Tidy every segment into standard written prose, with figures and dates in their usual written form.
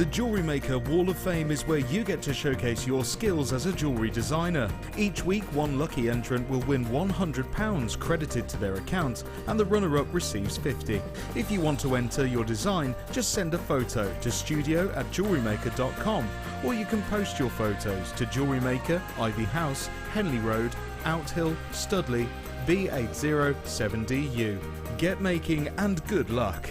The Jewellery Maker Wall of Fame is where you get to showcase your skills as a jewellery designer. Each week, one lucky entrant will win £100 credited to their account, and the runner-up receives £50. If you want to enter your design, just send a photo to studio@jewellerymaker.com, or you can post your photos to Jewellery Maker, Ivy House, Henley Road, Outhill, Studley, B807DU. Get making and good luck.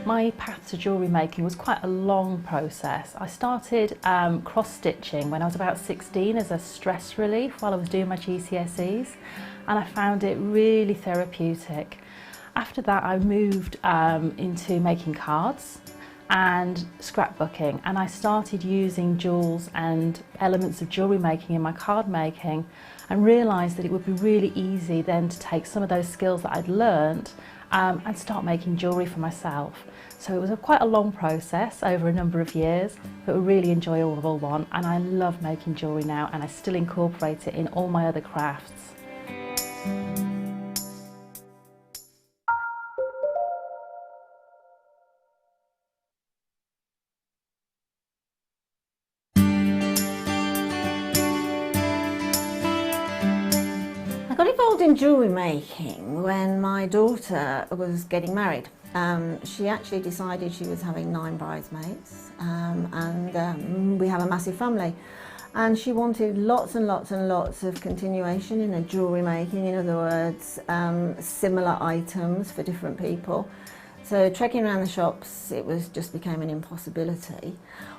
My path to jewellery making was quite a long process. I started cross-stitching when I was about 16 as a stress relief while I was doing my GCSEs, and I found it really therapeutic. After that I moved into making cards and scrapbooking, and I started using jewels and elements of jewellery making in my card making, and realised that it would be really easy then to take some of those skills that I'd learnt and start making jewellery for myself. So it was quite a long process over a number of years, but a really enjoyable one, and I love making jewellery now, and I still incorporate it in all my other crafts. I got involved in jewellery making when my daughter was getting married. She actually decided she was having 9 bridesmaids, and we have a massive family, and she wanted lots and lots and lots of continuation in her jewellery making, in other words, similar items for different people. So trekking around the shops, it just became an impossibility.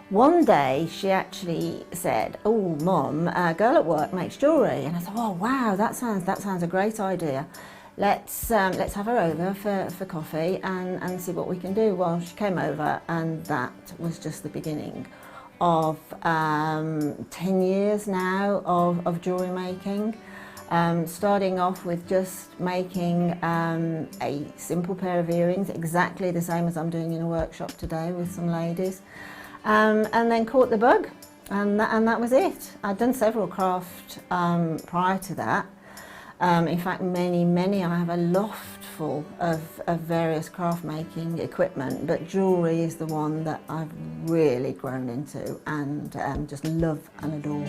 One day she actually said, "Oh, Mum, a girl at work makes jewellery," and I thought, "Oh wow, that sounds a great idea. Let's have her over for coffee and see what we can do." Well, she came over, and that was just the beginning of 10 years now of jewellery making. Starting off with just making a simple pair of earrings, exactly the same as I'm doing in a workshop today with some ladies, and then caught the bug, and that was it. I'd done several craft prior to that. In fact, many. I have a loft full of various craft making equipment, but jewellery is the one that I've really grown into and just love and adore.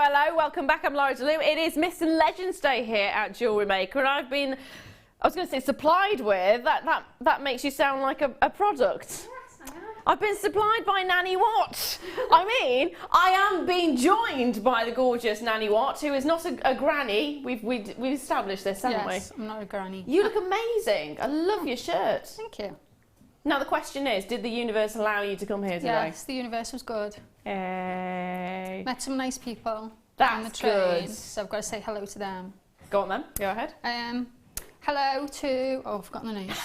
Hello, welcome back. I'm Laura DeLu. It is Myths and Legends Day here at Jewellery Maker, and I've been, I was going to say supplied with, that makes you sound like a product. Yes, I am. I've been supplied by Nanny Watt. I mean, I am being joined by the gorgeous Nanny Watt, who is not a granny. We've established this, haven't we? Yes, I'm not a granny. You look amazing. I love your shirt. Thank you. Now the question is, did the universe allow you to come here today? Yes, the universe was good. Hey. Met some nice people on the That's train, good. so I've got to say hello to them. Go on then, go ahead. Hello to, I've forgotten the names.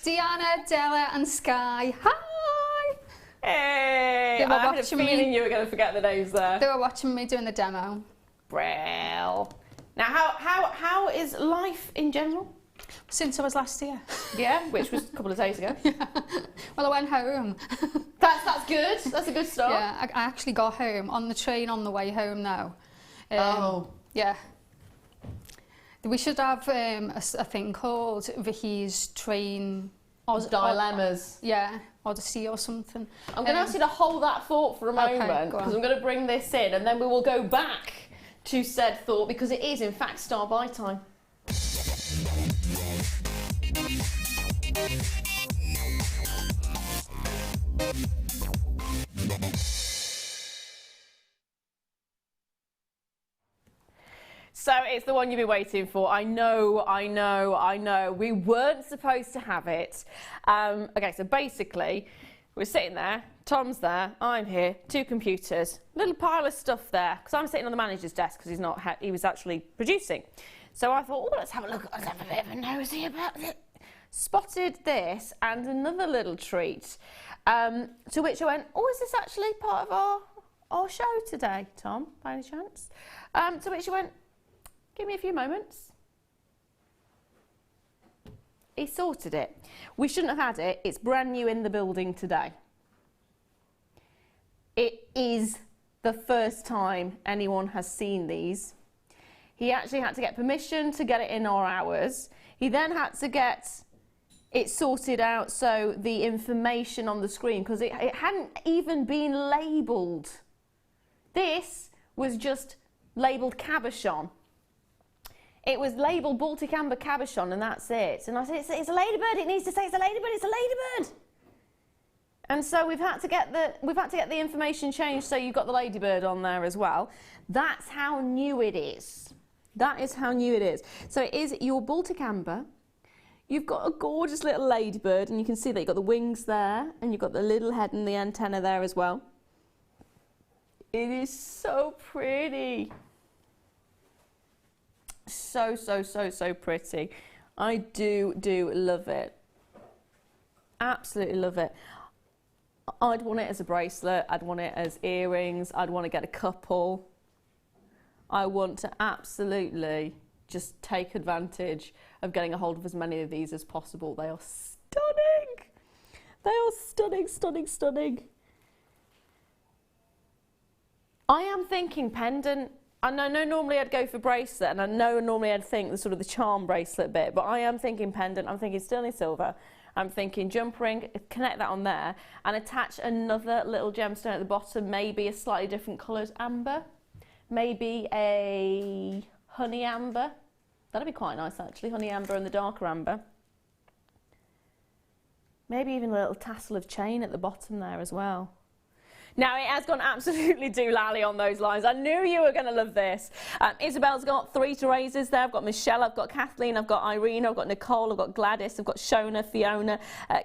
Deanna, Della and Sky. Hi! Hey! They were I had a watching feeling me. you were going to forget the names there. They were watching me doing the demo. Brill. Now, how is life in general? Since I was last here. Yeah, which was a couple of days ago. Well, I went home. That's good. That's a good start. Yeah, I actually got home on the train on the way home now. Yeah. We should have a thing called Vicky's train... Dilemmas. Yeah, Odyssey or something. I'm going to ask you to hold that thought for a moment, because I'm going to bring this in, and then we will go back to said thought, because it is in fact star buy time. So it's the one you've been waiting for. I know. We weren't supposed to have it. Okay, so basically, we're sitting there, Tom's there, I'm here, 2 computers, little pile of stuff there, because I'm sitting on the manager's desk because he was actually producing. So I thought, oh, let's have a look, let's have a bit of a nosy about it. Spotted this and another little treat, to which I went, oh, is this actually part of our show today, Tom, by any chance? To which he went, give me a few moments. He sorted it. We shouldn't have had it. It's brand new in the building today. It is the first time anyone has seen these. He actually had to get permission to get it in our hours. He then had to get it sorted out, so the information on the screen, because it hadn't even been labelled. This was just labelled cabochon. It was labelled Baltic Amber Cabochon, and that's it. And I said, it's a ladybird. It needs to say it's a ladybird. It's a ladybird. And so we've had to get the information changed, so you've got the ladybird on there as well. That's how new it is. That is how new it is. So it is your Baltic Amber. You've got a gorgeous little ladybird, and you can see that you've got the wings there, and you've got the little head and the antenna there as well. It is so pretty. So pretty. I do love it. Absolutely love it. I'd want it as a bracelet, I'd want it as earrings, I'd want to get a couple. I want to absolutely just take advantage of getting a hold of as many of these as possible. They are stunning. They are stunning. I am thinking pendant. I know normally I'd go for bracelet, and I know normally I'd think the sort of the charm bracelet bit, but I am thinking pendant, I'm thinking sterling silver, I'm thinking jump ring, connect that on there, and attach another little gemstone at the bottom, maybe a slightly different coloured amber, maybe a honey amber. That'd be quite nice actually, honey amber and the darker amber. Maybe even a little tassel of chain at the bottom there as well. Now, it has gone absolutely doolally on those lines. I knew you were going to love this. Isabel's got 3 Teresa's there. I've got Michelle, I've got Kathleen, I've got Irene, I've got Nicole, I've got Gladys, I've got Shona, Fiona,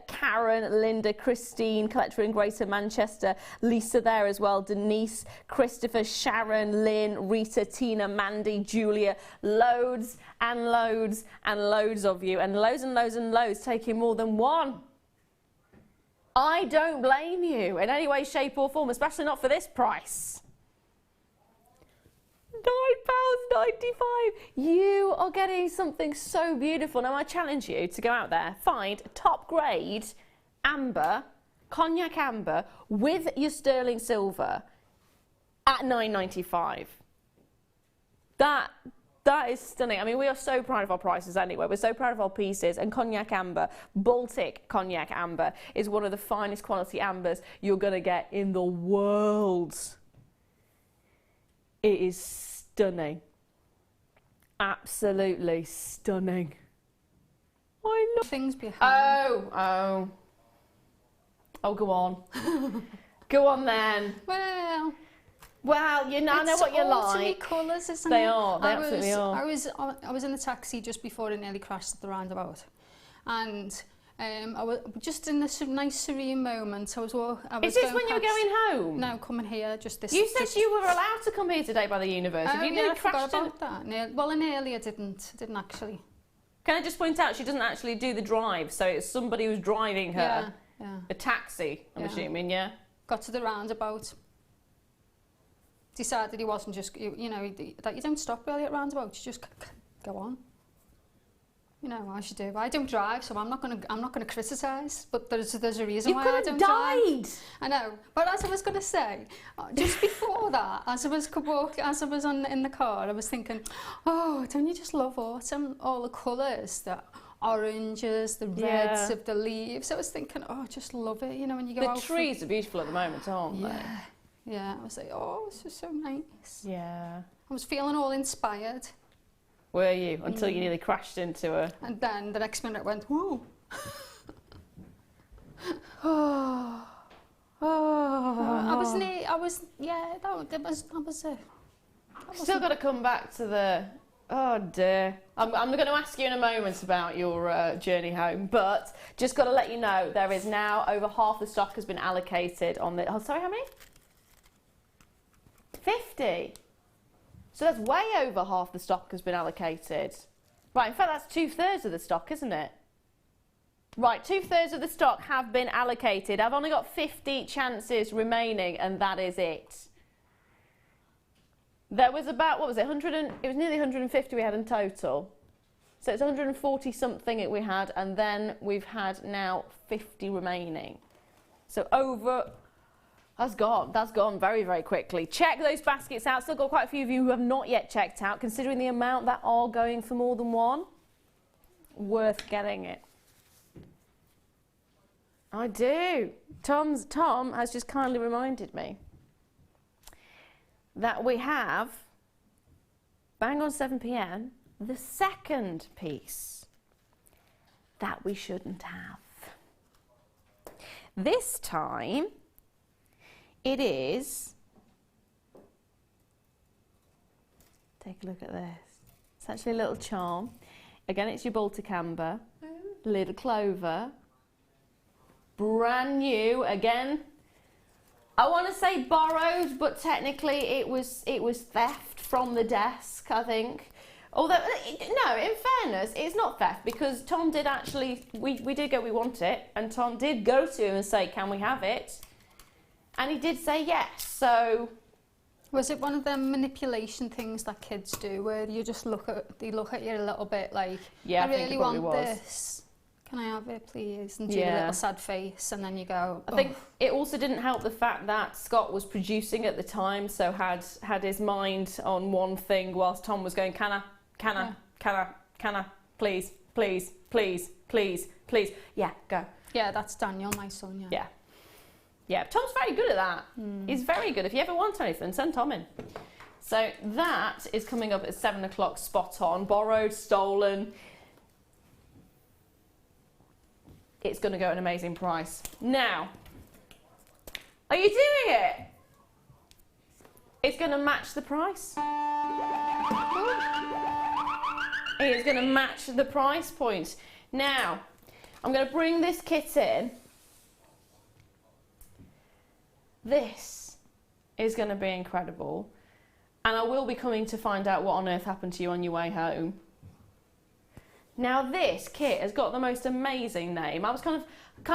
Karen, Linda, Christine, collector in Greater Manchester, Lisa there as well, Denise, Christopher, Sharon, Lynn, Rita, Tina, Mandy, Julia. Loads and loads and loads of you, and loads taking more than one. I don't blame you in any way, shape or form, especially not for this price. £9.95. You are getting something so beautiful. Now I challenge you to go out there, find top grade amber, cognac amber with your sterling silver at £9.95. That is stunning. I mean, we are so proud of our prices anyway. We're so proud of our pieces. And cognac amber, Baltic cognac amber, is one of the finest quality ambers you're going to get in the world. It is stunning. Absolutely stunning. I love things behind. Oh, go on. Go on then. Well, you know, I know what you like. Colours, isn't they it? Are. They absolutely are. I was in the taxi just before it nearly crashed at the roundabout, and I was just in this nice serene moment. Is this when you were going home? No, coming here. Just this. You said you were allowed to come here today by the university. You never forgot about that. Well, in earlier didn't actually. Can I just point out she doesn't actually do the drive, so it's somebody who's driving her. Yeah. A taxi, I'm assuming, yeah. Got to the roundabout. Decided he wasn't just, you know, that you don't stop really at roundabouts, you just go on. You know, I should do. I don't drive, so I'm not gonna criticise. But there's a reason why I don't drive. I know. But as I was gonna say, just before that, as I was in the car, I was thinking, oh, don't you just love autumn? All the colours that oranges, the reds of the leaves. I was thinking, oh, I just love it, you know, when you go out. The trees are beautiful at the moment, aren't they? Yeah, I was like, oh, this is so nice. Yeah. I was feeling all inspired. Were you? Until you nearly crashed into her. And then the next minute went, whoa. Oh. I was Still got to come back to the, oh dear. I'm going to ask you in a moment about your journey home, but just got to let you know there is now over half the stock has been allocated on the, oh sorry, how many? 50. So that's way over half the stock has been allocated. Right, in fact that's 2/3 of the stock, isn't it? Right, 2/3 of the stock have been allocated. I've only got 50 chances remaining and that is it. There was about, what was it, it was nearly 150 we had in total. So it's 140 something that we had, and then we've had now 50 remaining. So over, that's gone very, very quickly. Check those baskets out. Still got quite a few of you who have not yet checked out, considering the amount that are going for more than one. Worth getting it. I do. Tom has just kindly reminded me that we have, bang on 7 p.m, the second piece that we shouldn't have. This time, it is, take a look at this. It's actually a little charm. Again, it's your Baltic Amber, little clover, brand new. Again, I want to say borrowed, but technically it was theft from the desk, I think. Although, no, in fairness, it's not theft, because Tom did actually, we did go, we want it, and Tom did go to him and say, can we have it? And he did say yes, so... Was it one of them manipulation things that kids do, where you just look at you a little bit like, yeah, I really want this. Can I have it, please? And do a little sad face, and then you go, I think it also didn't help the fact that Scott was producing at the time, so had his mind on one thing whilst Tom was going, can I, please, please, please, please, please. Yeah, go. Yeah, that's Daniel, my son, yeah. Yeah. Yeah, Tom's very good at that. He's very good. If you ever want anything, send Tom in. So that is coming up at 7 o'clock, spot on. Borrowed, stolen. It's going to go at an amazing price. Now, are you doing it? It's going to match the price. It is going to match the price point. Now, I'm going to bring this kit in. This is going to be incredible. And I will be coming to find out what on earth happened to you on your way home. Now this kit has got the most amazing name. I was kind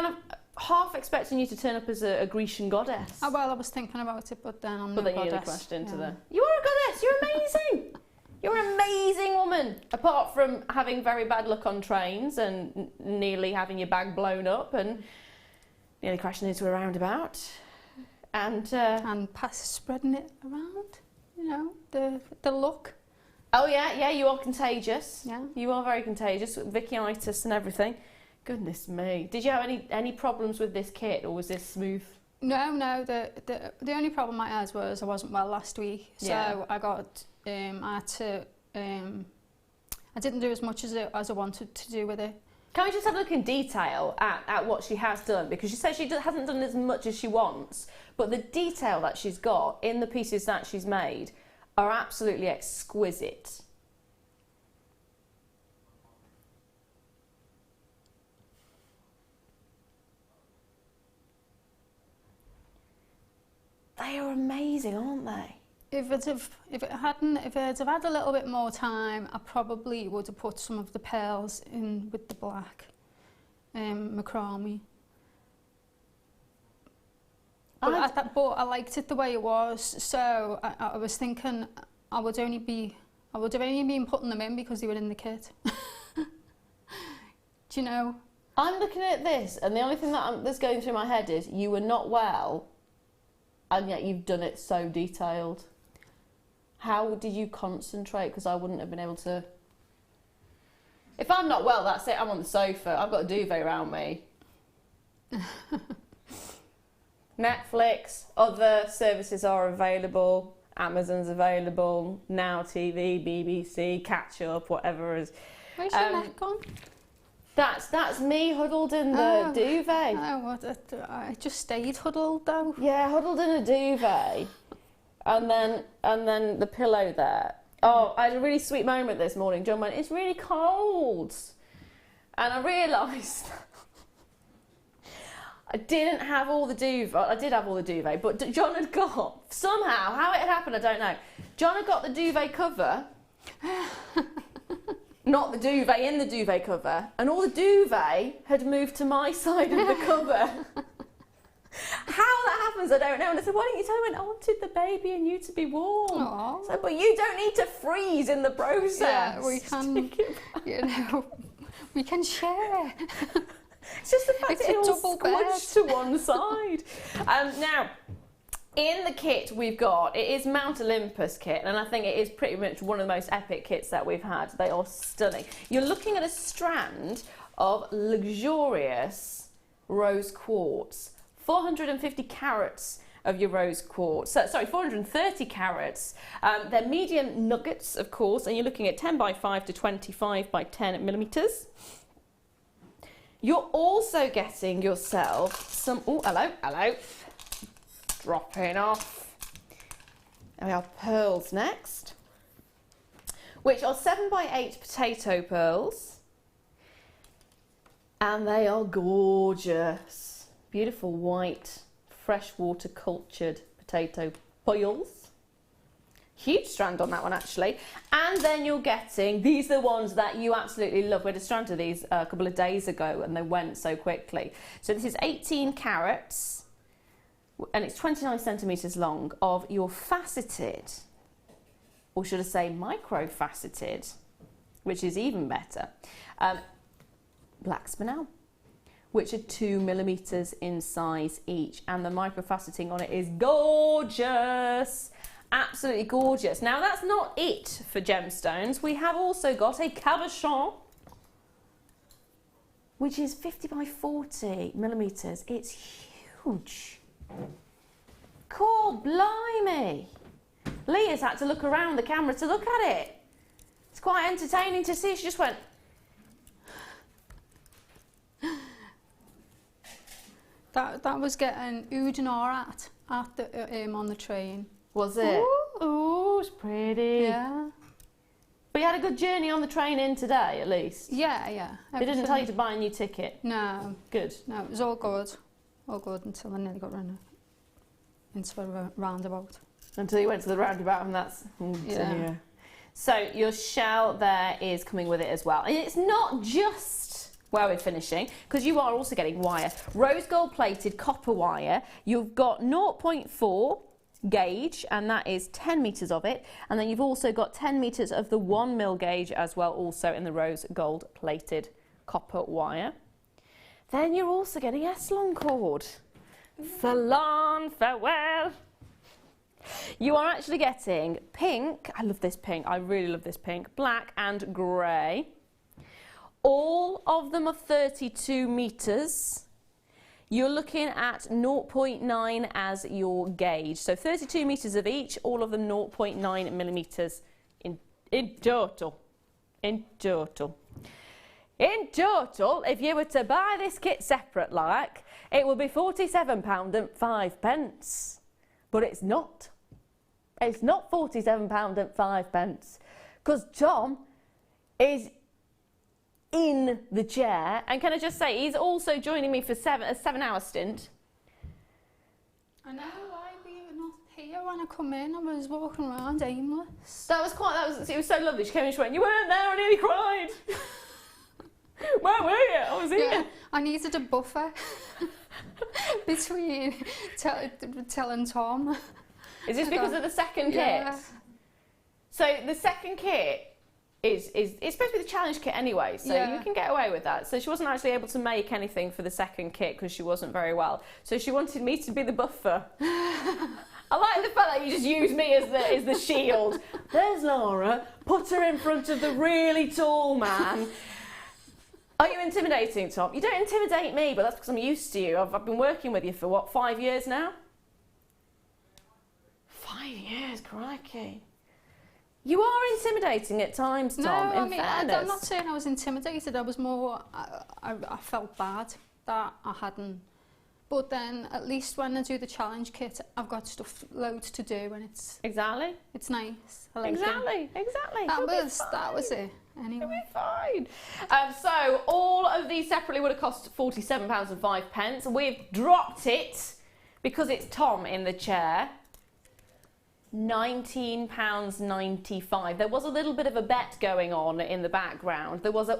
of half expecting you to turn up as a Grecian goddess. Oh, well, I was thinking about it, but then I'm not a goddess. But then you nearly crashed into the... You are a goddess! You're amazing! You're an amazing woman! Apart from having very bad luck on trains and nearly having your bag blown up and nearly crashing into a roundabout. And spreading it around, you know, the look. Oh yeah, you are contagious. Yeah. You are very contagious, Vicky-itis and everything. Goodness me. Did you have any problems with this kit, or was this smooth? No, the only problem I had was I wasn't well last week. So I got, I didn't do as much as I wanted to do with it. Can we just have a look in detail at what she has done? Because she says she hasn't done as much as she wants, but the detail that she's got in the pieces that she's made are absolutely exquisite. They are amazing, aren't they? If it had had a little bit more time, I probably would have put some of the pearls in with the black macrame. But I liked it the way it was, so I was thinking I would have only been putting them in because they were in the kit. Do you know? I'm looking at this, and the only thing that's going through my head is you were not well, and yet you've done it so detailed. How did you concentrate? Because I wouldn't have been able to. If I'm not well, that's it. I'm on the sofa. I've got a duvet around me. Netflix, other services are available. Amazon's available. Now TV, BBC, Catch Up, whatever is. Where's your neck gone? That's me huddled in the duvet. Oh, what? I just stayed huddled though. Yeah, huddled in a duvet, and then the pillow there. Oh, I had a really sweet moment this morning. John went, "It's really cold," and I realised I didn't have all the duvet. I did have all the duvet, but John had got somehow how it had happened. I don't know. John had got the duvet cover. Not the duvet in the duvet cover, and all the duvet had moved to my side of the cover. How that happens, I don't know. And I said, "Why don't you tell me?" I wanted the baby and you to be warm. Aww. So, but you don't need to freeze in the process. Yeah, we can, you know, we can share. It's just the fact It's that it a all double squished to one side. Now, in the kit we've got, it is Mount Olympus kit, and I think it is pretty much one of the most epic kits that we've had. They are stunning. You're looking at a strand of luxurious rose quartz, 450 carats of your rose quartz, sorry, 430 carats. They're medium nuggets, of course, and you're looking at 10 by 5 to 25 by 10 millimeters. You're also getting yourself some, oh, hello, dropping off. And we have pearls next, which are 7 by 8 potato pearls. And they are gorgeous. Beautiful white, freshwater cultured potato pearls. Huge strand on that one, actually. And then you're getting, these are the ones that you absolutely love. We had a strand of these a couple of days ago and they went so quickly. So this is 18 carats and it's 29 centimetres long of your faceted, or should I say micro-faceted, which is even better, black spinel, which are 2 millimetres in size each. And the micro-faceting on it is gorgeous. Absolutely gorgeous. Now that's not it for gemstones. We have also got a cabochon, which is 50 by 40 millimetres. It's huge. Cool, blimey. Leah's had to look around the camera to look at it. It's quite entertaining to see. She just went. That was getting oohed and awed at the on the train. Was it? Ooh, it's pretty. Yeah. But you had a good journey on the train in today, at least. Yeah. They didn't tell you to buy a new ticket. No. Good. No, it was all good until I nearly got run into a roundabout. Until you went to the roundabout, and that's yeah. So your shell there is coming with it as well, and it's not just where we're finishing, because you are also getting wire, rose gold plated copper wire. You've got 0.4 gauge, and that is 10 meters of it, and then you've also got 10 meters of the 1 mil gauge as well, also in the rose gold plated copper wire. Then you're also getting S-long cord. Salon farewell. You are actually getting pink. I love this pink. I really love this pink. Black and grey. All of them are 32 meters. You're looking at 0.9 as your gauge. So 32 meters of each, all of them 0.9 millimeters in total. In total. In total, if you were to buy this kit separate, like, it would be £47.05. But it's not. It's not £47.05. Because Tom is in the chair. And can I just say, he's also joining me for a 7-hour stint. I know why we were not here when I come in. I was walking around aimless. It was so lovely. She came in and she went, "You weren't there, I nearly cried." Where were you? I was here. Yeah, I needed a buffer between telling Tom. Is this because of the second Yeah. kit? So the second kit it's supposed to be the challenge kit anyway, so Yeah. you can get away with that. So she wasn't actually able to make anything for the second kit because she wasn't very well. So she wanted me to be the buffer. I like the fact that you just use me as the shield. There's Laura, put her in front of the really tall man. intimidating, Tom. You don't intimidate me, but that's because I'm used to you. I've been working with you for, what, 5 years now? 5 years, crikey. You are intimidating at times, Tom, No, in fairness. I'm not saying I was intimidated. I was more, I felt bad that I hadn't. But then, at least when I do the challenge kit, I've got stuff loads to do, and it's Exactly. it's nice. I like Exactly. That was it. Anyway. It'll be fine. So all of these separately would have cost £47.05. We've dropped it because it's Tom in the chair. £19.95. There was a little bit of a bet going on in the background. There was a,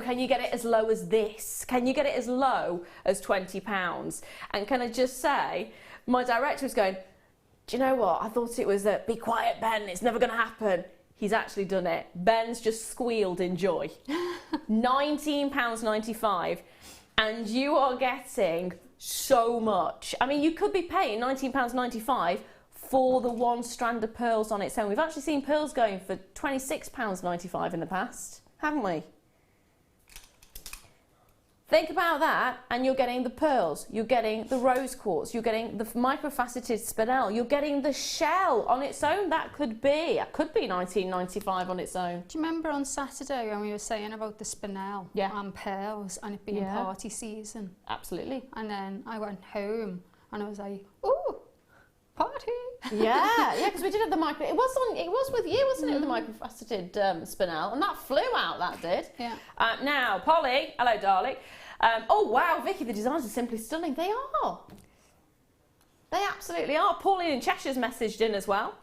can you get it as low as this? Can you get it as low as £20? And can I just say, my director was going, do you know what? I thought it was be quiet, Ben, it's never going to happen. He's actually done it. Ben's just squealed in joy. £19.95. And you are getting so much. I mean, you could be paying £19.95 for the one strand of pearls on its own. We've actually seen pearls going for £26.95 in the past, haven't we? Think about that, and you're getting the pearls, you're getting the rose quartz, you're getting the microfaceted spinel, you're getting the shell on its own. That could be £19.95 on its own. Do you remember on Saturday when we were saying about the spinel and pearls and it being party season? Absolutely. And then I went home and I was like, ooh, party. Yeah, because we did it the micro. It was with you, wasn't it? The microfaceted spinel, and that flew out. That did. Yeah. Now, Polly, hello, darling. Oh wow, Vicky, the designs are simply stunning. They are. They absolutely are. Pauline in Cheshire's messaged in as well.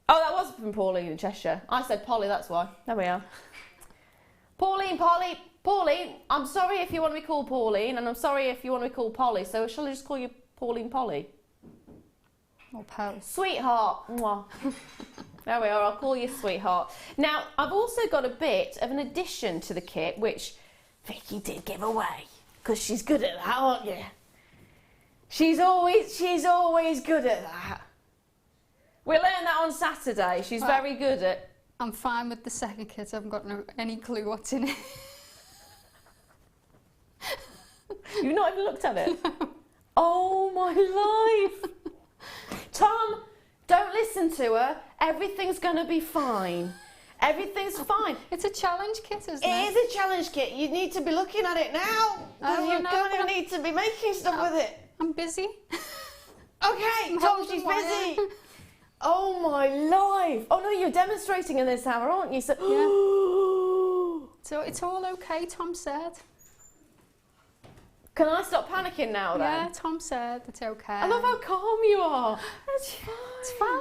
Oh, that was from Pauline in Cheshire. I said Polly, that's why. There we are. Pauline, I'm sorry if you want to be called Pauline, and I'm sorry if you want to be called Polly. So shall I just call you Pauline Polly? Or Pearl. Sweetheart. Mwah. There we are, I'll call you sweetheart. Now, I've also got a bit of an addition to the kit, which Vicky did give away, because she's good at that, aren't you? She's always good at that. We learned that on Saturday. She's very good at... I'm fine with the second kit. I haven't got any clue what's in it. You've not even looked at it? Oh, my life. Tom, don't listen to her. Everything's going to be fine. Everything's fine. It's a challenge kit, isn't it? It is a challenge kit. You need to be looking at it now. You're going to need to be making stuff with it. I'm busy. Okay, Tom, she's busy. Oh, my life. Oh, no, you're demonstrating in this hour, aren't you? So, So it's all okay, Tom said. Can I stop panicking now then? Yeah, Tom said it's okay. I love how calm you are. It's fine. It's fine.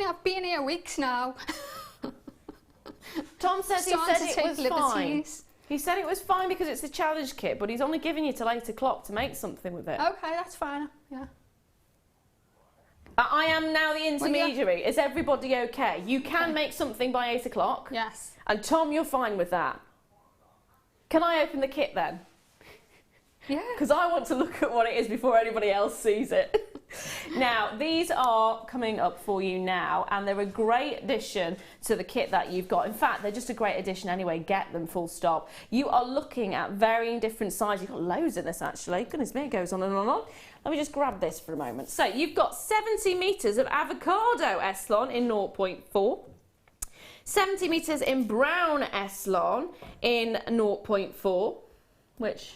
I've been here weeks now. Tom says he said it was fine. He said it was fine because it's a challenge kit, but he's only giving you till 8 o'clock to make something with it. Okay, that's fine. Yeah. I am now the intermediary. Is everybody okay? You can make something by 8 o'clock. Yes. And Tom, you're fine with that. Can I open the kit then? Yeah. Because I want to look at what it is before anybody else sees it. Now, these are coming up for you now, and they're a great addition to the kit that you've got. In fact, they're just a great addition anyway. Get them, full stop. You are looking at varying different sizes. You've got loads in this, actually. Goodness me, it goes on and on and on. Let me just grab this for a moment. So, you've got 70 metres of avocado Eslon in 0.4. 70 metres in brown Eslon in 0.4, which...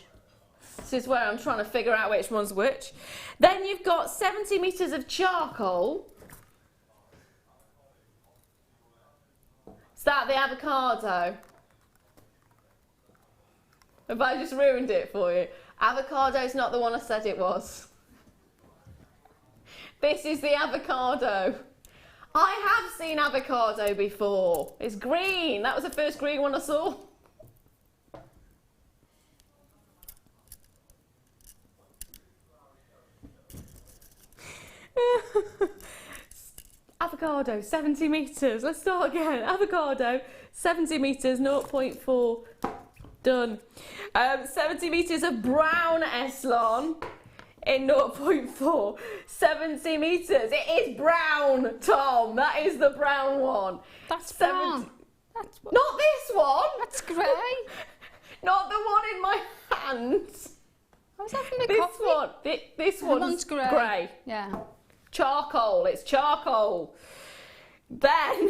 This is where I'm trying to figure out which one's which. Then you've got 70 metres of charcoal. Is that the avocado? Have I just ruined it for you? Avocado's not the one I said it was. This is the avocado. I have seen avocado before. It's green. That was the first green one I saw. Avocado, 70 metres. Let's start again. Avocado, 70 metres, 0.4. Done. 70 metres of brown Eslon in 0.4. 70 metres. It is brown, Tom. That is the brown one. That's brown. Not this one. That's grey. Not And I was having a this coffee. one, this one's grey. Yeah. Charcoal, it's charcoal. Then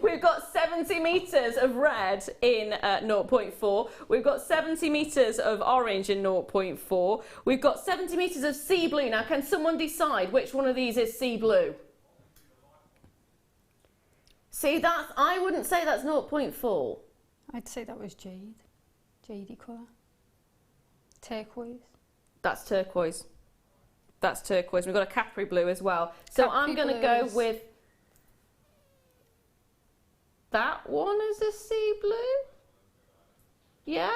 we've got 70 metres of red in 0.4. We've got 70 metres of orange in 0.4. We've got 70 metres of sea blue. Now, can someone decide which one of these is sea blue? See, I wouldn't say that's 0.4. I'd say that was jade. Jadey colour. Turquoise. That's turquoise. That's turquoise. We've got a Capri blue as well. So I'm going to go with that one as a sea blue. Yeah,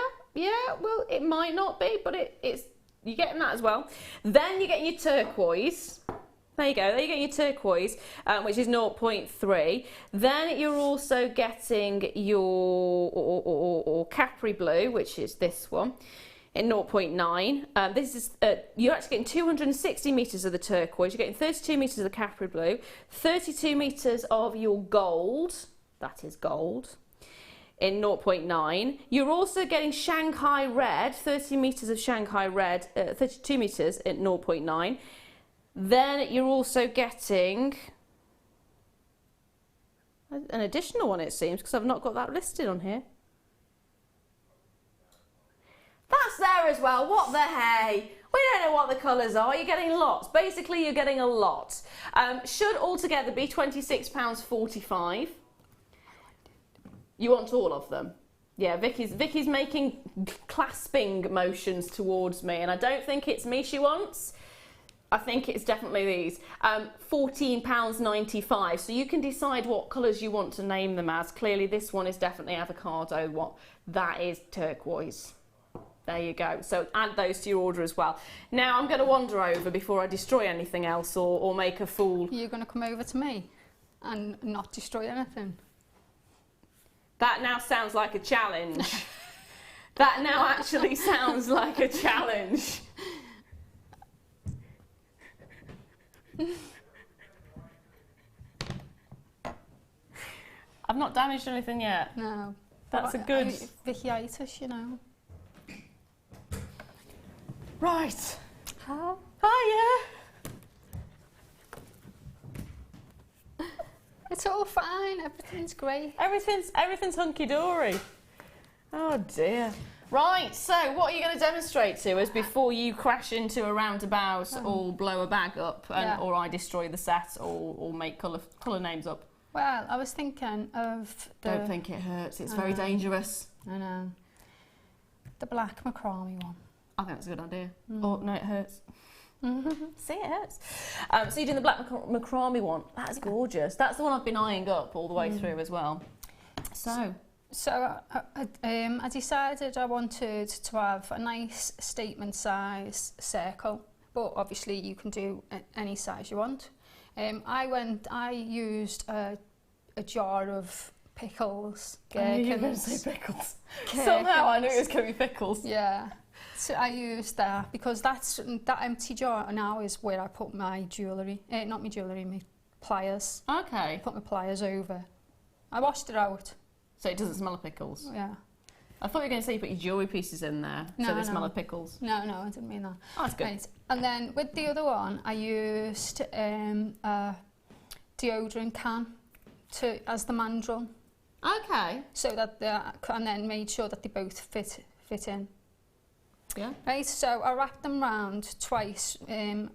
well, it might not be, but it's you're getting that as well. Then you're getting your turquoise. There you go, there you're getting your turquoise, which is 0.3. Then you're also getting your or Capri blue, which is this one, in 0.9. This is you're actually getting 260 metres of the turquoise, you're getting 32 metres of the Capri blue, 32 metres of your gold, that is gold, in 0.9. You're also getting Shanghai red, 30 metres of Shanghai red, 32 metres at 0.9. Then you're also getting an additional one, it seems, because I've not got that listed on here. That's there as well. What the hey? We don't know what the colours are. You're getting lots. Basically, you're getting a lot. Should altogether be £26.45. You want all of them? Yeah, Vicky's making clasping motions towards me, and I don't think it's me she wants. I think it's definitely these. £14.95. So you can decide what colours you want to name them as. Clearly, this one is definitely avocado. What that is turquoise. There you go. So add those to your order as well. Now I'm going to wander over before I destroy anything else or make a fool. You're going to come over to me and not destroy anything? That now sounds like a challenge. That now actually sounds like a challenge. I've not damaged anything yet. No. That's a good... Vickiitis, you know. Right. How? Oh, yeah. It's all fine. Everything's great. Everything's hunky-dory. Oh, dear. Right, so what are you going to demonstrate to us before you crash into a roundabout or blow a bag up or I destroy the set or make colour names up? Well, I was thinking of the... Don't think it hurts, it's very dangerous. I know. The black macrame one. I think that's a good idea. Oh, no, it hurts. See, it hurts. So you're doing the black macrame one. That's gorgeous. That's the one I've been eyeing up all the way through as well. So I decided I wanted to have a nice statement size circle, but obviously you can do any size you want. I used a jar of pickles, gherkins. I knew you were going to say pickles. Somehow I knew it was going to be pickles. Yeah. So I used that because that empty jar now is where I put my jewellery, not my jewellery, my pliers. Okay. Put my pliers over. I washed it out. So it doesn't smell of pickles? Yeah. I thought you were going to say you put your jewellery pieces in there so they smell of pickles. No, I didn't mean that. Oh, that's good. Right. And then with the other one, I used a deodorant can as the mandrel. Okay. So that and then made sure that they both fit in. Yeah. Right, so I wrapped them round twice,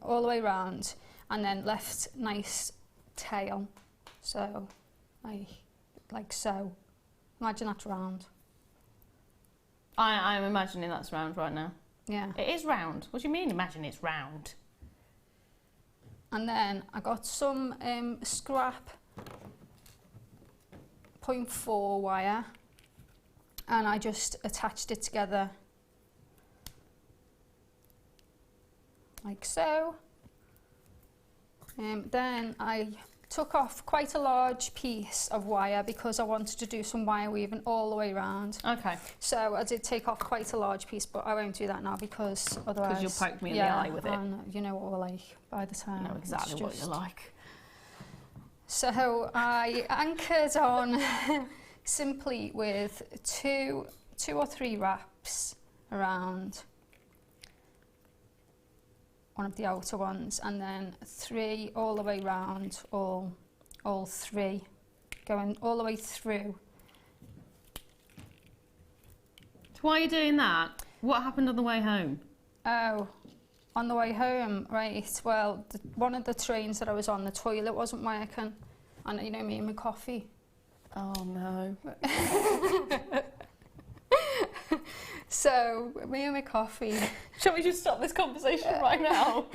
all the way round, and then left nice tail. So, like so. Imagine that's round. I'm imagining that's round right now. Yeah. It is round. What do you mean, imagine it's round? And then I got some scrap 0.4 wire, and I just attached it together like so. Then I took off quite a large piece of wire because I wanted to do some wire weaving all the way around. Okay. So I did take off quite a large piece, but I won't do that now because otherwise... Because you'll poke me in the eye with it. And you know what we're like by the time. I know exactly what you're like. So I anchored on simply with two or three wraps around one of the outer ones, and then 3 all the way round, all 3, going all the way through. So why are you doing that? What happened on the way home? Oh, on the way home, right, well, one of the trains that I was on, the toilet wasn't working, and you know me and my coffee. Oh no. So, me and my coffee. Shall we just stop this conversation right now?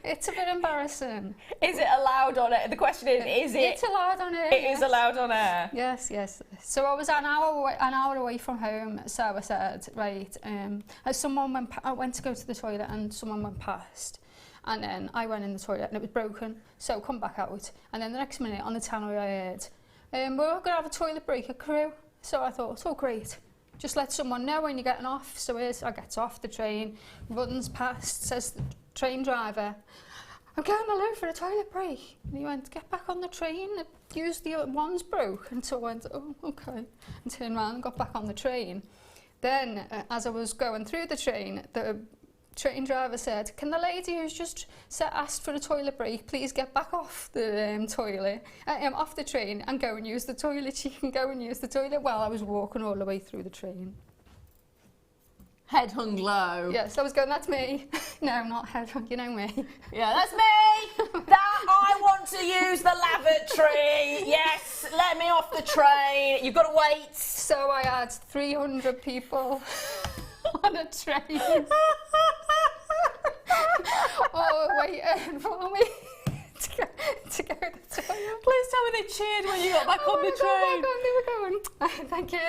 It's a bit embarrassing. Is it allowed on air? The question is it? It's allowed on air. It is allowed on air. Yes, yes. So I was an hour away from home, so I said, right, as someone I went to go to the toilet and someone went past, and then I went in the toilet and it was broken, so come back out. And then the next minute on the tannoy I heard, we're going to have a toilet break at Crewe. So I thought, oh great. Just let someone know when you're getting off. So I get off the train, runs past, says the train driver, I'm going alone for a toilet break. And he went, get back on the train, use the one's broke. And so I went, oh, okay. And turned around and got back on the train. Then, as I was going through the train, the train driver said, can the lady who's just asked for a toilet break please get back off the toilet, off the train and go and use the toilet? She can go and use the toilet while I was walking all the way through the train. Head hung low. Yes, I was going, that's me. No, not head hung, you know me. Yeah, that's me. I want to use the lavatory. Yes, let me off the train. You've got to wait. So I had 300 people on a train. Oh, waiting for me to go to the toilet. Please tell me they cheered when you got back on the train. God, they were going. Thank you.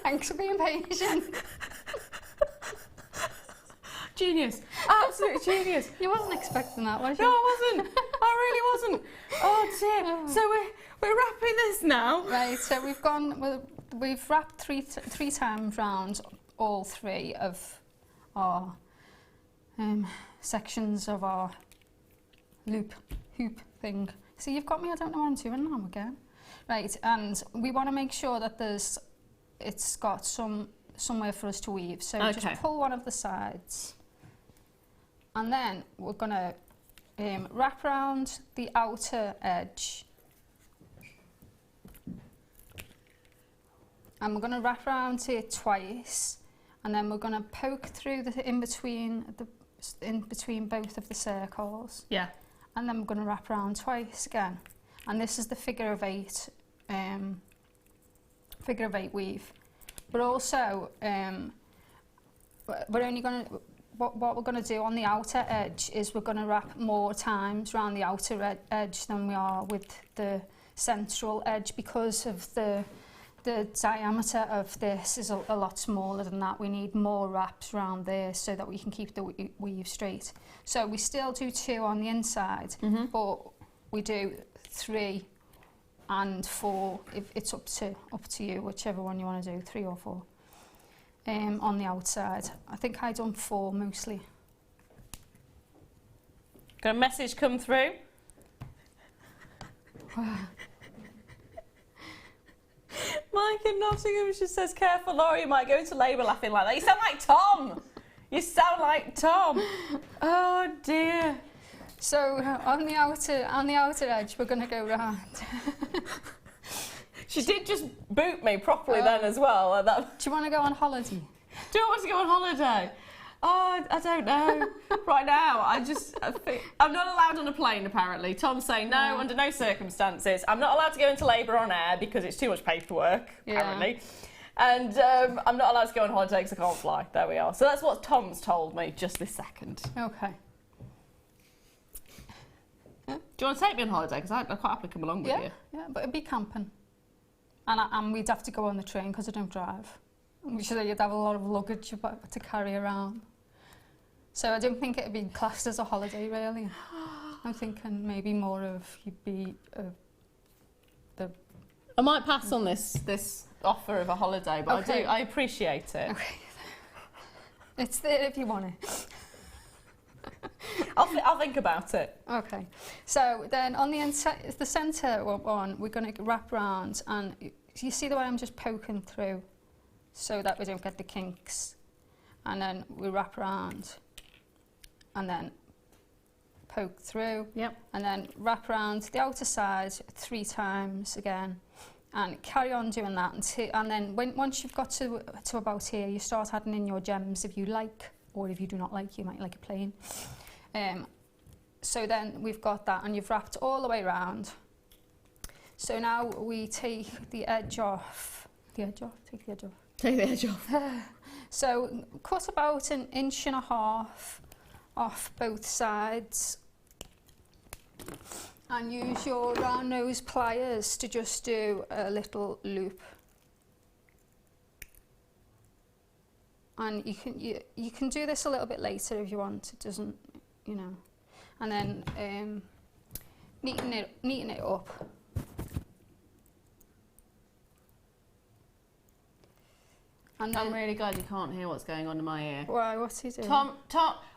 Thanks for being patient. Genius. Absolute genius. You wasn't expecting that, was you? No, I wasn't. I really wasn't. Oh dear. Oh. So we're wrapping this now. Right, so we've wrapped three times round all 3 of our sections of our hoop thing. So you've got me, I don't know what I'm doing now again. Right, and we want to make sure that it's got somewhere for us to weave. So okay. Just pull one of the sides. And then we're going to wrap around the outer edge. And we're going to wrap around it twice. And then we're going to poke through in between both of the circles. Yeah. And then we're going to wrap around twice again. And this is the figure of 8 weave. But also, we're only going to what we're going to do on the outer edge is we're going to wrap more times around the outer edge than we are with the central edge, because of the diameter of this is a lot smaller than that. We need more wraps around there so that we can keep the weave straight. So we still do 2 on the inside, but we do 3 and 4. If it's up to you, whichever one you want to do, 3 or 4. On the outside. I think I done 4 mostly. Got a message come through? Mike in Nottingham just says, careful Laurie, you might go into labour laughing like that. You sound like Tom! You sound like Tom! Oh dear. So on the outer edge we're going to go round. She did just boot me properly then as well. Do you want to go on holiday? Do I want to go on holiday? Oh, I don't know. Right now, I think I'm not allowed on a plane apparently. Tom's saying no, under no circumstances. I'm not allowed to go into labour on air because it's too much paperwork, apparently. And I'm not allowed to go on holiday because I can't fly. There we are. So that's what Tom's told me just this second. Okay. Do you want to take me on holiday? Because I'd quite happily come along with you. Yeah, but it'd be camping. And we'd have to go on the train because I don't drive. Which you'd have a lot of luggage to carry around. So I don't think it'd be classed as a holiday, really. I'm thinking maybe more of you'd be I might pass on this offer of a holiday, but okay. I appreciate it. Okay. It's there if you want it. I'll think about it. Okay. So then on the centre one, we're going to wrap round, and you see the way I'm just poking through so that we don't get the kinks. and then we wrap around and then poke through. Yep. And then wrap around the outer side 3 times again, and carry on doing that and then once you've got to about here, you start adding in your gems if you like, or if you do not like, you might like it plain. So then we've got that, and you've wrapped all the way around. So now we take the edge off. Take the edge off. Take the edge off. So cut about 1.5 inches off both sides. And use your round nose pliers to just do a little loop. And you can do this a little bit later if you want. It doesn't, you know. And then neaten it up. And I'm really glad you can't hear what's going on in my ear. Why? What's he doing? Tom,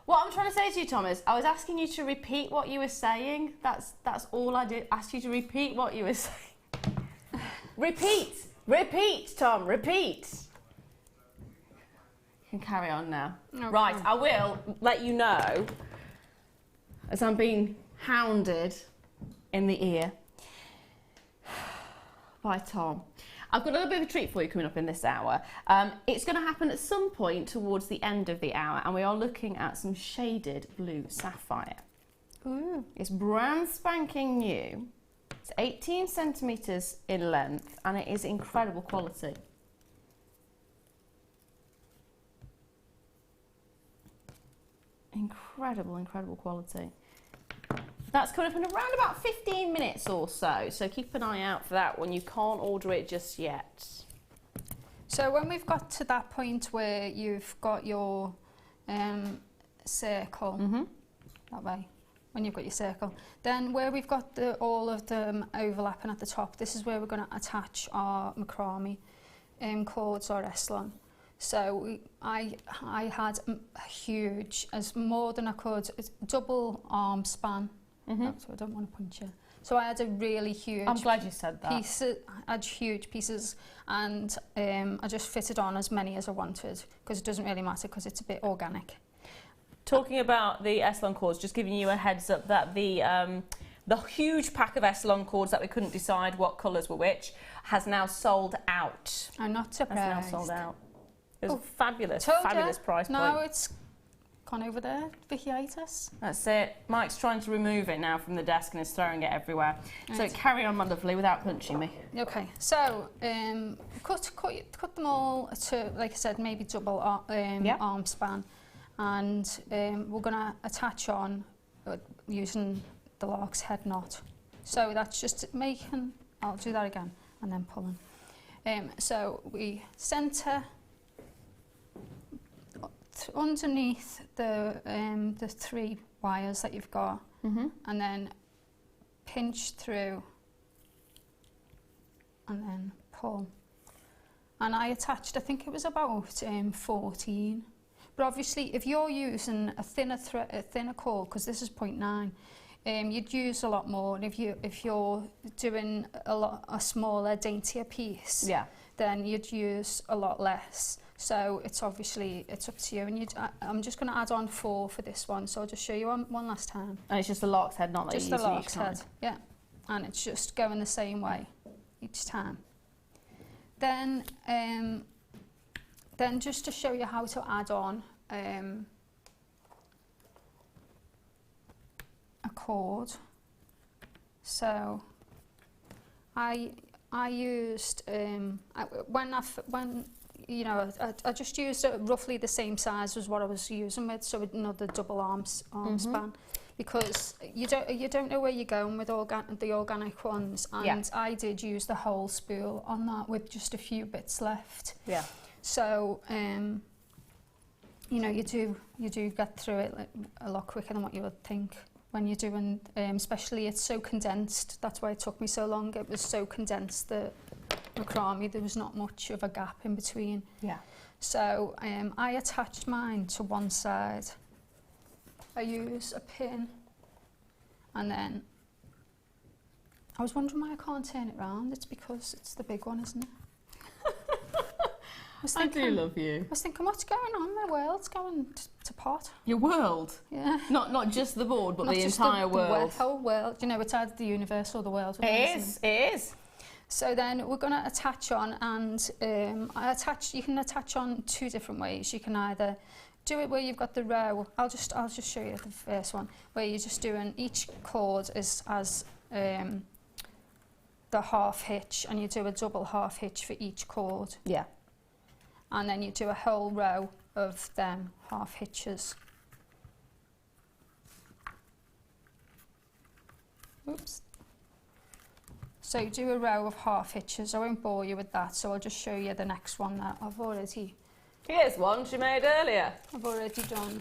what I'm trying to say to you, Tom, is I was asking you to repeat what you were saying. That's all I did. Ask you to repeat what you were saying. Repeat, Tom, repeat. You can carry on now. Okay. Right, I will let you know, as I'm being hounded in the ear by Tom. I've got a little bit of a treat for you coming up in this hour. It's going to happen at some point towards the end of the hour, and we are looking at some shaded blue sapphire. Ooh. It's brand spanking new. It's 18 centimetres in length, and it is incredible quality. Incredible quality. That's coming up in around about 15 minutes or so, so keep an eye out for that one. You can't order it just yet. So when we've got to that point where you've got your circle, that way, when you've got your circle, then where we've got all of them overlapping at the top, this is where we're going to attach our macrame cords or Eslon. So I had a huge, as more than I could, double arm span. So I don't want to punch you. So I had a really huge. I'm glad you said that. I had huge pieces, and I just fitted on as many as I wanted, because it doesn't really matter because it's a bit organic. Talking about the Eslon cords, just giving you a heads up that the huge pack of Eslon cords that we couldn't decide what colours were which has now sold out. I'm not surprised. Has now sold out. It was fabulous price point. No, it's gone over there, Vickiitis. That's it. Mike's trying to remove it now from the desk and is throwing it everywhere. Right. So carry on, my lovely, without punching me. Okay, so cut them all to, like I said, maybe double arm span, and we're going to attach on using the lark's head knot. So that's just making. I'll do that again and then pulling. So we centre underneath the 3 wires that you've got, and then pinch through and then pull. And I attached, I think it was about 14. But obviously, if you're using a thinner cord, because this is 0.9, you'd use a lot more. And if you're doing a smaller, daintier piece, then you'd use a lot less. So it's up to you. And I'm just going to add on 4 for this one. So I'll just show you one last time. And it's just the lark's head, not like just the lark's head. Yeah, and it's just going the same way each time. Then just to show you how to add on a cord. So I used I just used roughly the same size as what I was using with, so another double arm span, because you don't know where you're going with the organic ones, and I did use the whole spool on that with just a few bits left. Yeah. So you do get through it a lot quicker than what you would think when you're doing, especially it's so condensed. That's why it took me so long. It was so condensed that macrame, there was not much of a gap in between. Yeah. So I attached mine to one side. I use a pin, and then I was wondering why I can't turn it round. It's because it's the big one, isn't it? I do love you. I was thinking, what's going on? My world's going to pot. Your world? Yeah. Not just the board, but Not the just entire world. The whole world. You know, it's either the universe or the world. It is. So then we're going to attach on, and you can attach on two different ways. You can either do it where you've got the row. I'll just show you the first one, where you're just doing each cord as the half hitch, and you do a double half hitch for each cord. Yeah. And then you do a whole row of them half hitches. Oops. So you do a row of half hitches. I won't bore you with that, so I'll just show you the next one that I've already Here's one she made earlier. done.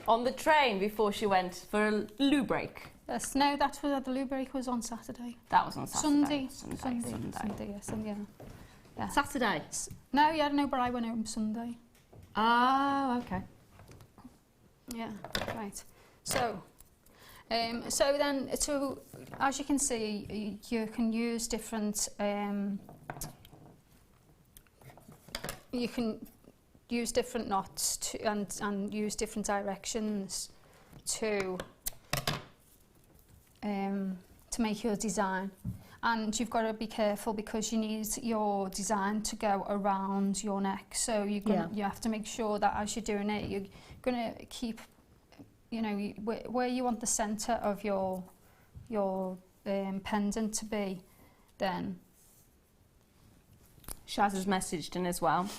On the train before she went for a loo break. Yes, no, that's where the loo break was on Saturday. That was on Saturday. Sunday, yeah. Saturday? No, yeah, no, but I went home Sunday. Oh, okay. Yeah, right. So then, as you can see, you can use different, knots and use different directions to make your design. And you've got to be careful because you need your design to go around your neck. So you have to make sure that as you're doing it, you're going to keep, you know, where you want the centre of your pendant to be. Then Shaz has messaged in as well.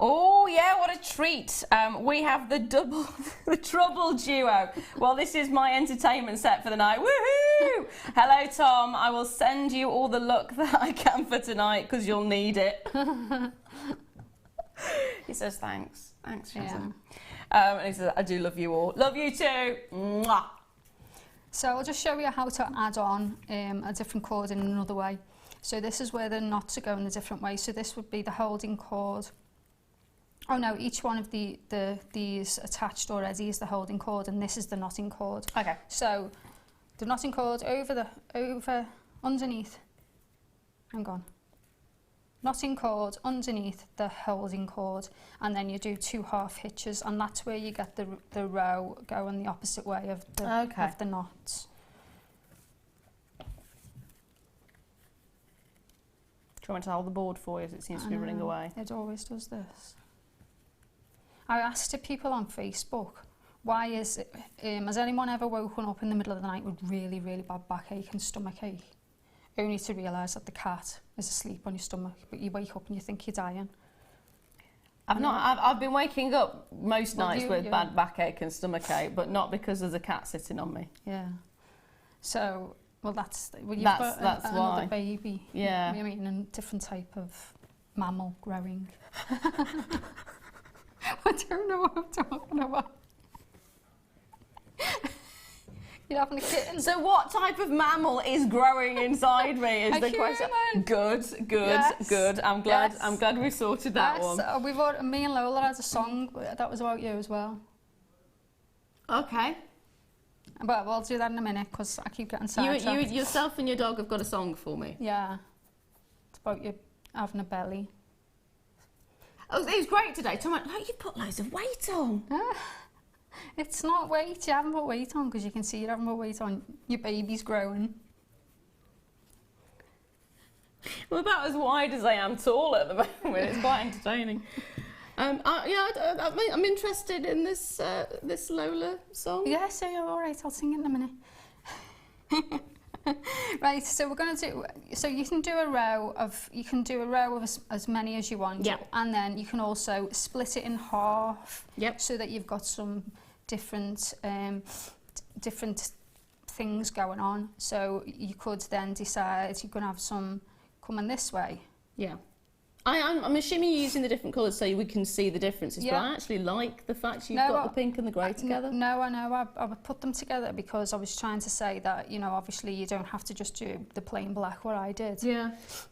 Oh yeah, what a treat. We have the trouble duo. Well, this is my entertainment set for the night. Woohoo! Hello, Tom. I will send you all the luck that I can for tonight because you'll need it. He says thanks. Thanks, Shaz. And he says, I do love you all. Love you too. Mwah. So I'll just show you how to add on a different cord in another way. So this is where the knots are going a different way. So this would be the holding cord. Oh no, each one of these attached already is the holding cord, and this is the knotting cord. Okay. So the knotting cord underneath. Hang on. Knotting cord underneath the holding cord, and then you do 2 half hitches, and that's where you get the row going the opposite way of the knots. Do you want me to hold the board for you as it seems to be running away? It always does this. I asked people on Facebook, why is it, has anyone ever woken up in the middle of the night with really, really bad backache and stomach ache, only to realise that the cat is asleep on your stomach, but you wake up and you think you're dying? I've been waking up most nights with bad backache and stomach ache, but not because there's a cat sitting on me. Yeah. So, you've got that's another why. baby. Yeah. I mean, a different type of mammal growing. I don't know what I'm talking about. You're having a kitten. So what type of mammal is growing inside me is the question. Good. Yes. I'm glad we sorted that one. Me and Lola had a song that was about you as well. Okay. But we'll do that in a minute because I keep getting sidetracked. You yourself and your dog have got a song for me. Yeah. It's about you having a belly. Oh, it was great today. Tom, like you put loads of weight on. It's not weight. You haven't put weight on because you can see you haven't put weight on. Your baby's growing. Well, about as wide as I am tall at the moment. It's quite entertaining. I'm interested in this this Lola song. Yeah, so you're all right. I'll sing it in a minute. Right, so we're going to do. So you can do a row of as many as you want. Yep. And then you can also split it in half. Yep. So that you've got some different things going on. So you could then decide you're going to have some coming this way. Yeah. I'm assuming you're using the different colours so we can see the differences, yeah. But I actually like the fact you've got the pink and the grey together. No, I know. I would put them together because I was trying to say that, you know, obviously you don't have to just do the plain black, what I did. Yeah,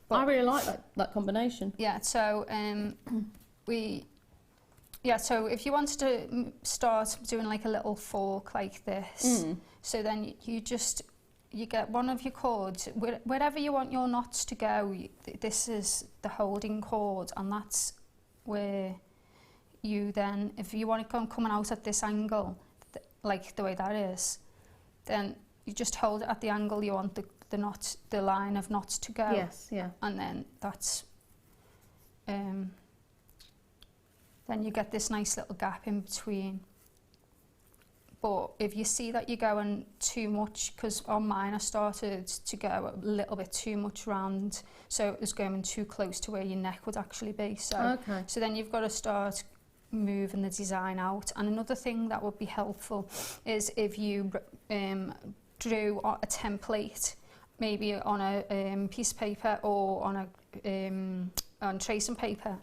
but I really like that combination. Yeah, so so if you wanted to start doing like a little fork like this, so then you get one of your cords, wherever you want your knots to go, this is the holding cord, and that's where you then, if you want it coming out at this angle, like the way that is, then you just hold it at the angle you want the line of knots to go. Yes, yeah. And then that's, then you get this nice little gap in between. But if you see that you're going too much, because on mine I started to go a little bit too much round, so it was going too close to where your neck would actually be. So, so then you've got to start moving the design out. And another thing that would be helpful is if you drew a template, maybe on a piece of paper or on a on tracing paper,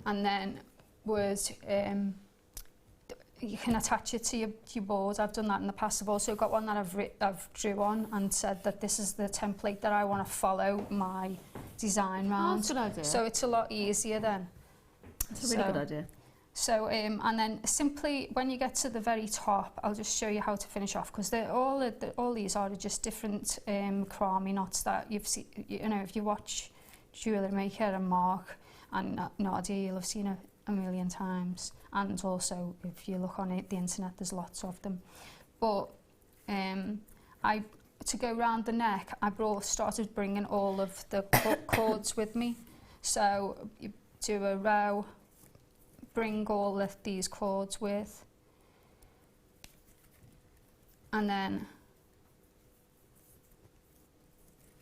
and then was you can attach it to your board. I've done that in the past. I've also got one that I've drew on and said that this is the template that I want to follow my design round. That's a good idea. So it's a lot easier then. That's a really good idea. So, and then simply when you get to the very top, I'll just show you how to finish off, because all these are just different crami knots that you've seen. You know, if you watch Jewellery Maker and Mark and Nadia, you'll have seen it a million times. And also, if you look on the internet, there's lots of them. But to go round the neck, I started bringing all of the cords with me. So you do a row, bring all of these cords with, and then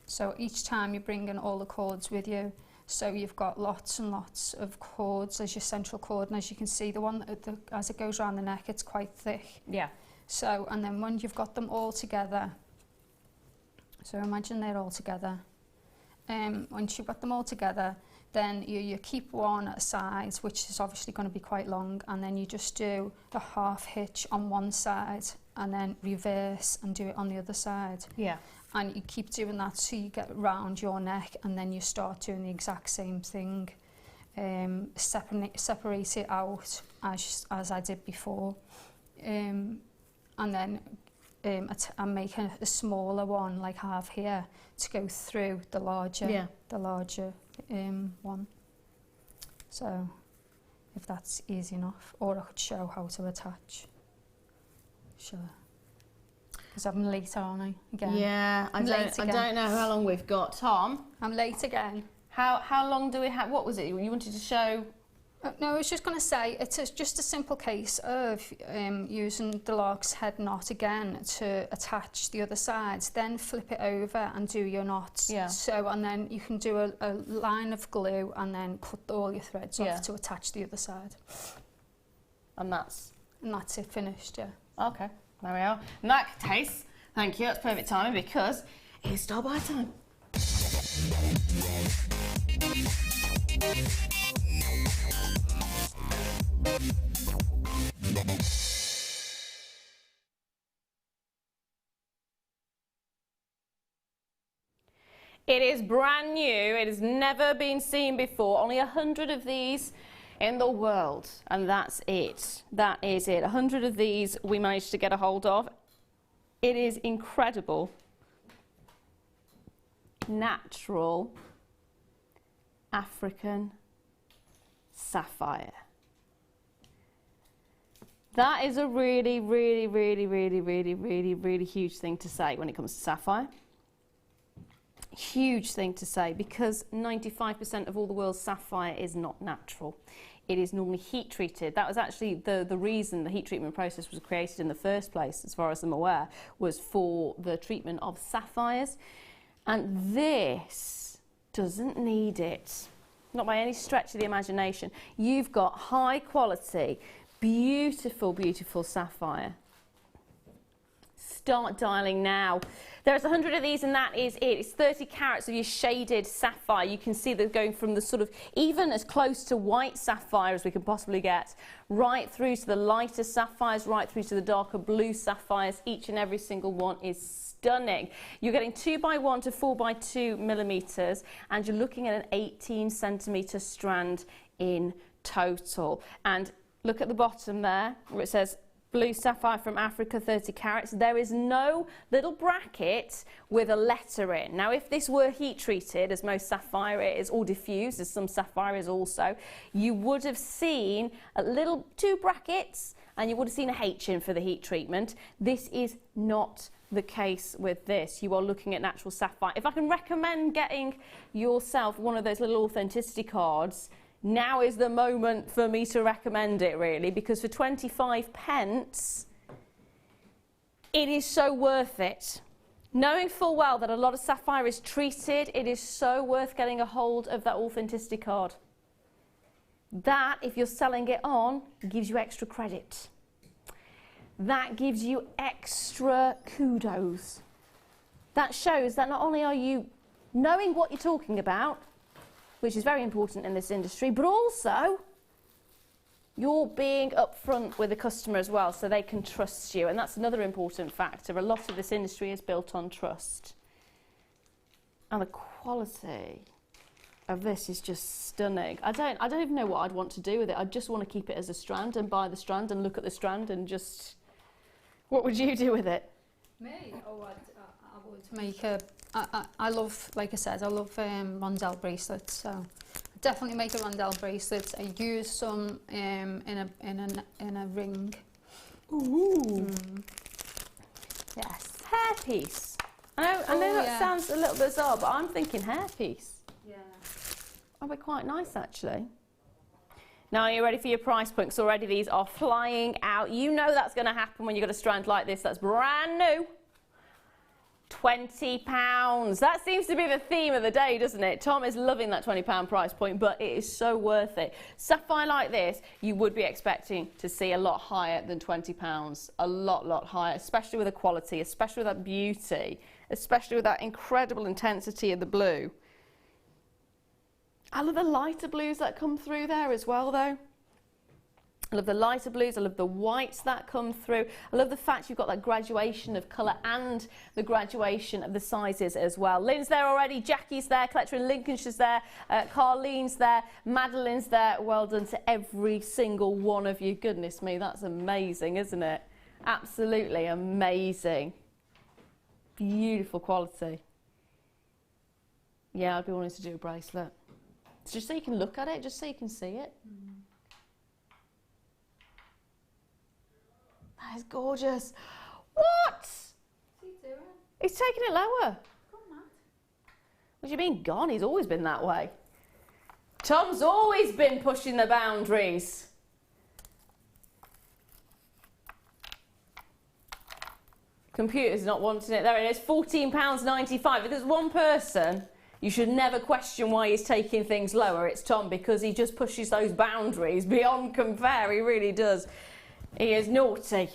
so each time you're bringing all the cords with you, so you've got lots and lots of cords as your central cord, and as you can see, the one as it goes around the neck, it's quite thick. Yeah. So, and then when you've got them all together, so imagine they're all together, once you've got them all together, then you keep one aside, which is obviously going to be quite long, and then you just do a half hitch on one side and then reverse and do it on the other side. Yeah. And you keep doing that so you get round your neck, and then you start doing the exact same thing. Separate it out as I did before. And then I'm making a smaller one, like half here, to go through the larger, one. So, if that's easy enough, or I could show how to attach. Sure. Because I'm late, aren't I? Again. Yeah, I don't know how long we've got. Tom? I'm late again. How long do we have? What was it you wanted to show? No, I was just going to say, it's just a simple case of using the lark's head knot again to attach the other sides, then flip it over and do your knots. Yeah. So, and then you can do a line of glue and then cut all your threads off to attach the other side. And that's it, finished, yeah. Okay, there we are. In that case, thank you, that's perfect timing, because it's style buy time. It is brand new, it has never been seen before, only 100 of these in the world, and that's it. That is it. 100 of these we managed to get a hold of. It is incredible. Natural African sapphire. That is a really, really, really, really, really, really, really huge thing to say when it comes to sapphire. Huge thing to say, because 95% of all the world's sapphire is not natural. It is normally heat treated. That was actually the reason the heat treatment process was created in the first place, as far as I'm aware, was for the treatment of sapphires. And this doesn't need it. Not by any stretch of the imagination. You've got high quality, beautiful, beautiful sapphire. Start dialing now. There's 100 of these, and that is it. It's 30 carats of your shaded sapphire. You can see that going from the sort of even as close to white sapphire as we can possibly get, right through to the lighter sapphires, right through to the darker blue sapphires. Each and every single one is stunning. You're getting 2x1 to 4x2 millimeters, and you're looking at an 18 centimeter strand in total. And look at the bottom there, where it says Blue sapphire from Africa, 30 carats. There is no little bracket with a letter in. Now, if this were heat treated, as most sapphire is, or diffused, as some sapphire is also, you would have seen a little 2 brackets, and you would have seen a H in for the heat treatment. This is not the case with this. You are looking at natural sapphire. If I can recommend getting yourself one of those little authenticity cards, now is the moment for me to recommend it, really, because for 25p, it is so worth it. Knowing full well that a lot of sapphire is treated, it is so worth getting a hold of that authenticity card. That, if you're selling it on, gives you extra credit. That gives you extra kudos. That shows that not only are you knowing what you're talking about, which is very important in this industry, but also you're being upfront with the customer as well, so they can trust you. And that's another important factor. A lot of this industry is built on trust. And the quality of this is just stunning. I don't even know what I'd want to do with it. I just want to keep it as a strand and buy the strand and look at the strand and just... What would you do with it? Me? Oh, I would make a... I love, like I said, I love rondelle bracelets, so I'd definitely make a rondelle bracelet. I use some in a ring. Ooh. Yes. Hairpiece. I know that sounds a little bizarre, but I'm thinking hairpiece. Yeah. That'd be quite nice, actually. Now, are you ready for your price points? Already these are flying out. You know that's going to happen when you've got a strand like this that's brand new. £20. That seems to be the theme of the day, doesn't it? Tom is loving that £20 price point, but it is so worth it. Sapphire like this, you would be expecting to see a lot higher than £20. A lot higher, especially with the quality, especially with that beauty, especially with that incredible intensity of the blue. I love the lighter blues that come through there as well, though. I love the lighter blues, I love the whites that come through. I love the fact you've got that graduation of colour and the graduation of the sizes as well. Lynn's there already, Jackie's there, Collector in Lincolnshire's there, Carlene's there, Madeline's there. Well done to every single one of you. Goodness me, that's amazing, isn't it? Absolutely amazing. Beautiful quality. Yeah, I'd be wanting to do a bracelet. It's just so you can look at it, just so you can see it. That is gorgeous. What? What's he doing? He's taking it lower. Come on. What do you mean gone? He's always been that way. Tom's always been pushing the boundaries. Computer's not wanting it. There it is, £14.95. If there's one person you should never question why he's taking things lower, it's Tom, because he just pushes those boundaries beyond compare. He really does. He is naughty.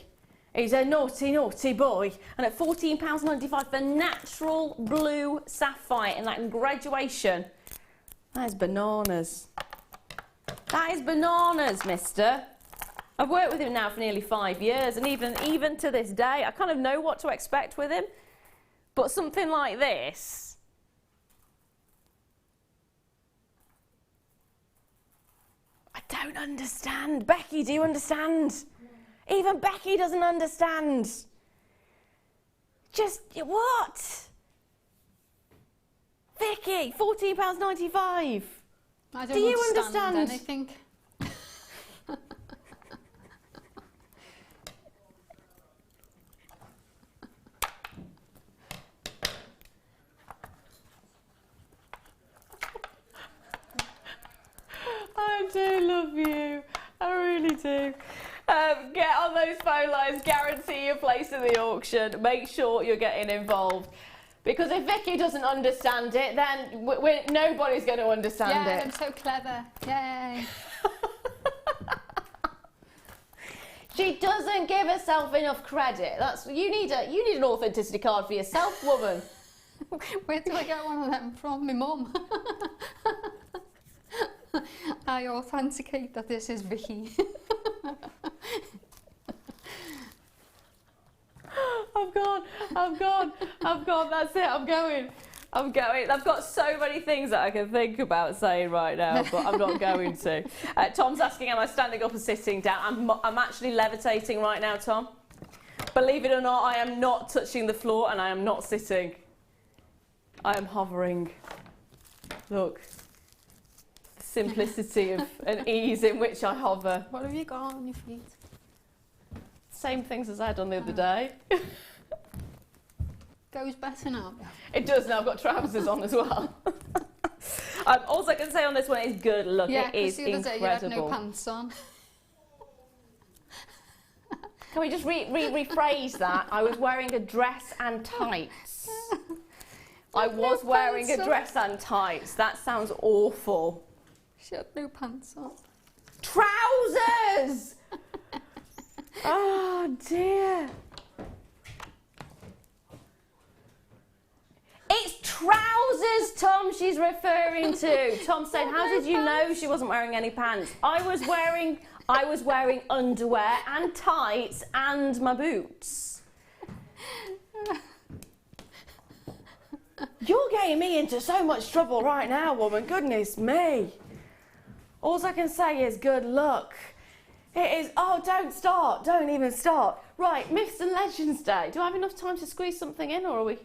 He's a naughty, naughty boy. And at £14.95 for natural blue sapphire in that graduation, that is bananas. That is bananas, mister. I've worked with him now for nearly 5 years, and even to this day, I kind of know what to expect with him. But something like this, I don't understand. Becky, do you understand? Even Becky doesn't understand. Just, what? Vicky, £14.95. I don't do you understand anything? I do love you. I really do. Get on those phone lines, guarantee your place in the auction, make sure you're getting involved. Because if Vicky doesn't understand it, then nobody's going to understand it. Yeah, I'm so clever. Yay. She doesn't give herself enough credit. You need an authenticity card for yourself, woman. Where do I get one of them from? My mum. I authenticate that this is Vicky. I've gone, that's it, I'm going. I'm going. I've got so many things that I can think about saying right now, but I'm not going to. Tom's asking, am I standing up or sitting down? I'm actually levitating right now, Tom. Believe it or not, I am not touching the floor and I am not sitting. I am hovering. Look. The simplicity of and ease in which I hover. What have you got on your feet? Same things as I had on the other day. Goes better now. It does now. I've got trousers on as well. All I can say on this one is good luck. Yeah, it is the other incredible. day you had no pants on. Can we just rephrase that? I was wearing a dress and tights. I was wearing a dress and tights. That sounds awful. She had no pants on. Trousers! Oh dear. It's trousers, Tom, she's referring to. Tom said, how did you know she wasn't wearing any pants? I was wearing underwear and tights and my boots. You're getting me into so much trouble right now, woman. Goodness me. All I can say is good luck. It is, oh, don't start. Don't even start. Right, Myths and Legends Day. Do I have enough time to squeeze something in, or are we?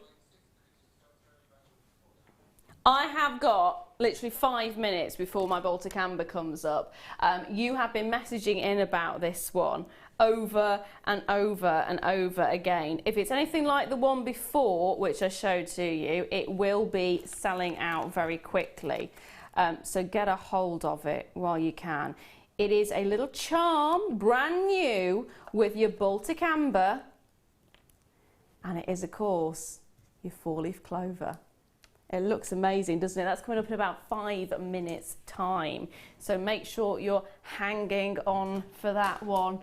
I have got literally 5 minutes before my Baltic Amber comes up. You have been messaging in about this one over and over and over again. If it's anything like the one before, which I showed to you, it will be selling out very quickly. So get a hold of it while you can. It is a little charm, brand new, with your Baltic Amber. And it is, of course, your 4-leaf clover. It looks amazing, doesn't it? That's coming up in about 5 minutes' time. So make sure you're hanging on for that one.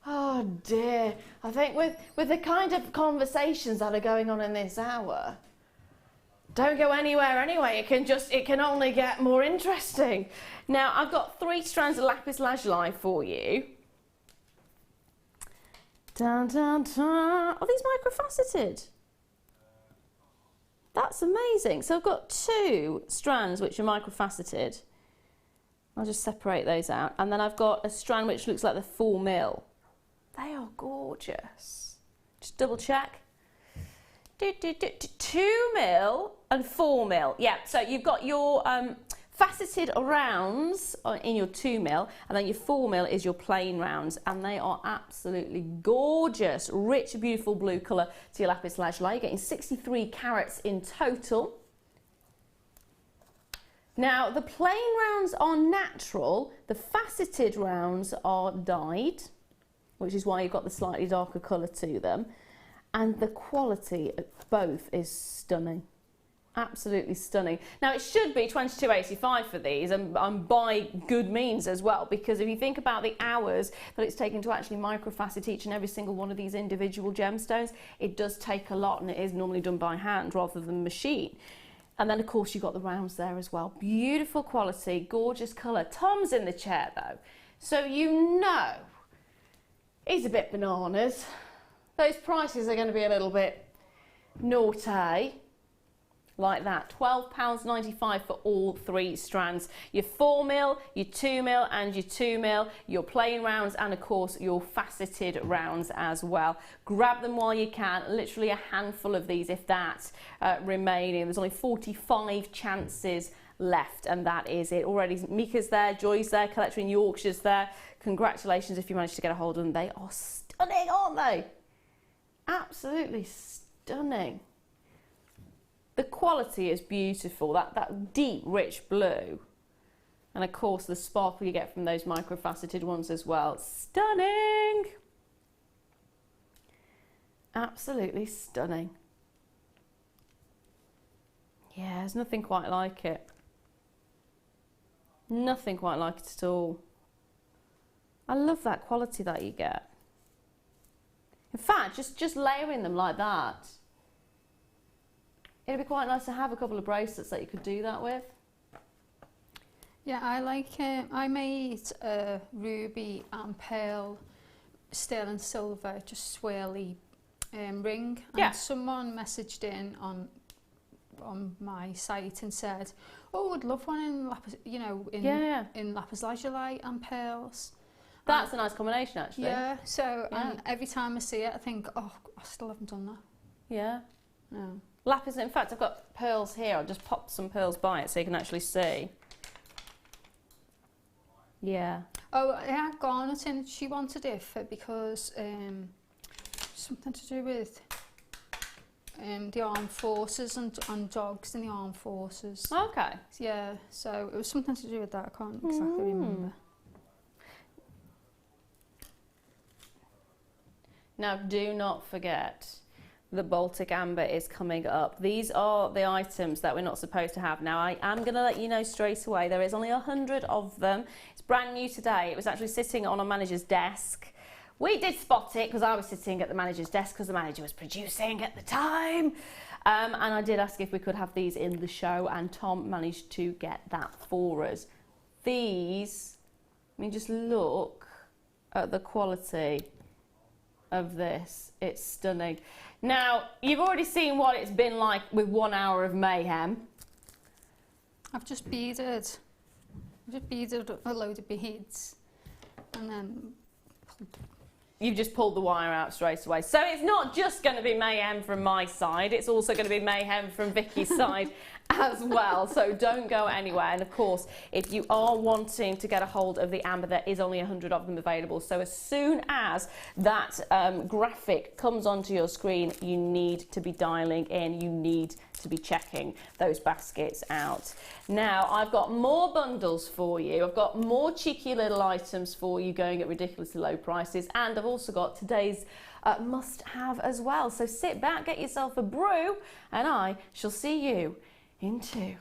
Oh dear. I think with the kind of conversations that are going on in this hour, don't go anywhere anyway. It can only get more interesting. Now, I've got 3 strands of lapis lazuli for you. Dun, dun, dun. Are these microfaceted? That's amazing. So I've got 2 strands which are microfaceted. I'll just separate those out. And then I've got a strand which looks like the 4 mil. They are gorgeous. Just double check. 2 mil and 4 mil. Yeah, so you've got your faceted rounds in your 2 mil, and then your 4 mil is your plain rounds, and they are absolutely gorgeous. Rich, beautiful blue colour to your lapis lazuli. You're getting 63 carats in total. Now, the plain rounds are natural. The faceted rounds are dyed, which is why you've got the slightly darker colour to them. And the quality of both is stunning. Absolutely stunning. Now, it should be $22.85 for these, and by good means as well, because if you think about the hours that it's taken to actually microfacet each and every single one of these individual gemstones, it does take a lot, and it is normally done by hand rather than machine. And then, of course, you've got the rounds there as well. Beautiful quality, gorgeous colour. Tom's in the chair, though, so you know he's a bit bananas. Those prices are going to be a little bit naughty, like that. £12.95 for all 3 strands. Your 4 mil, your 2 mil and your 2 mil, your plain rounds, and of course your faceted rounds as well. Grab them while you can. Literally a handful of these, if that, remaining. There's only 45 chances left, and that is it. Already Mika's there, Joy's there, Collector in Yorkshire's there. Congratulations if you managed to get a hold of them. They are stunning, aren't they? Absolutely stunning. The quality is beautiful, that deep, rich blue. And of course the sparkle you get from those microfaceted ones as well. Stunning! Absolutely stunning. Yeah, there's nothing quite like it. Nothing quite like it at all. I love that quality that you get. In fact, just layering them like that. It'd be quite nice to have a couple of bracelets that you could do that with. Yeah, I like I made a ruby and pearl, sterling silver, just swirly ring. And yeah. Someone messaged in on on my site and said, "Oh, I'd love one in lapis, you know, in lapis lazuli and pearls." That's a nice combination, actually. Yeah. So and every time I see it, I think, "Oh, I still haven't done that." Yeah. No. Lapis. In fact, I've got pearls here. I'll just pop some pearls by it so you can actually see. Yeah. Oh, yeah, garnet in. She wanted it because something to do with the armed forces and dogs in the armed forces. Okay. Yeah, so it was something to do with that. I can't exactly remember. Now, do not forget, the Baltic Amber is coming up. These are the items that we're not supposed to have. Now, I am going to let you know straight away, there is only 100 of them. It's brand new today. It was actually sitting on a manager's desk. We did spot it because I was sitting at the manager's desk because the manager was producing at the time. And I did ask if we could have these in the show, and Tom managed to get that for us. These, I mean, just look at the quality of this. It's stunning. Now, you've already seen what it's been like with 1 hour of mayhem. I've just beaded a load of beads and then You've just pulled the wire out straight away. So it's not just going to be mayhem from my side, it's also going to be mayhem from Vicky's side as well. So don't go anywhere. And of course, if you are wanting to get a hold of the amber, there is only 100 of them available. So as soon as that graphic comes onto your screen, you need to be dialing in. You need to be checking those baskets out. Now, I've got more bundles for you. I've got more cheeky little items for you going at ridiculously low prices. And I've also got today's must-have as well. So sit back, get yourself a brew, and I shall see you in 2.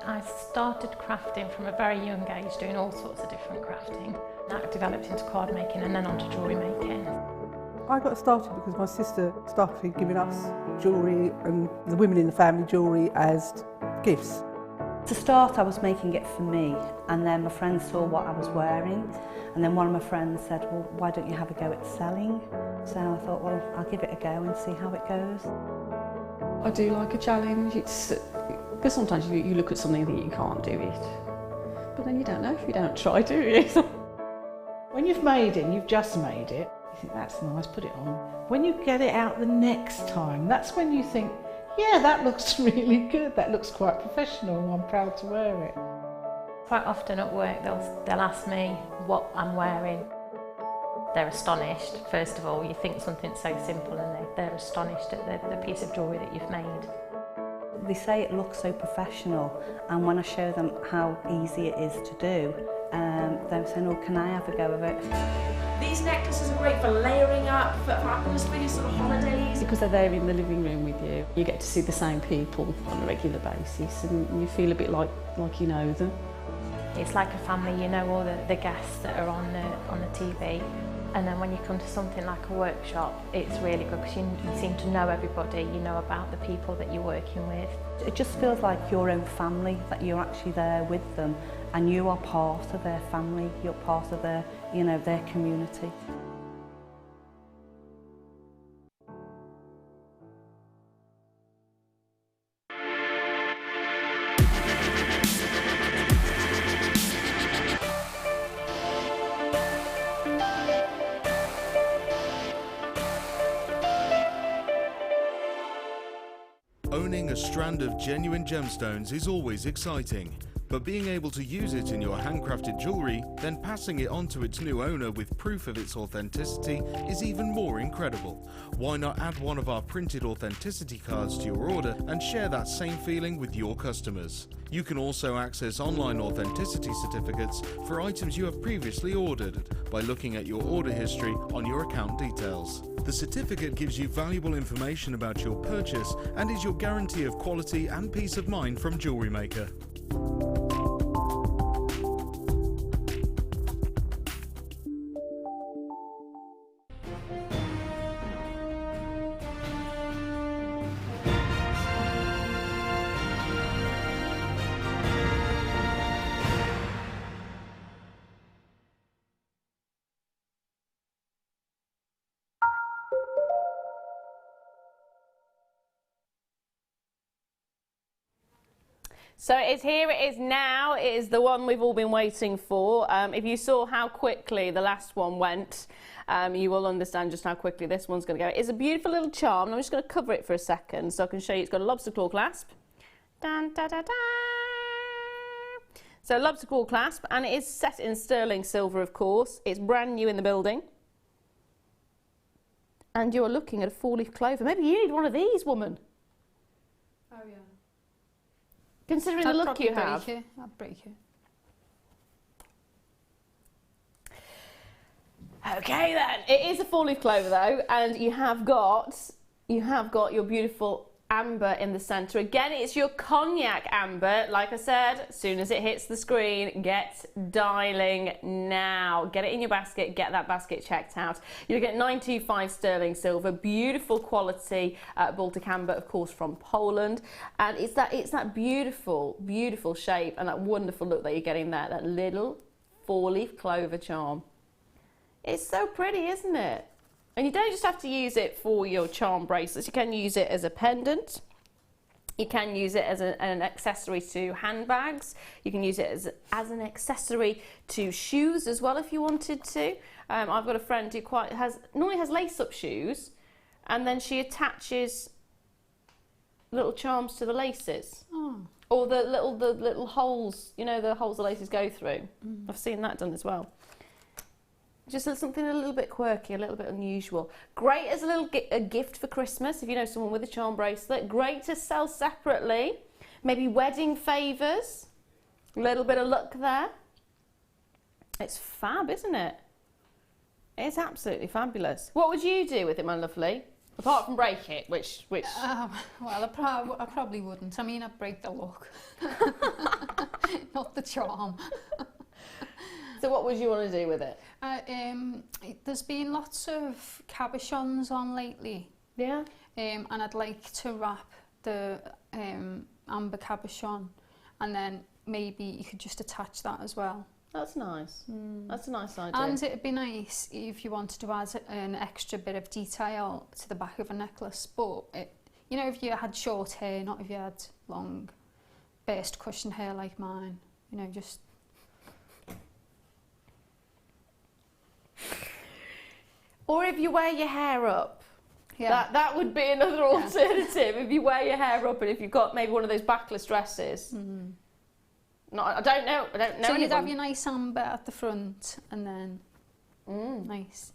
I started crafting from a very young age, doing all sorts of different crafting. That developed into card making and then onto jewellery making. I got started because my sister started giving us jewellery and the women in the family jewellery as gifts. To start, I was making it for me, and then my friends saw what I was wearing, and then one of my friends said, well, why don't you have a go at selling? So I thought, well, I'll give it a go and see how it goes. I do like a challenge. Because sometimes you look at something and think you can't do it, but then you don't know if you don't try, do you? When you've made it, you've just made it, you think that's nice, put it on. When you get it out the next time, that's when you think, yeah, that looks really good, that looks quite professional, I'm proud to wear it. Quite often at work they'll ask me what I'm wearing. They're astonished. First of all, you think something so simple and they're astonished at the piece of jewellery that you've made. They say it looks so professional, and when I show them how easy it is to do, they're saying, oh, can I have a go of it? These necklaces are great for layering up, for atmosphere, sort of holidays. Because they're there in the living room with you, you get to see the same people on a regular basis, and you feel a bit like you know them. It's like a family, you know all the guests that are on the TV. And then when you come to something like a workshop, it's really good because you seem to know everybody, you know about the people that you're working with. It just feels like your own family, that you're actually there with them and you are part of their family, you're part of their, you know, their community. Owning a strand of genuine gemstones is always exciting, But being able to use it in your handcrafted jewellery, then passing it on to its new owner with proof of its authenticity is even more incredible. Why not add one of our printed authenticity cards to your order and share that same feeling with your customers? You can also access online authenticity certificates for items you have previously ordered by looking at your order history on your account details. The certificate gives you valuable information about your purchase and is your guarantee of quality and peace of mind from Jewellery Maker. So it is here, it is now, it is the one we've all been waiting for. If you saw how quickly the last one went, you will understand just how quickly this one's going to go. It's a beautiful little charm, and I'm just going to cover it for a second so I can show you. It's got a lobster claw clasp. Dun, da, da, da. So lobster claw clasp, and it is set in sterling silver, of course. It's brand new in the building. And you're looking at a 4-leaf clover. Maybe you need one of these, woman. Oh, yeah. Considering the look you have. I'd break it. Okay then, it is a 4-leaf clover though, and you have got your beautiful amber in the centre. Again, it's your cognac amber. Like I said, as soon as it hits the screen, get dialing now. Get it in your basket, get that basket checked out. You'll get 925 sterling silver, beautiful quality Baltic amber, of course, from Poland. And it's that beautiful, beautiful shape and that wonderful look that you're getting there, that little 4-leaf clover charm. It's so pretty, isn't it? And you don't just have to use it for your charm bracelets, you can use it as a pendant. You can use it as an accessory to handbags. You can use it as an accessory to shoes as well if you wanted to. I've got a friend who normally has lace-up shoes, and then she attaches little charms to the laces. Oh. Or the little holes, you know, the holes the laces go through. Mm. I've seen that done as well. Just something a little bit quirky, a little bit unusual. Great as a gift for Christmas, if you know someone with a charm bracelet. Great to sell separately. Maybe wedding favours. A little bit of luck there. It's fab, isn't it? It's absolutely fabulous. What would you do with it, my lovely? Apart from break it, which... Well, I probably wouldn't. I mean, I'd break the look. Not the charm. So what would you want to do with it? There's been lots of cabochons on lately. Yeah. And I'd like to wrap the amber cabochon, and then maybe you could just attach that as well. That's nice. Mm. That's a nice idea. And it'd be nice if you wanted to add an extra bit of detail to the back of a necklace. But, you know, if you had short hair, not if you had long burst cushion hair like mine. You know, just... Or if you wear your hair up. Yeah. That would be another alternative. If you wear your hair up and if you've got maybe one of those backless dresses. Mm. No, I don't know so you'd have your nice amber at the front and then nice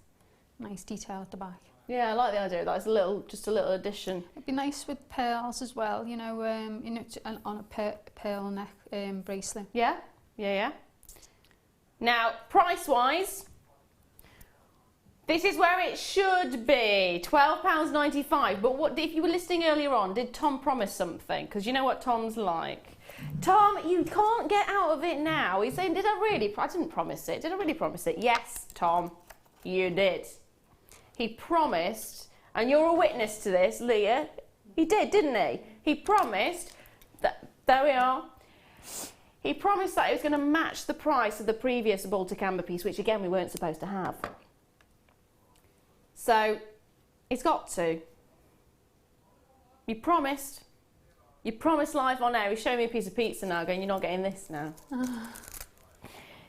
detail at the back. Yeah, I like the idea of that. It's just a little addition. It'd be nice with pearls as well, you know, on a pearl neck bracelet. Yeah. Now, price-wise, this is where it should be, £12.95. But what if you were listening earlier on, did Tom promise something? Because you know what Tom's like. Tom, you can't get out of it now. He's saying, I didn't promise it. Did I really promise it? Yes, Tom, you did. He promised, and you're a witness to this, Leah. He did, didn't he? He promised that, there we are. He promised that it was going to match the price of the previous Baltic amber piece, which again we weren't supposed to have. So, it's got to. You promised live on air. He's showing me a piece of pizza now, going, you're not getting this now.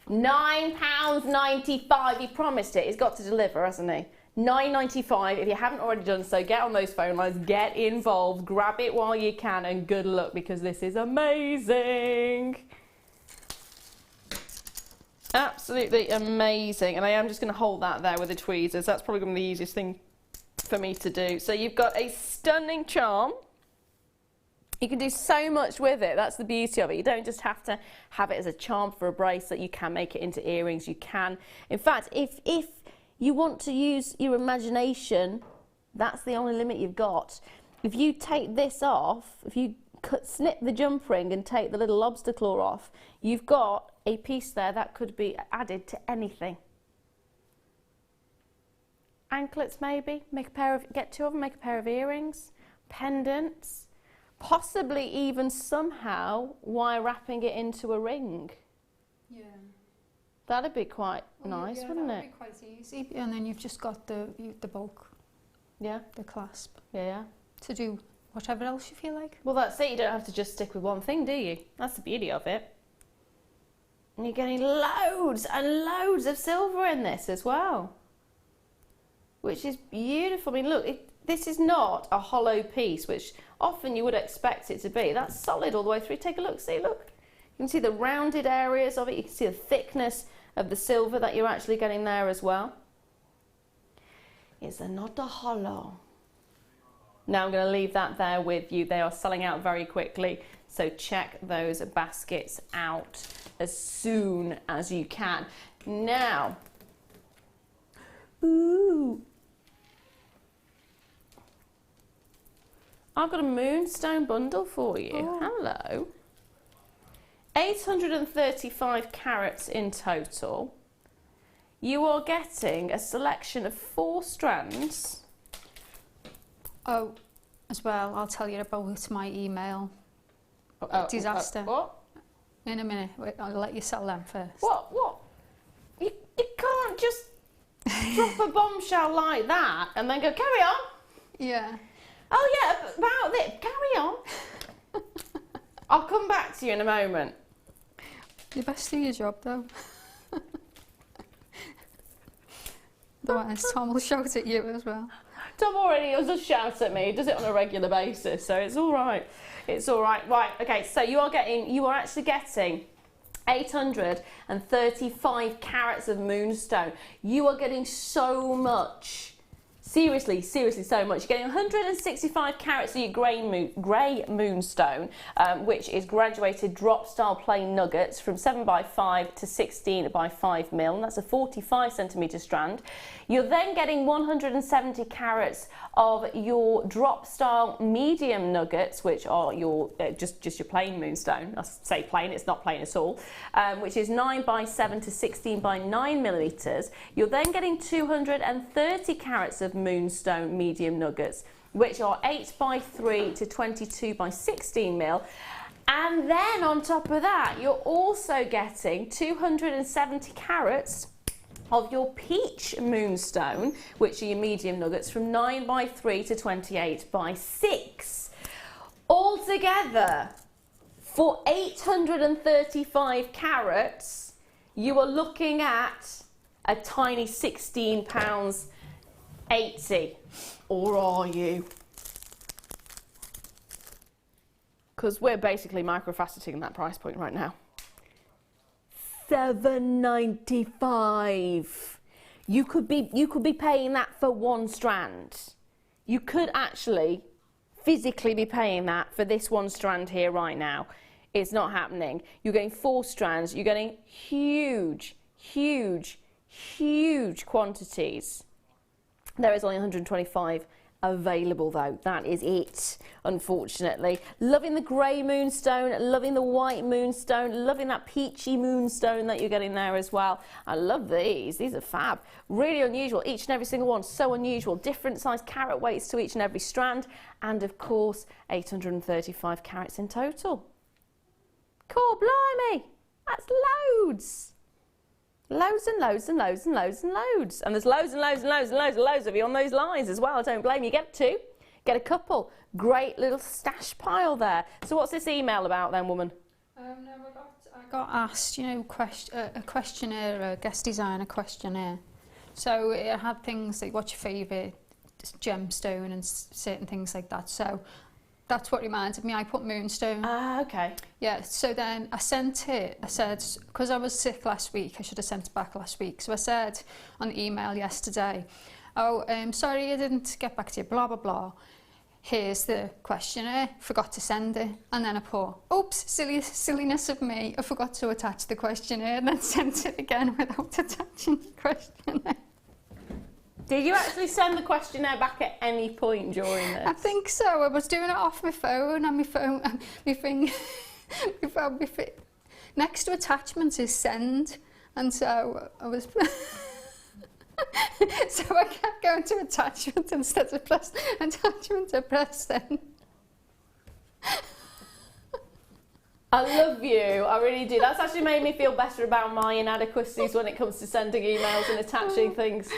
£9.95. He promised it. He's got to deliver, hasn't he? £9.95. If you haven't already done so, get on those phone lines, get involved, grab it while you can, and good luck because this is amazing. Absolutely amazing. And I am just going to hold that there with the tweezers. That's probably going to be the easiest thing for me to do. So you've got a stunning charm. You can do so much with it. That's the beauty of it. You don't just have to have it as a charm for a bracelet. You can make it into earrings. You can. In fact, if you want to use your imagination, that's the only limit you've got. If you take this off, if you snip the jump ring and take the little lobster claw off, you've got a piece there that could be added to anything. Anklets maybe, get two of them, make a pair of earrings, pendants, possibly even somehow wire wrapping it into a ring. Yeah. That'd be quite nice, wouldn't it? That'd be quite easy. And then you've just got the bulk. Yeah. The clasp. Yeah. To do whatever else you feel like. Well, that's it. You don't have to just stick with one thing, do you? That's the beauty of it. And you're getting loads and loads of silver in this as well, which is beautiful. I mean, look, this is not a hollow piece, which often you would expect it to be. That's solid all the way through. Take a look. See, look. You can see the rounded areas of it. You can see the thickness of the silver that you're actually getting there as well. It's not a hollow. Now I'm going to leave that there with you. They are selling out very quickly, so check those baskets out as soon as you can. Now, ooh, I've got a moonstone bundle for you. Oh. Hello. 835 carats in total. You are getting a selection of 4 strands. Oh, as well, I'll tell you about my email disaster. What? In a minute. Wait, I'll let you sell them first. What? You can't just drop a bombshell like that and then go, carry on. Yeah. Oh yeah, about this, carry on. I'll come back to you in a moment. You best do your job though. Otherwise Tom will shout at you as well. Tom already does shout at me. He does it on a regular basis, so it's all right. It's all right. Right, okay, so you are actually getting 835 carats of moonstone. You are getting so much. Seriously, so much. You're getting 165 carats of your grey moonstone, which is graduated drop style plain nuggets from 7x5 to 16x5 mil, and that's a 45 centimetre strand. You're then getting 170 carats of your drop style medium nuggets, which are your just your plain moonstone. I say plain, it's not plain at all, which is 9x7 to 16x9 millimetres. You're then getting 230 carats of moonstone medium nuggets, which are 8x3 to 22x16 mil. And then on top of that, you're also getting 270 carats of your peach moonstone, which are your medium nuggets, from 9x3 to 28x6. Altogether, for 835 carats, you are looking at a tiny £16.80. Or are you? Because we're basically microfaceting that price point right now. $7.95. You could be paying that for 1 strand. You could actually physically be paying that for this 1 strand here right now. It's not happening. You're getting 4 strands. You're getting huge quantities. There is only 125 available though. That is it, unfortunately. Loving the grey moonstone, loving the white moonstone, loving that peachy moonstone that you're getting there as well. I love these. These are fab. Really unusual, each and every single one. So unusual. Different size carat weights to each and every strand, and of course 835 carats in total. Cool, blimey, that's loads. Loads and loads and loads and loads and loads. And there's loads and loads and loads and loads and loads of you on those lines as well. I don't blame you. Get 2, get a couple. Great little stash pile there. So what's this email about then, woman? No, I got asked, you know, a questionnaire, a guest designer questionnaire. So it had things like what's your favourite gemstone and certain things like that. So That's what reminded me. I put moonstone. Ah, okay. Yeah, so then I sent it. I said, because I was sick last week, I should have sent it back last week. So I said on the email yesterday, oh, sorry I didn't get back to you, blah, blah, blah. Here's the questionnaire, forgot to send it. And then I put, oops, silliness of me, I forgot to attach the questionnaire, and then sent it again without attaching the questionnaire. Did you actually send the questionnaire back at any point during this? I think so. I was doing it off my phone, and my phone, next to attachments is send, and so I was. So I kept going to attachment instead of press attachment to press send. I love you, I really do. That's actually made me feel better about my inadequacies when it comes to sending emails and attaching things.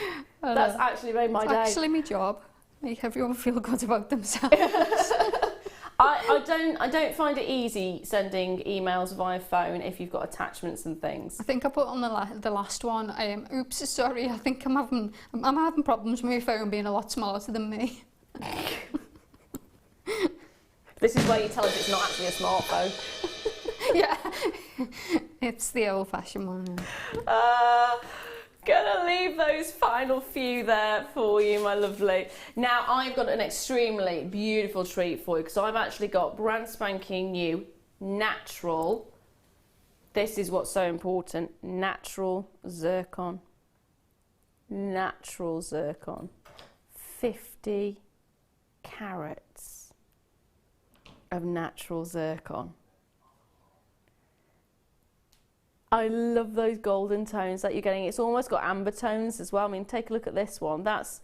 That's actually made my day. It's actually my job. Make everyone feel good about themselves. I don't find it easy sending emails via phone if you've got attachments and things. I think I put on the last one, oops, sorry, I think I'm having problems with my phone being a lot smarter than me. This is where you tell us it's not actually a smartphone. Yeah, it's the old-fashioned one. Gonna leave those final few there for you, my lovely. Now I've got an extremely beautiful treat for you because I've actually got brand spanking new natural. This is what's so important: natural zircon. Natural zircon. 50 carats of natural zircon. I love those golden tones that you're getting. It's almost got amber tones as well. I mean, take a look at this one. That's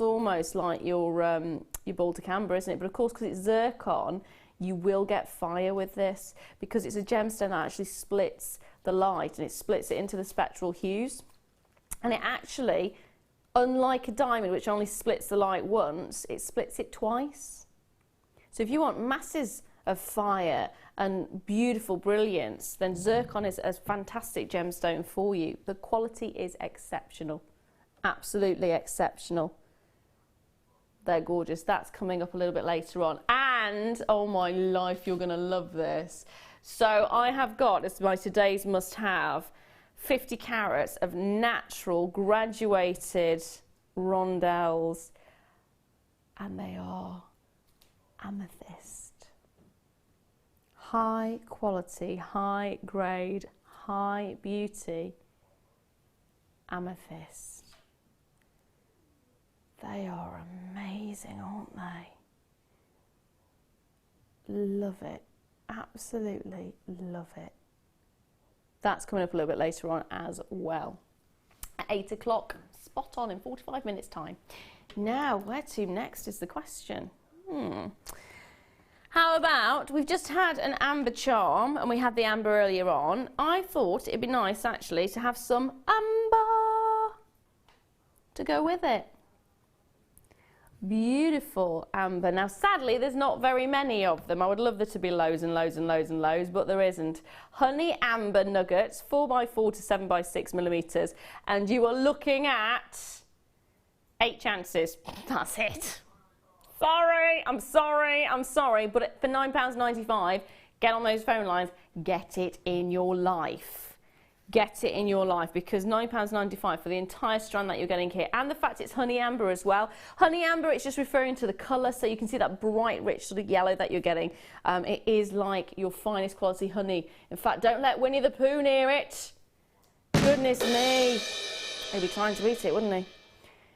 almost like your Baltic amber, isn't it? But of course, because it's zircon, you will get fire with this because it's a gemstone that actually splits the light and it splits it into the spectral hues. And it actually, unlike a diamond, which only splits the light once, it splits it twice. So if you want masses of fire and beautiful brilliance, then zircon is a fantastic gemstone for you. The quality is exceptional, absolutely exceptional. They're gorgeous. That's coming up a little bit later on. And oh my life, you're gonna love this. So I have got, as my today's must have, 50 carats of natural graduated rondelles, and they are amethyst. High quality, high grade, high beauty amethyst. They are amazing, aren't they? Love it. Absolutely love it. That's coming up a little bit later on as well. At 8 o'clock, spot on in 45 minutes time. Now, where to next is the question. How about, we've just had an amber charm and we had the amber earlier on. I thought it'd be nice actually to have some amber to go with it. Beautiful amber. Now sadly there's not very many of them. I would love there to be loads and loads and loads and loads, but there isn't. Honey amber nuggets, 4x4 to 7x6 millimeters, and you are looking at 8 chances. That's it. Sorry, I'm sorry, but for £9.95, get on those phone lines, get it in your life. Get it in your life, because £9.95 for the entire strand that you're getting here, and the fact it's honey amber as well. Honey amber, it's just referring to the colour, so you can see that bright, rich sort of yellow that you're getting. It is like your finest quality honey. In fact, don't let Winnie the Pooh near it. Goodness me. He'd be trying to eat it, wouldn't he?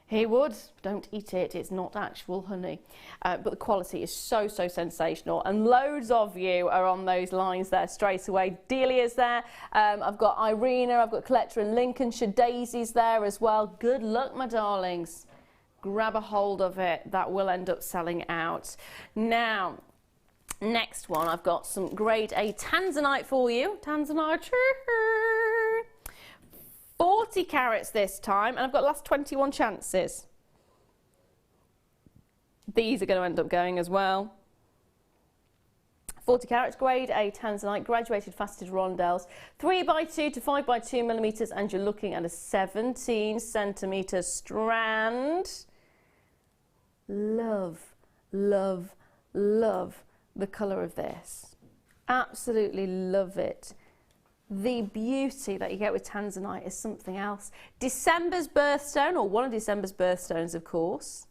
He would. Don't eat it. It's not actual honey. But the quality is so, so sensational. And loads of you are on those lines there straight away. Delia's there. I've got Irina. I've got Collector in Lincolnshire. Daisy's there as well. Good luck, my darlings. Grab a hold of it. That will end up selling out. Now, next one. I've got some grade A Tanzanite for you. Tanzanite. 40 carats this time, and I've got the last 21 chances. These are going to end up going as well. 40 carats, grade A Tanzanite, graduated faceted rondelles, 3x2 to 5x2 millimeters, and you're looking at a 17 centimeter strand. Love, love, love the colour of this. Absolutely love it. The beauty that you get with tanzanite is something else. December's birthstone, or one of December's birthstones, of course.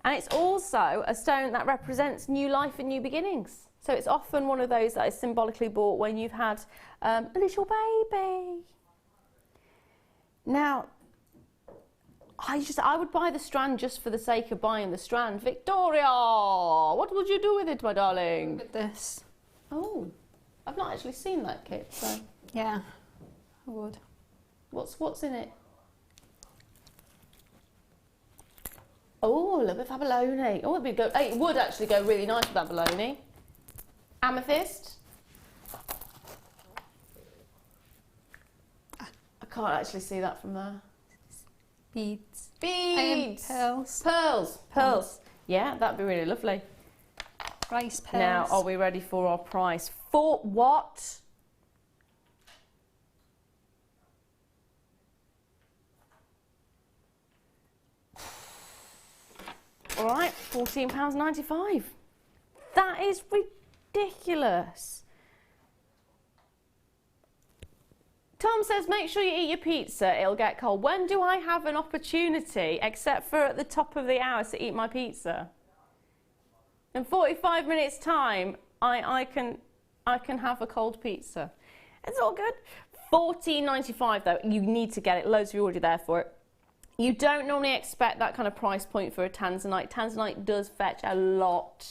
And it's also a stone that represents new life and new beginnings. So it's often one of those that is symbolically bought when you've had a little baby. Now, I would buy the strand just for the sake of buying the strand. Victoria, what would you do with it, my darling? With this. Oh, I've not actually seen that kit, so. Yeah, I would. What's in it? Oh, a little bit of abalone. Oh, it would actually go really nice with abalone. Amethyst. I can't actually see that from there. Beads. Beads. Pearls. Pearls. Pearls. Yeah, that'd be really lovely. Rice pearls. Now, are we ready for our price? For what? All right, £14.95. That is ridiculous. Tom says, make sure you eat your pizza, it'll get cold. When do I have an opportunity, except for at the top of the hour, to eat my pizza? In 45 minutes' time, I can have a cold pizza. It's all good. £14.95 though, you need to get it. Loads of you already there for it. You don't normally expect that kind of price point for a tanzanite. Tanzanite does fetch a lot,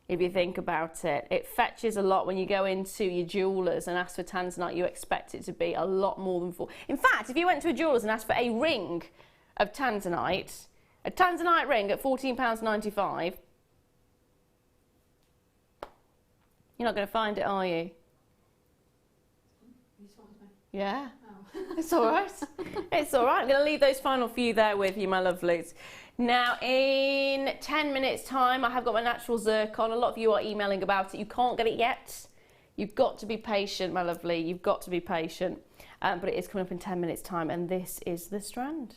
if you think about it. It fetches a lot when you go into your jewellers and ask for tanzanite. You expect it to be a lot more than $4. In fact, if you went to a jeweller's and asked for a ring of tanzanite, a tanzanite ring at £14.95, you're not going to find it, are you? Yeah. It's all right. It's all right. I'm going to leave those final few there with you, my lovelies. Now, in 10 minutes' time, I have got my natural zircon. A lot of you are emailing about it. You can't get it yet. You've got to be patient, my lovely. You've got to be patient. But it is coming up in 10 minutes' time, and this is the strand.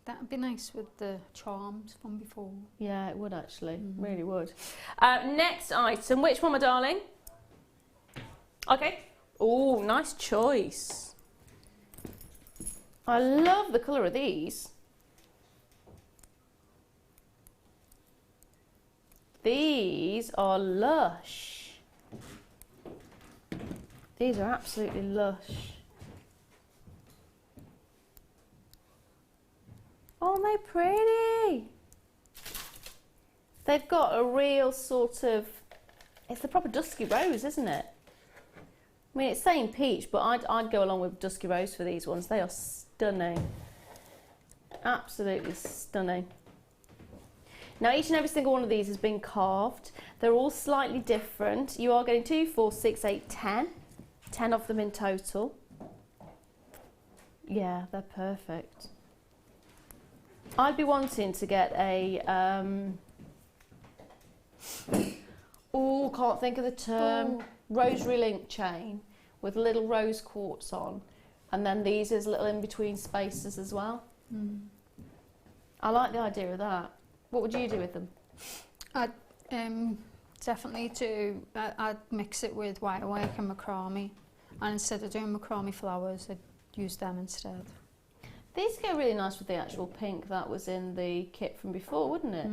That would be nice with the charms from before. Yeah, it would actually. Really would. Next item. Which one, my darling? Okay. Oh, nice choice. I love the colour of these. These are lush. These are absolutely lush. Oh, they're pretty. They've got a real sort of, it's the proper dusky rose, isn't it? I mean, it's saying peach, but I'd go along with dusky rose for these ones. They are stunning. Absolutely stunning. Now, each and every single one of these has been carved. They're all slightly different. You are getting 2, 4, 6, 8, 10. 10 of them in total. Yeah, they're perfect. I'd be wanting to get a, oh, can't think of the term, rosary link chain with little rose quartz on. And then these as little in-between spaces as well. I like the idea of that. What would you do with them? I'd definitely do, I'd mix it with wirework and macrame. And instead of doing macrame flowers, I'd use them instead. These go really nice with the actual pink that was in the kit from before, wouldn't it?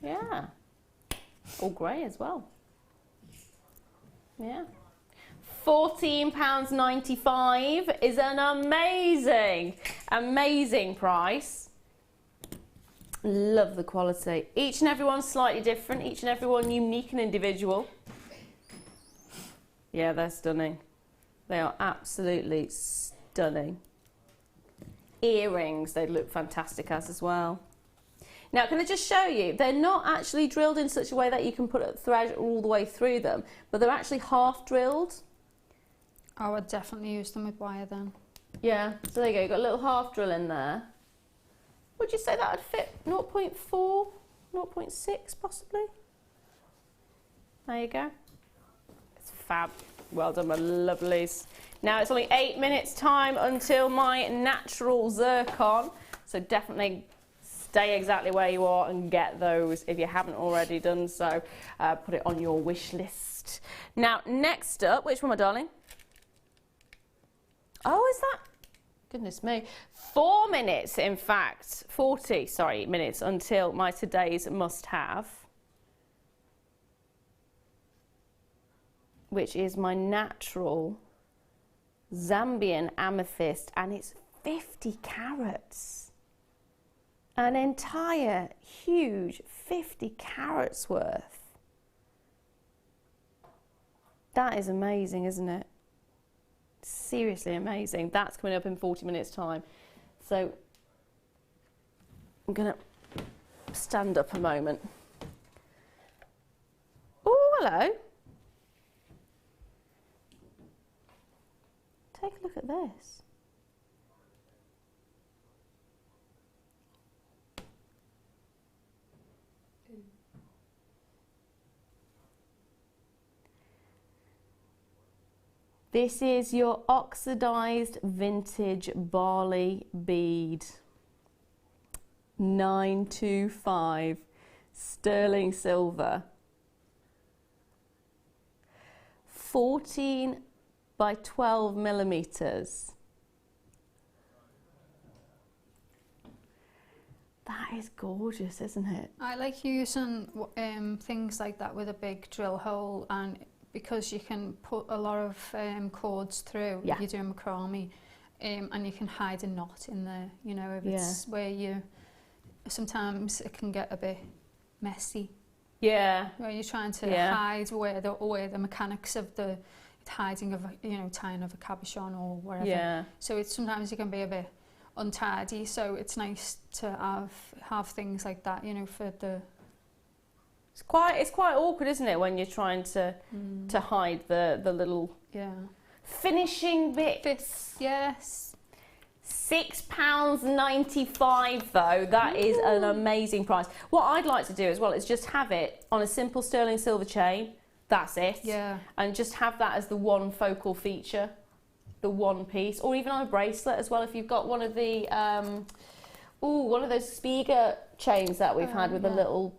Yeah. Or grey as well. Yeah. £14.95 is an amazing, amazing price. Love the quality. Each and every one's slightly different, each and every one unique and individual. Yeah, they're stunning. They are absolutely stunning. Earrings, they look fantastic as well. Now, can I just show you? They're not actually drilled in such a way that you can put a thread all the way through them, but they're actually half drilled. I would definitely use them with wire then. Yeah, so there you go. You've got a little half drill in there. Would you say that would fit 0.4, 0.6 possibly? There you go. It's fab. Well done, my lovelies. Now it's only 8 minutes time until my natural zircon, so definitely stay exactly where you are and get those if you haven't already done so. Put it on your wish list. Now, next up, which one, my darling? Oh, is that? Goodness me. 4 minutes, in fact. 40, sorry, minutes until my today's must-have, which is my natural Zambian amethyst, and it's 50 carats. An entire, huge 50 carats worth. That is amazing, isn't it? Seriously amazing. That's coming up in 40 minutes time. So I'm gonna stand up a moment. Oh, hello. Take a look at this. This is your oxidized vintage barley bead. 925 sterling silver. 14 by 12 millimeters. That is gorgeous, isn't it? I like using things like that with a big drill hole, and because you can put a lot of cords through if you're doing macrame, and you can hide a knot in there, you know, if it's where you, sometimes it can get a bit messy. Yeah. Where you're trying to hide where the mechanics of the hiding of, you know, tying of a cabochon or wherever. Yeah. So it's sometimes it can be a bit untidy, so it's nice to have things like that, you know, for the... It's quite awkward, isn't it, when you're trying to hide the little finishing bits. Yes. £6.95 though. That is an amazing price. What I'd like to do as well is just have it on a simple sterling silver chain. That's it. Yeah. And just have that as the one focal feature, the one piece, or even on a bracelet as well. If you've got one of the one of those Spiga chains that we've had with a little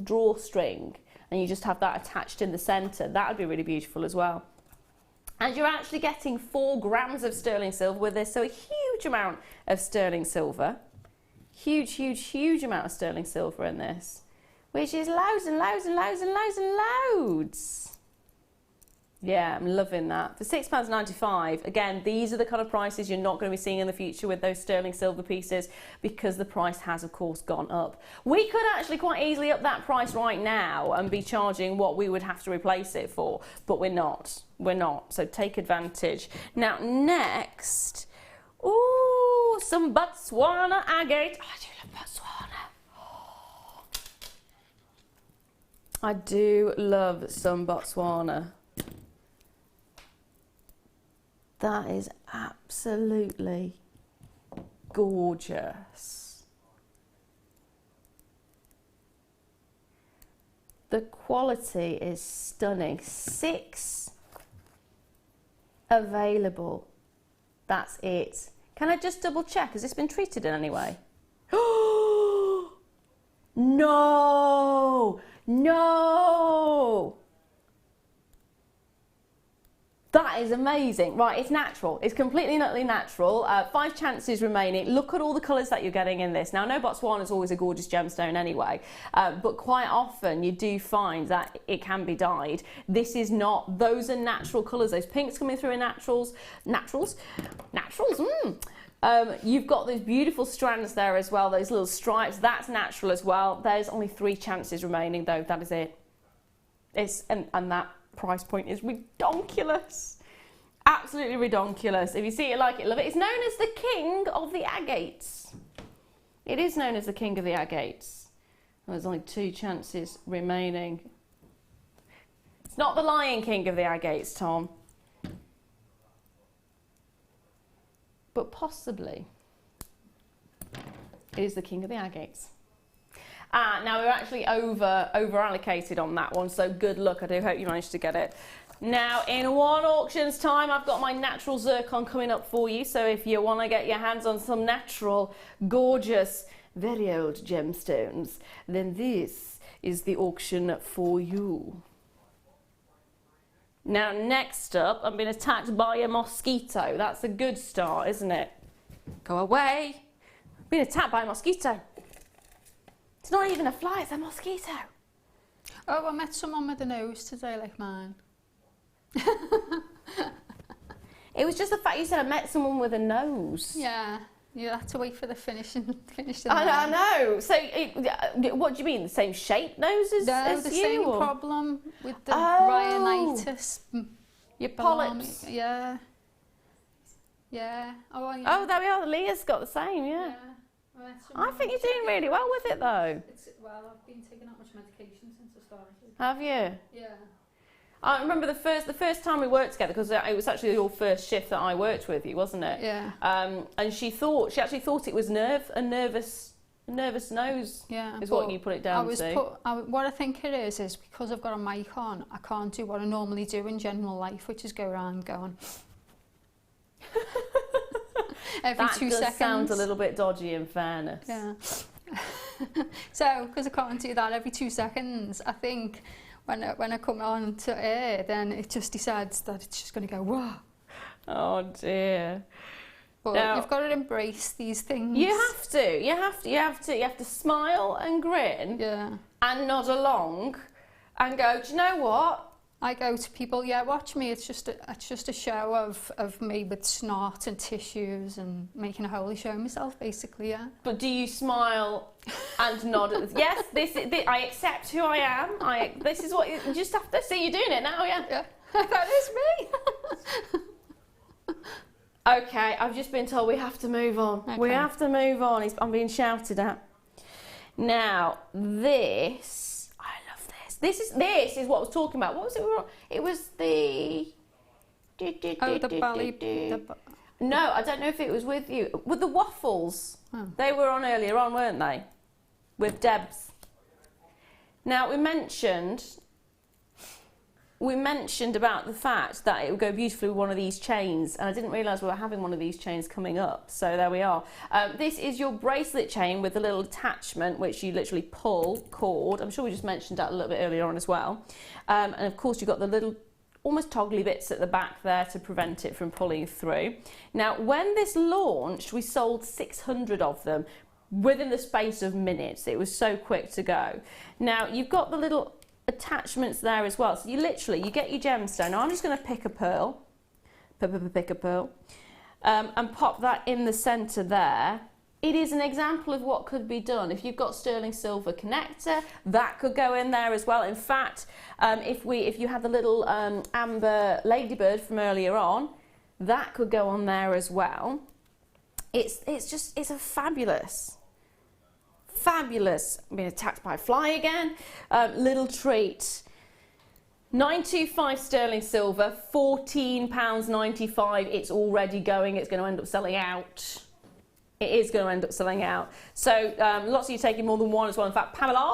drawstring, and you just have that attached in the centre, that would be really beautiful as well. And you're actually getting 4 grams of sterling silver with this, so a huge amount of sterling silver. Huge, huge, huge amount of sterling silver in this, which is loads and loads and loads and loads and loads. Yeah, I'm loving that. For £6.95, again, these are the kind of prices you're not going to be seeing in the future with those sterling silver pieces, because the price has, of course, gone up. We could actually quite easily up that price right now and be charging what we would have to replace it for, but we're not. We're not, so take advantage. Now, next, some Botswana agate. Oh, I do love Botswana. I do love some Botswana. That is absolutely gorgeous. The quality is stunning. 6 available. That's it. Can I just double check? Has this been treated in any way? No! No! That is amazing. Right, it's natural. It's completely and utterly natural. 5 chances remaining. Look at all the colours that you're getting in this. Now, I know Botswana is always a gorgeous gemstone anyway, but quite often you do find that it can be dyed. This is not. Those are natural colours. Those pinks coming through are naturals. Naturals? You've got those beautiful strands there as well, those little stripes. That's natural as well. There's only 3 chances remaining, though. That is it. And that price point is redonkulous. Absolutely redonkulous. If you see it, like it, love it. It's known as the king of the agates. It is known as the king of the agates. Well, there's only 2 chances remaining. It's not the Lion King of the agates, Tom. But possibly it is the king of the agates. Now we're actually over allocated on that one, so good luck. I do hope you managed to get it. Now, in 1 auction's time, I've got my natural zircon coming up for you. So if you want to get your hands on some natural, gorgeous very old gemstones, then this is the auction for you. Now, next up, I'm being attacked by a mosquito. That's a good start, isn't it? Go away. I'm being attacked by a mosquito. It's not even a fly, it's a mosquito. Oh, I met someone with a nose today like mine. It was just the fact you said I met someone with a nose. Yeah, you have to wait for the finish. I know. So, what do you mean? The same shape nose as the you? same or? problem with the rhinitis. Your polyps. Yeah. Yeah. Oh, yeah. Oh, there we are. Leah's got the same, yeah. I think you're doing really well with it, though. Well, I've been taking that much medication since I started. Have you? Yeah. I remember the first time we worked together, because it was actually your first shift that I worked with you, wasn't it? Yeah. And she actually thought it was a nervous nose. Yeah. Is what you put it down to. What I think it is because I've got a mic on, I can't do what I normally do in general life, which is go around going. Every 2 seconds. That sounds a little bit dodgy, in fairness. Yeah. So, because I can't do that every 2 seconds, I think when I come on to air, then it just decides that it's just going to go, whoa. Oh dear. But now, you've got to embrace these things. You have to smile and grin. Yeah. And nod along, and go, do you know what? I go to people, yeah, watch me. It's just a show of me with snot and tissues and making a holy show of myself, basically, yeah. But do you smile and nod? Yes, this I accept who I am. This is what you just have to see. You're doing it now, yeah. Yeah, that is me. Okay, I've just been told we have to move on. Okay. We have to move on. I'm being shouted at. Now this. This is what I was talking about. What was it? It was the... the belly... No, I don't know if it was with you. With the waffles. Oh. They were on earlier on, weren't they? With Debs. Now, we mentioned about the fact that it would go beautifully with one of these chains, and I didn't realise we were having one of these chains coming up, so there we are. This is your bracelet chain with the little attachment which you literally pull, cord. I'm sure we just mentioned that a little bit earlier on as well. And of course you've got the little almost toggly bits at the back there to prevent it from pulling through. Now when this launched, we sold 600 of them within the space of minutes. It was so quick to go. Now you've got the little attachments there as well, so you get your gemstone. Now I'm just going to pick a pearl, and pop that in the centre there. It is an example of what could be done. If you've got sterling silver connector, that could go in there as well. In fact, if you had the little amber ladybird from earlier on, that could go on there as well. It's a fabulous. I'm being attacked by a fly again. Little treat. 925 sterling silver, £14.95. It's already going. It's going to end up selling out. It is going to end up selling out. So lots of you taking more than one as well. In fact, Pamela.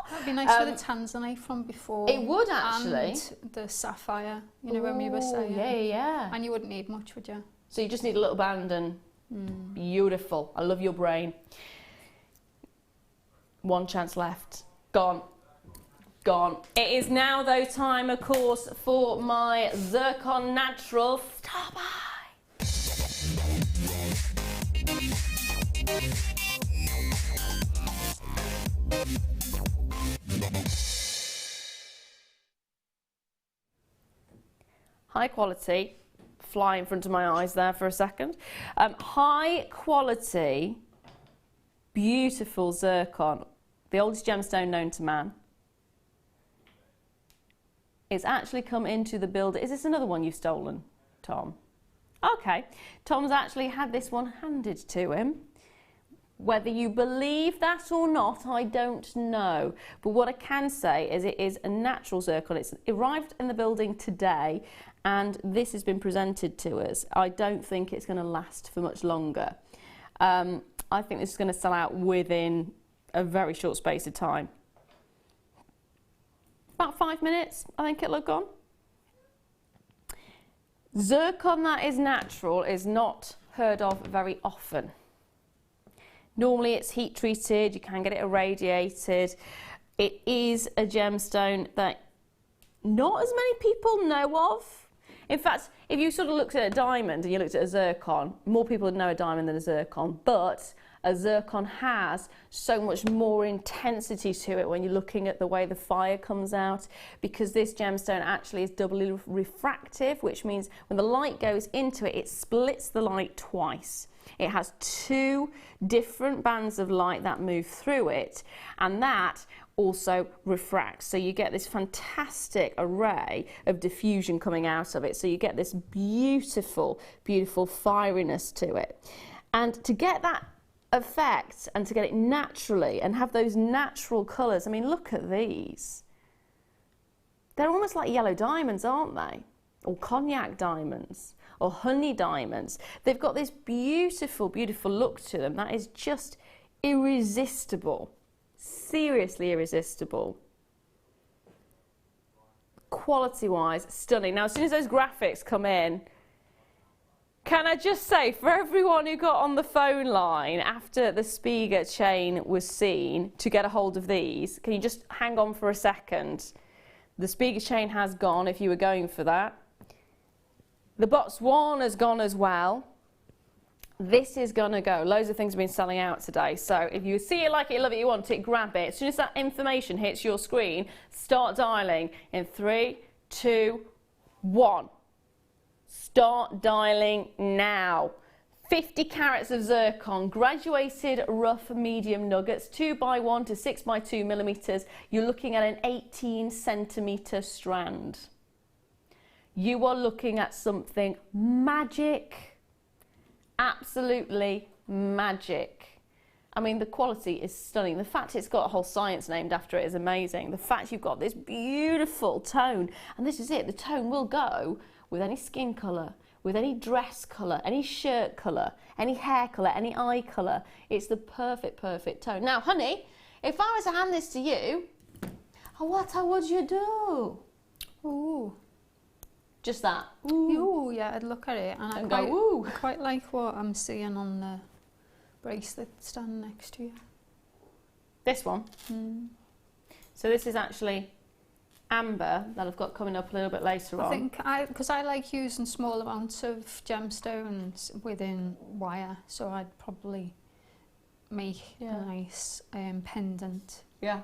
That'd be nice for the tanzanite from before. It would actually. And the sapphire. You know, when we were saying. Yeah. And you wouldn't need much, would you? So you just need a little band and beautiful. I love your brain. One chance left. Gone. It is now, though, time, of course, for my Zircon Natural Star Buy. High quality. Fly in front of my eyes there for a second. High quality, beautiful zircon. The oldest gemstone known to man. It's actually come into the builder. Is this another one you've stolen, Tom? Okay. Tom's actually had this one handed to him. Whether you believe that or not, I don't know. But what I can say is it is a natural zircon. It's arrived in the building today, and this has been presented to us. I don't think it's going to last for much longer. I think this is going to sell out within a very short space of time. About 5 minutes, I think it'll have gone. Zircon that is natural is not heard of very often. Normally it's heat treated, you can get it irradiated. It is a gemstone that not as many people know of. In fact, if you sort of looked at a diamond and you looked at a zircon, more people would know a diamond than a zircon, but a zircon has so much more intensity to it when you're looking at the way the fire comes out, because this gemstone actually is doubly refractive, which means when the light goes into it, it splits the light twice. It has two different bands of light that move through it, and that also refracts. So you get this fantastic array of diffusion coming out of it. So you get this beautiful, beautiful fieriness to it. And to get that effect and to get it naturally and have those natural colours, I mean, look at these. They're almost like yellow diamonds, aren't they? Or cognac diamonds, or honey diamonds. They've got this beautiful, beautiful look to them that is just irresistible. Seriously irresistible. Quality-wise, stunning. Now, as soon as those graphics come in, can I just say, for everyone who got on the phone line after the Spiga chain was seen to get a hold of these, can you just hang on for a second? The Spiga chain has gone, if you were going for that. The Botswana has gone as well. This is going to go. Loads of things have been selling out today. So if you see it, like it, love it, you want it, grab it. As soon as that information hits your screen, start dialing in 3, 2, 1. Start dialing now. 50 carats of zircon, graduated rough medium nuggets, 2x1 to 6x2 millimeters. You're looking at an 18 centimeter strand. You are looking at something magic. Absolutely magic. I mean, the quality is stunning. The fact it's got a whole science named after it is amazing. The fact you've got this beautiful tone, and this is it, the tone will go with any skin colour, with any dress colour, any shirt colour, any hair colour, any eye colour. It's the perfect, perfect tone. Now, honey, if I was to hand this to you, what would you do? Ooh. Just that. Ooh, yeah, I'd look at it and I quite like what I'm seeing on the bracelet stand next to you. This one? So this is actually amber that I've got coming up a little bit later on. I think, because I like using small amounts of gemstones within wire, so I'd probably make a nice pendant. Yeah.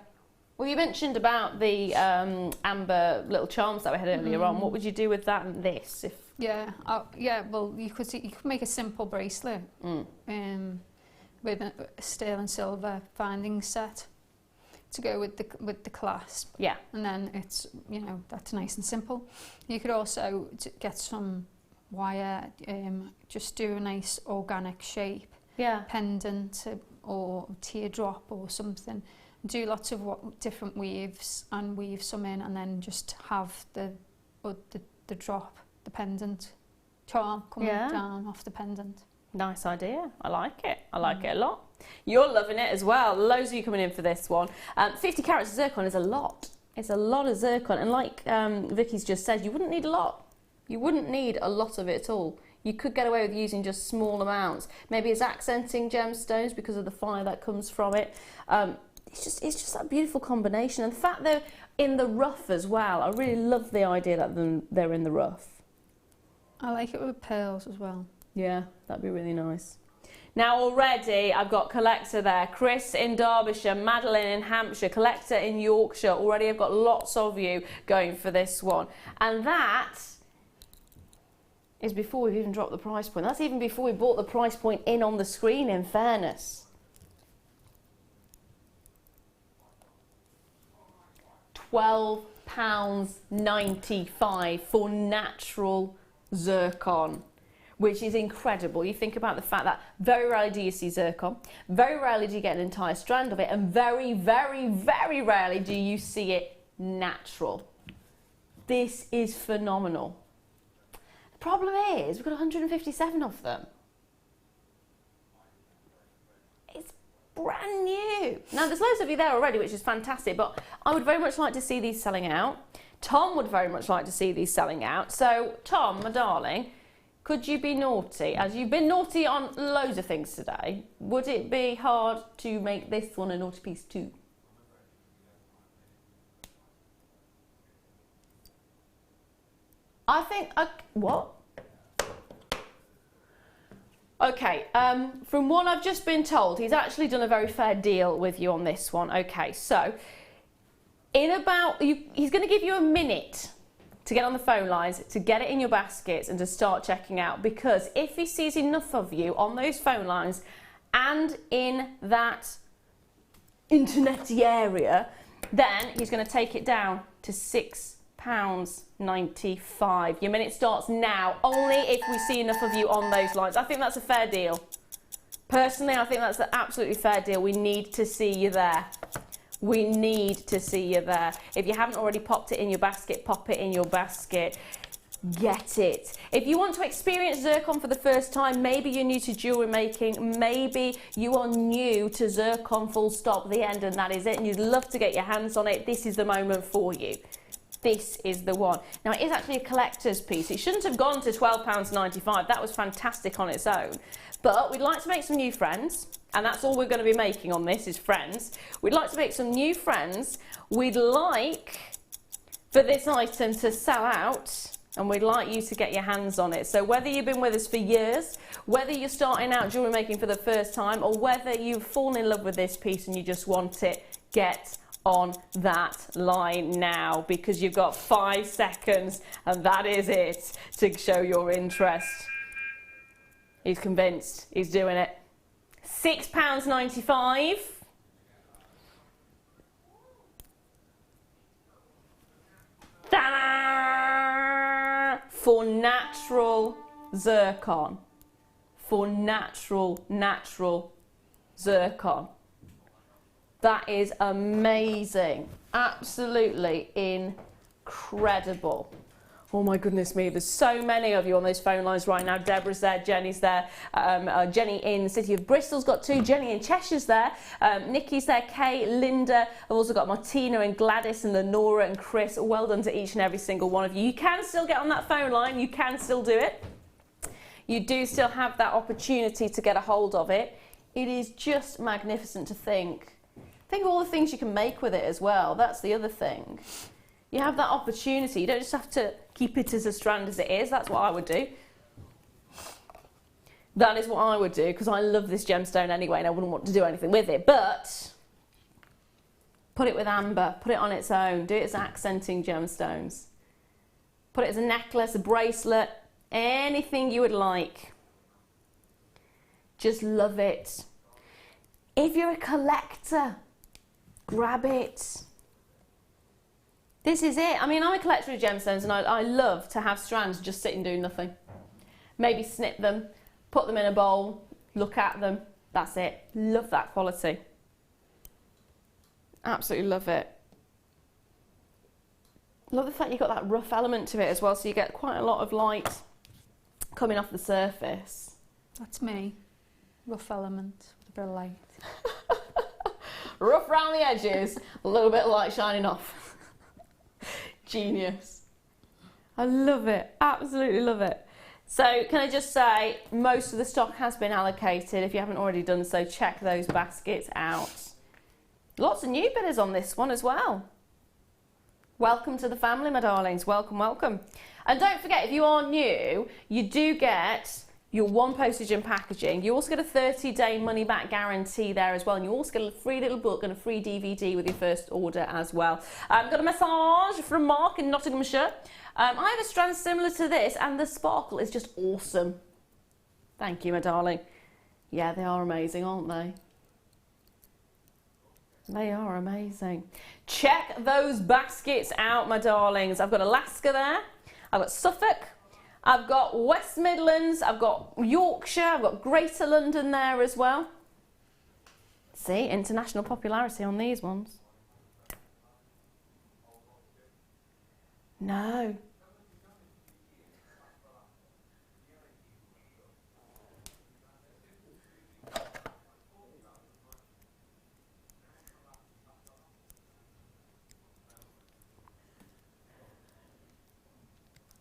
Well, you mentioned about the amber little charms that we had earlier on. What would you do with that and this? If Well, you could make a simple bracelet with a sterling silver finding set to go with the clasp. Yeah. And then it's, you know, that's nice and simple. You could also get some wire, just do a nice organic shape. Yeah. Pendant or teardrop or something. Do lots of different weaves and weave some in, and then just have the drop, the pendant charm coming down off the pendant. Nice idea. I like it. I like it a lot. You're loving it as well. Loads of you coming in for this one. 50 carats of zircon is a lot. It's a lot of zircon, and like Vicky's just said, you wouldn't need a lot. You wouldn't need a lot of it at all. You could get away with using just small amounts. Maybe as accenting gemstones because of the fire that comes from it. It's just that beautiful combination, and the fact they're in the rough as well. I really love the idea that they're in the rough. I like it with pearls as well. Yeah, that'd be really nice. Now already I've got collector there. Chris in Derbyshire, Madeline in Hampshire, collector in Yorkshire. Already I've got lots of you going for this one, and that is before we've even dropped the price point. That's even before we brought the price point in on the screen, in fairness. £12.95 for natural zircon, which is incredible. You think about the fact that very rarely do you see zircon, very rarely do you get an entire strand of it, and very, very, very rarely do you see it natural. This is phenomenal. The problem is we've got 157 of them. Brand new. Now there's loads of you there already, which is fantastic, but I would very much like to see these selling out. Tom would very much like to see these selling out. So Tom, my darling, Could you be naughty? As you've been naughty on loads of things today, would it be hard to make this one a naughty piece too? I think, what? Okay, from what I've just been told, he's actually done a very fair deal with you on this one. Okay, so he's going to give you a minute to get on the phone lines, to get it in your baskets and to start checking out, because if he sees enough of you on those phone lines and in that internety area, then he's going to take it down to £6.95. Your minute starts now, only if we see enough of you on those lines. I think that's a fair deal. Personally, I think that's an absolutely fair deal. We need to see you there. We need to see you there. If you haven't already popped it in your basket, pop it in your basket. Get it. If you want to experience zircon for the first time, maybe you're new to jewellery making, maybe you are new to zircon full stop, the end, and that is it, and you'd love to get your hands on it, this is the moment for you. This is the one. Now, it is actually a collector's piece. It shouldn't have gone to £12.95. That was fantastic on its own. But we'd like to make some new friends, and that's all we're going to be making on this is friends. We'd like to make some new friends. We'd like for this item to sell out, and we'd like you to get your hands on it. So whether you've been with us for years, whether you're starting out jewellery making for the first time, or whether you've fallen in love with this piece and you just want it, get on that line now, because you've got 5 seconds and that is it to show your interest. He's convinced. He's doing it. £6.95. Ta-da! For natural zircon. For natural zircon. That is amazing. Absolutely incredible. Oh my goodness me, there's so many of you on those phone lines right now. Deborah's there, Jenny's there, Jenny in the city of Bristol's got 2, Jenny in Cheshire's there, Nikki's there, Kay, Linda, I've also got Martina and Gladys and Lenora and Chris. Well done to each and every single one of you. You can still get on that phone line, you can still do it. You do still have that opportunity to get a hold of it. It is just magnificent to think of all the things you can make with it as well. That's the other thing. You have that opportunity. You don't just have to keep it as a strand as it is. That's what I would do. That is what I would do, because I love this gemstone anyway and I wouldn't want to do anything with it. But put it with amber. Put it on its own. Do it as accenting gemstones. Put it as a necklace, a bracelet, anything you would like. Just love it. If you're a collector, grab it. This is it. I mean, I'm a collector of gemstones and I love to have strands just sitting doing nothing. Maybe snip them, put them in a bowl, look at them. That's it. Love that quality. Absolutely love it. Love the fact you've got that rough element to it as well, so you get quite a lot of light coming off the surface. That's me. Rough element with a bit of light. Rough around the edges, a little bit of light shining off. Genius. I love it. Absolutely love it. So can I just say, most of the stock has been allocated. If you haven't already done so, check those baskets out. Lots of new bidders on this one as well. Welcome to the family, my darlings. Welcome, welcome. And don't forget, if you are new, you do get your 1 postage and packaging. You also get a 30-day money-back guarantee there as well. And you also get a free little book and a free DVD with your first order as well. I've got a message from Mark in Nottinghamshire. I have a strand similar to this, and the sparkle is just awesome. Thank you, my darling. Yeah, they are amazing, aren't they? They are amazing. Check those baskets out, my darlings. I've got Alaska there. I've got Suffolk. I've got West Midlands. I've got Yorkshire. I've got Greater London there as well. See, international popularity on these ones. No.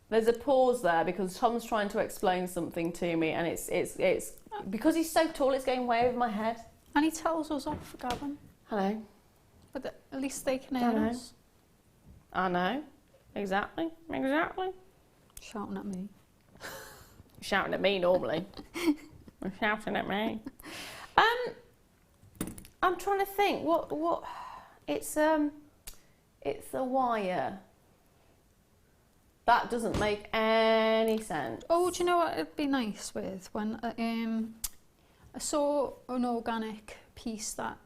There's a pause there because Tom's trying to explain something to me, and it's because he's so tall, it's going way over my head. And he tells us off for Gavin. Hello. But at least they can hear us. I know. Exactly. Exactly. Shouting at me. Shouting at me normally. I'm shouting at me. I'm trying to think. What? It's a wire. That doesn't make any sense. Oh, do you know what it'd be nice with? When I saw an organic piece that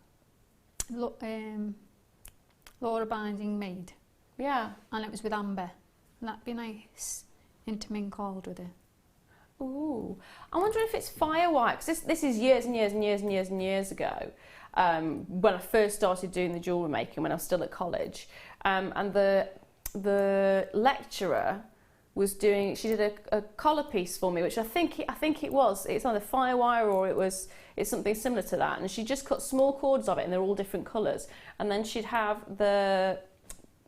Laura Binding made. Yeah. And it was with amber. And that'd be nice. Intermingled with it. Ooh. I wonder if it's firewire, because this is years and years and years and years and years ago, when I first started doing the jewellery making when I was still at college. And the lecturer was doing, she did a collar piece for me, which I think it's either firewire or it's something similar to that. And she just cut small cords of it, and they're all different colours. And then she'd have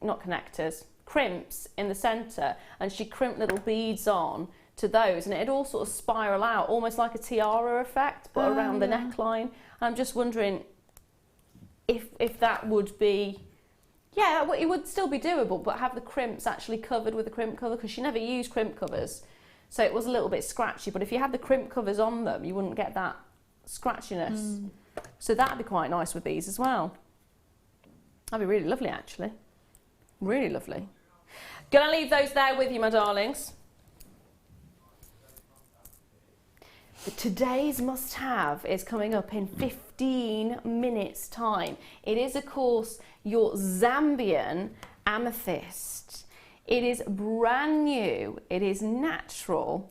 not connectors, crimps in the centre, and she'd crimp little beads on to those, and it'd all sort of spiral out, almost like a tiara effect, but around the neckline. And I'm just wondering if that would be, it would still be doable, but have the crimps actually covered with a crimp cover, because she never used crimp covers, so it was a little bit scratchy. But if you had the crimp covers on them, you wouldn't get that scratchiness. So that'd be quite nice with these as well. That'd be really lovely, actually. Really lovely. Gonna leave those there with you, my darlings. Today's must-have is coming up in 15 minutes' time. It is, of course, your Zambian amethyst. It is brand new, it is natural,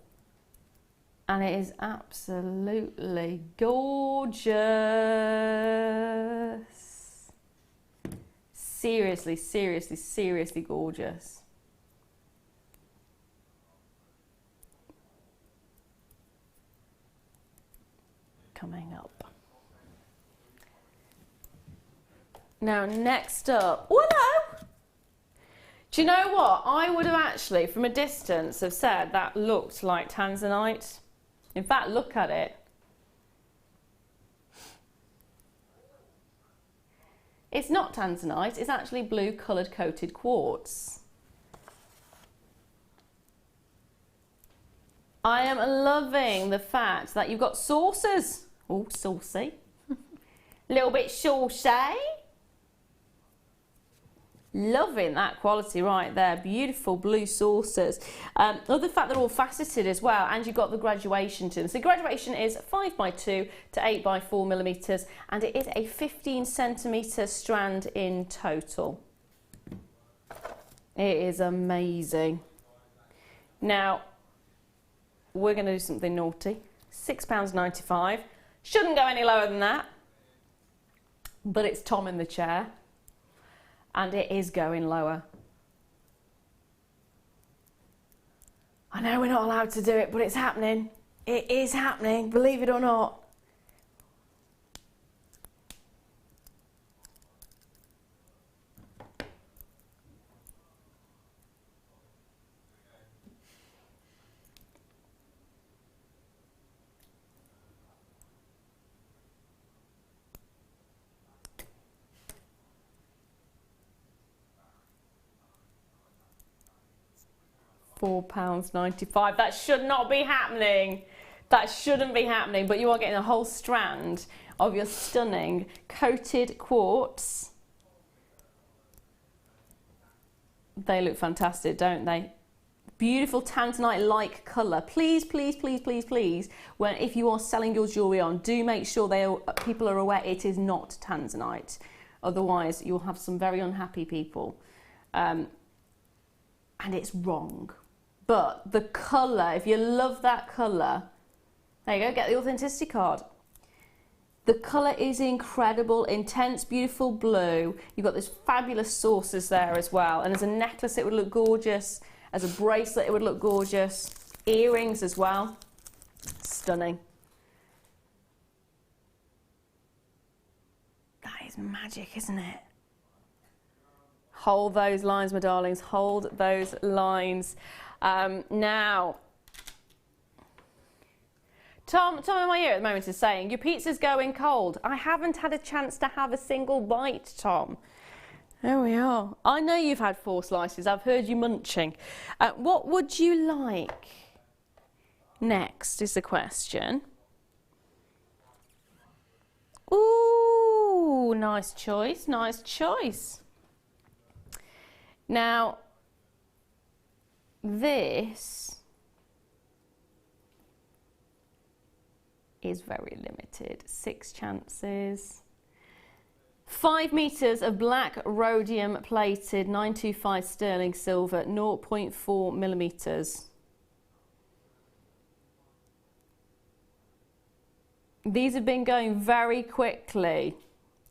and it is absolutely gorgeous. Seriously, seriously, seriously gorgeous. Coming up. Now, next up, hello! Do you know what? I would have actually, from a distance, have said that looked like tanzanite. In fact, look at it. It's not tanzanite, it's actually blue coloured coated quartz. I am loving the fact that you've got saucers. Oh, saucy. Little bit saucy. Loving that quality right there. Beautiful blue saucers. Love the fact they're all faceted as well, and you've got the graduation to them. So graduation is 5x2 to 8x4 millimetres, and it is a 15 centimetre strand in total. It is amazing. Now, we're going to do something naughty. £6.95. Shouldn't go any lower than that. But it's Tom in the chair. And it is going lower. I know we're not allowed to do it, but it's happening. It is happening, believe it or not. £4.95. That should not be happening. That shouldn't be happening, but you are getting a whole strand of your stunning coated quartz. They look fantastic, don't they? Beautiful tanzanite-like colour. Please, please, please, please, please, if you are selling your jewellery on, do make sure people are aware it is not tanzanite. Otherwise, you'll have some very unhappy people. And it's wrong. But the colour, if you love that colour, there you go, get the authenticity card. The colour is incredible, intense, beautiful blue. You've got those fabulous saucers there as well. And as a necklace, it would look gorgeous. As a bracelet, it would look gorgeous. Earrings as well. Stunning. That is magic, isn't it? Hold those lines, my darlings. Hold those lines. Now, Tom in my ear at the moment is saying, your pizza's going cold. I haven't had a chance to have a single bite, Tom. There we are. I know you've had 4 slices. I've heard you munching. What would you like next is the question. Ooh, nice choice, nice choice. Now, this is very limited. 6 chances. 5 meters of black rhodium plated 925 sterling silver, 0.4 millimeters. These have been going very quickly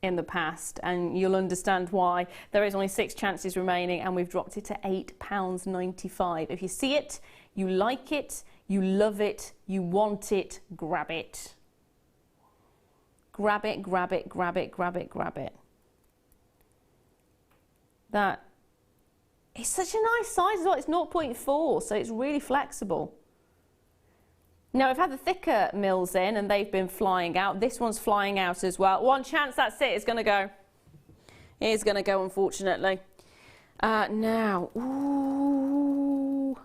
in the past, and you'll understand why. There is only 6 chances remaining, and we've dropped it to £8.95. If you see it, you like it, you love it, you want it, grab it. Grab it, grab it, grab it, grab it, grab it. That is such a nice size as well. It's 0.4, so it's really flexible. Now, we've had the thicker mills in and they've been flying out. This one's flying out as well. 1 chance, that's it. It's going to go. It is going to go, unfortunately. Now, ooh,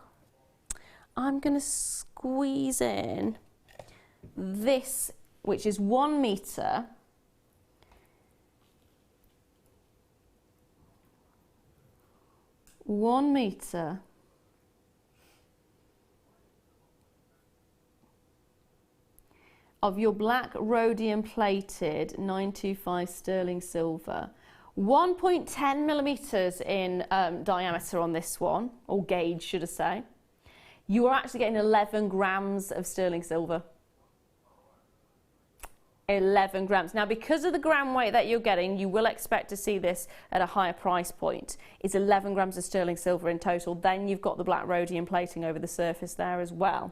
I'm going to squeeze in this, which is 1 meter. One meter. Of your black rhodium plated 925 sterling silver. 1.10 millimeters in diameter on this one, or gauge should I say. You are actually getting 11 grams of sterling silver. 11 grams. Now, because of the gram weight that you're getting, you will expect to see this at a higher price point. It's 11 grams of sterling silver in total. Then you've got the black rhodium plating over the surface there as well.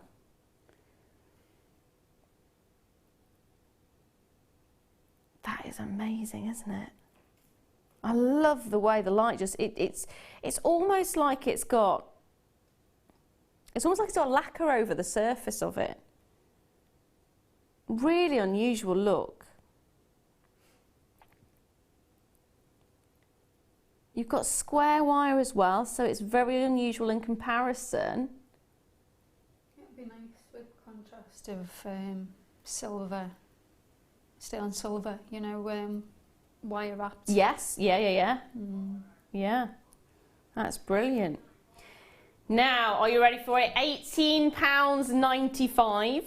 That is amazing, isn't it? I love the way the light just, it's almost like it's almost like it's got lacquer over the surface of it. Really unusual look. You've got square wire as well, so it's very unusual in comparison. It would be nice with contrast of silver. Still on silver, you know, wire wrapped. Yes, yeah. Yeah, that's brilliant. Now, are you ready for it? £18.95,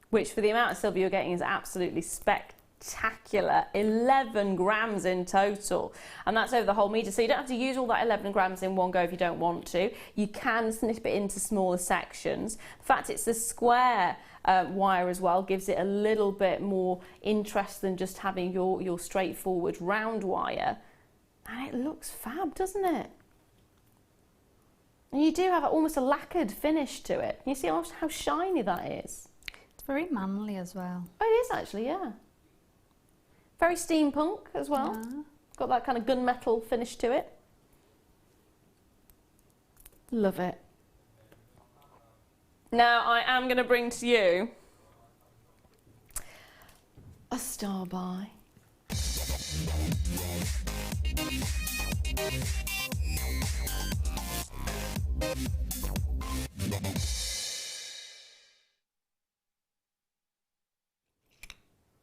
which for the amount of silver you're getting is absolutely spectacular. 11 grams in total, and that's over the whole meter. So you don't have to use all that 11 grams in one go if you don't want to. You can snip it into smaller sections. The fact it's the square wire as well gives it a little bit more interest than just having your straightforward round wire, and it looks fab, doesn't it? And you do have almost a lacquered finish to it. Can you see how shiny that is? It's very manly as well. Oh, it is actually, yeah. Very steampunk as well. Yeah. Got that kind of gunmetal finish to it. Love it. Now, I am going to bring to you a star buy.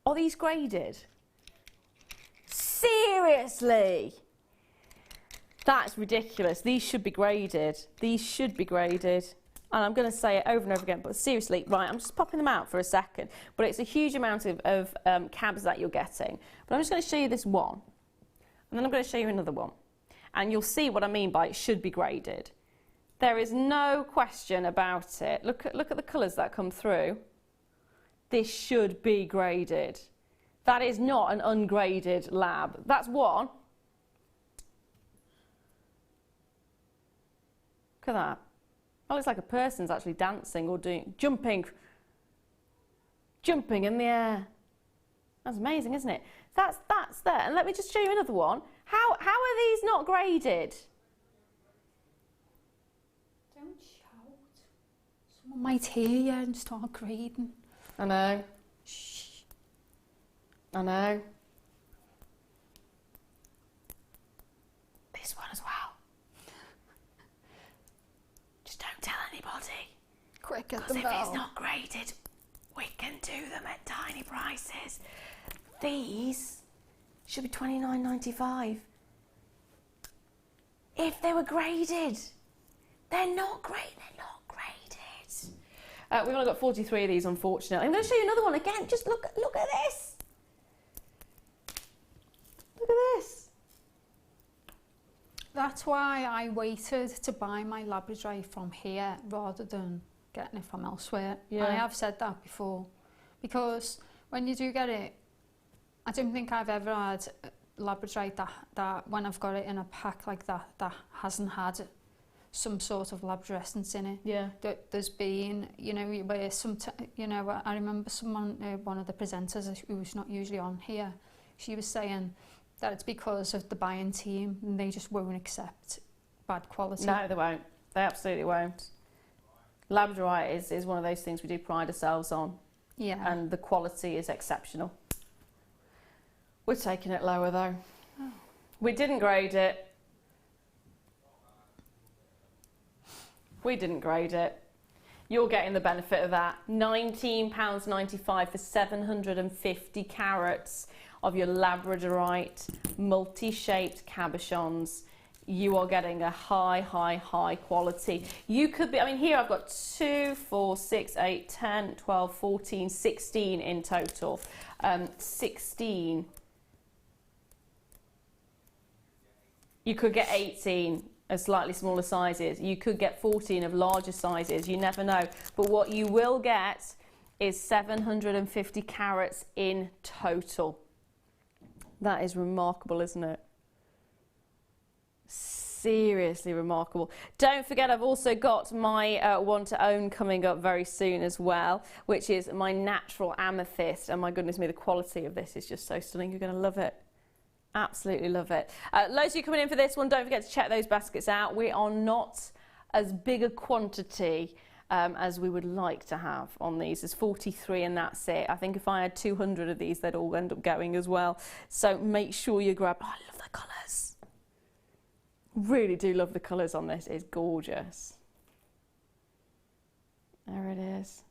Are these graded? Seriously? That's ridiculous. These should be graded. These should be graded. And I'm going to say it over and over again, but seriously, right, I'm just popping them out for a second. But it's a huge amount of cabs that you're getting. But I'm just going to show you this one. And then I'm going to show you another one. And you'll see what I mean by it should be graded. There is no question about it. Look at the colours that come through. This should be graded. That is not an ungraded lab. That's one. Look at that. That looks like a person's actually dancing or jumping in the air. That's amazing, isn't it? That's there. And let me just show you another one. How are these not graded? Don't shout. Someone might hear you and start grading. I know. Shh. I know. This one as well. Just don't tell anybody. Quick at Because the if bell. it's not graded, we can do them at tiny prices. These should be $29.95. If they were graded. They're not great, they're not graded. We've only got 43 of these, unfortunately. I'm going to show you another one again. Just look at this. Look at this. That's why I waited to buy my Labradorite from here rather than getting it from elsewhere. Yeah. And I have said that before. Because when you do get it, I don't think I've ever had Labradorite that when I've got it in a pack like that hasn't had some sort of labradescence in it. Yeah. There's been, you know, where I remember someone, one of the presenters who's not usually on here, she was saying that it's because of the buying team and they just won't accept bad quality. No, they won't. They absolutely won't. Labradorite is one of those things we do pride ourselves on. Yeah. And the quality is exceptional. We're taking it lower though. Oh. We didn't grade it. We didn't grade it. You're getting the benefit of that. £19.95 for 750 carats of your Labradorite multi-shaped cabochons. You are getting a high quality. You could be, I mean, here I've got 2, 4, 6, 8, 10, 12, 14, 16 in total. 16. You could get 18 of slightly smaller sizes. You could get 14 of larger sizes. You never know. But what you will get is 750 carats in total. That is remarkable, isn't it? Seriously remarkable. Don't forget, I've also got my one to own coming up very soon as well, which is my natural amethyst. And my goodness me, the quality of this is just so stunning. You're going to love it. Absolutely love it. Loads of you coming in for this one. Don't forget to check those baskets out. We are not as big a quantity as we would like to have on these. There's 43 and that's it. I think if I had 200 of these, they'd all end up going as well. So make sure you grab. Oh, I love the colours. Really do love the colours on this. It's gorgeous. There it is.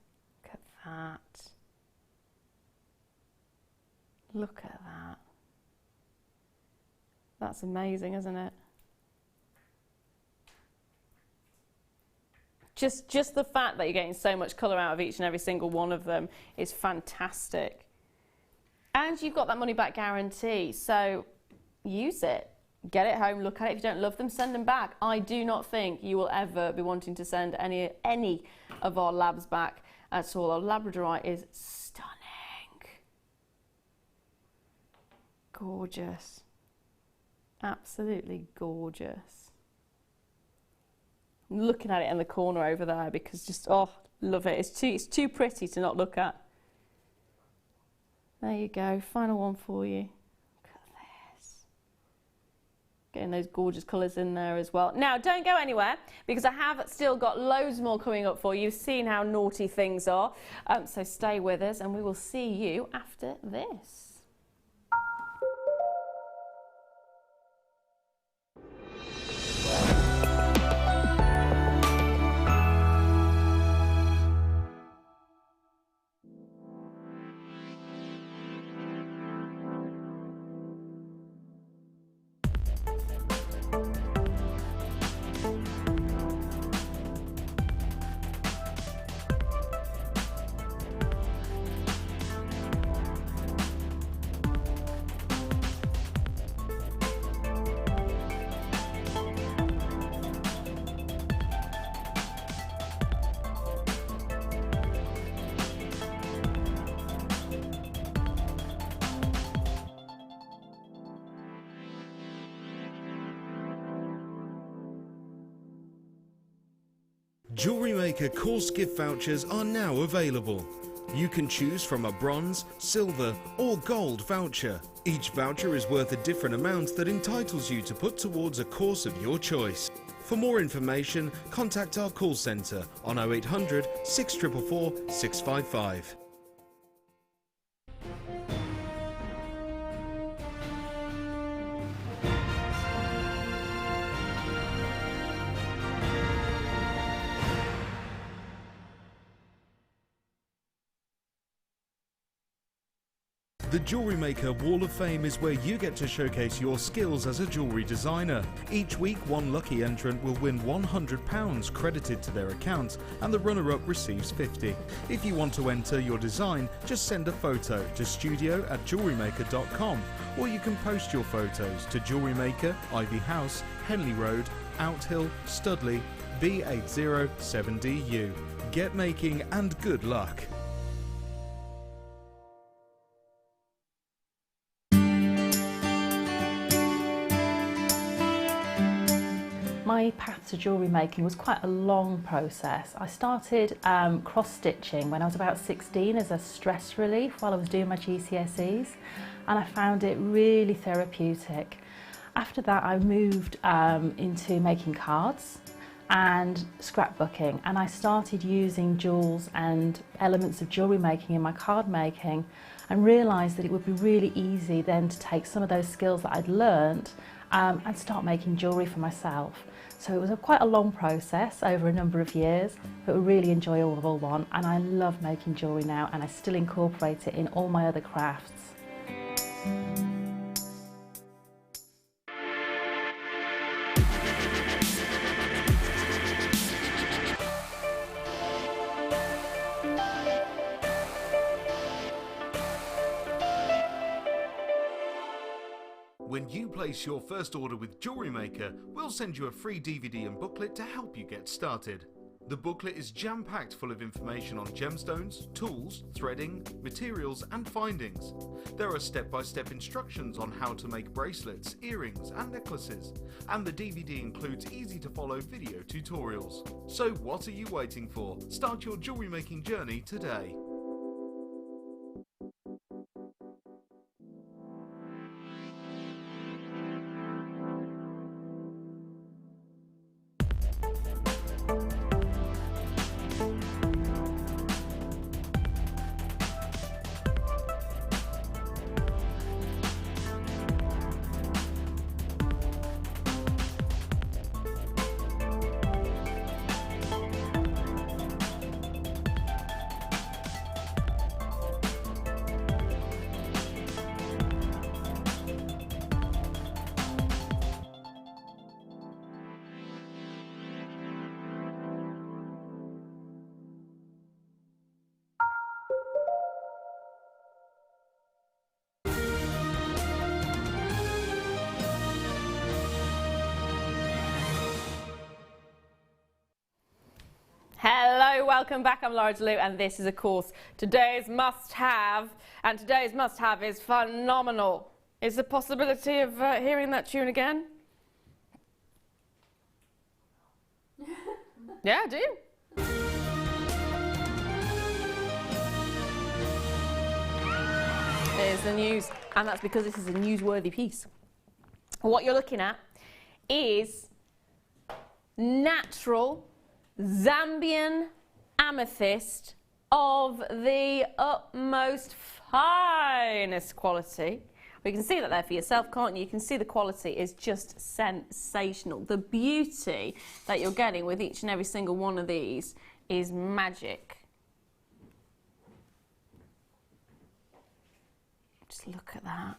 Look at that. Look at that. That's amazing, isn't it? Just the fact that you're getting so much colour out of each and every single one of them is fantastic. And you've got that money back guarantee, so use it. Get it home, look at it. If you don't love them, send them back. I do not think you will ever be wanting to send any of our labs back at all. Our Labradorite is stunning. Gorgeous. Absolutely gorgeous. I'm looking at it in the corner over there because just, oh, love it. It's too pretty to not look at. There you go, final one for you. Look at this. Getting those gorgeous colours in there as well. Now, don't go anywhere because I have still got loads more coming up for you. You've seen how naughty things are. So stay with us and we will see you after this. Jewellery Maker course gift vouchers are now available. You can choose from a bronze, silver or gold voucher. Each voucher is worth a different amount that entitles you to put towards a course of your choice. For more information, contact our call centre on 0800 644 655. The Jewellery Maker Wall of Fame is where you get to showcase your skills as a jewellery designer. Each week, one lucky entrant will win £100 credited to their account, and the runner-up receives £50. If you want to enter your design, just send a photo to studio@jewellerymaker.com, or you can post your photos to Jewellery Maker, Ivy House, Henley Road, Outhill, Studley, B807DU. Get making and good luck. My path to jewellery making was quite a long process. I started cross-stitching when I was about 16 as a stress relief while I was doing my GCSEs, and I found it really therapeutic. After that I moved into making cards and scrapbooking, and I started using jewels and elements of jewellery making in my card making, and realised that it would be really easy then to take some of those skills that I'd learnt and start making jewellery for myself. So it was quite a long process over a number of years, but a really enjoyable one, and I love making jewellery now, and I still incorporate it in all my other crafts. When you place your first order with Jewellery Maker, we'll send you a free DVD and booklet to help you get started. The booklet is jam-packed full of information on gemstones, tools, threading, materials and findings. There are step-by-step instructions on how to make bracelets, earrings and necklaces, and the DVD includes easy-to-follow video tutorials. So what are you waiting for? Start your jewellery making journey today. Hello, welcome back. I'm Laura DeLu, and this is, of course, today's must-have. And today's must-have is phenomenal. Is there a possibility of hearing that tune again? Yeah, I do. It is the news, and that's because this is a newsworthy piece. What you're looking at is natural Zambian amethyst of the utmost finest quality. Well, you can see that there for yourself, can't you? You can see the quality is just sensational. The beauty that you're getting with each and every single one of these is magic. Just look at that.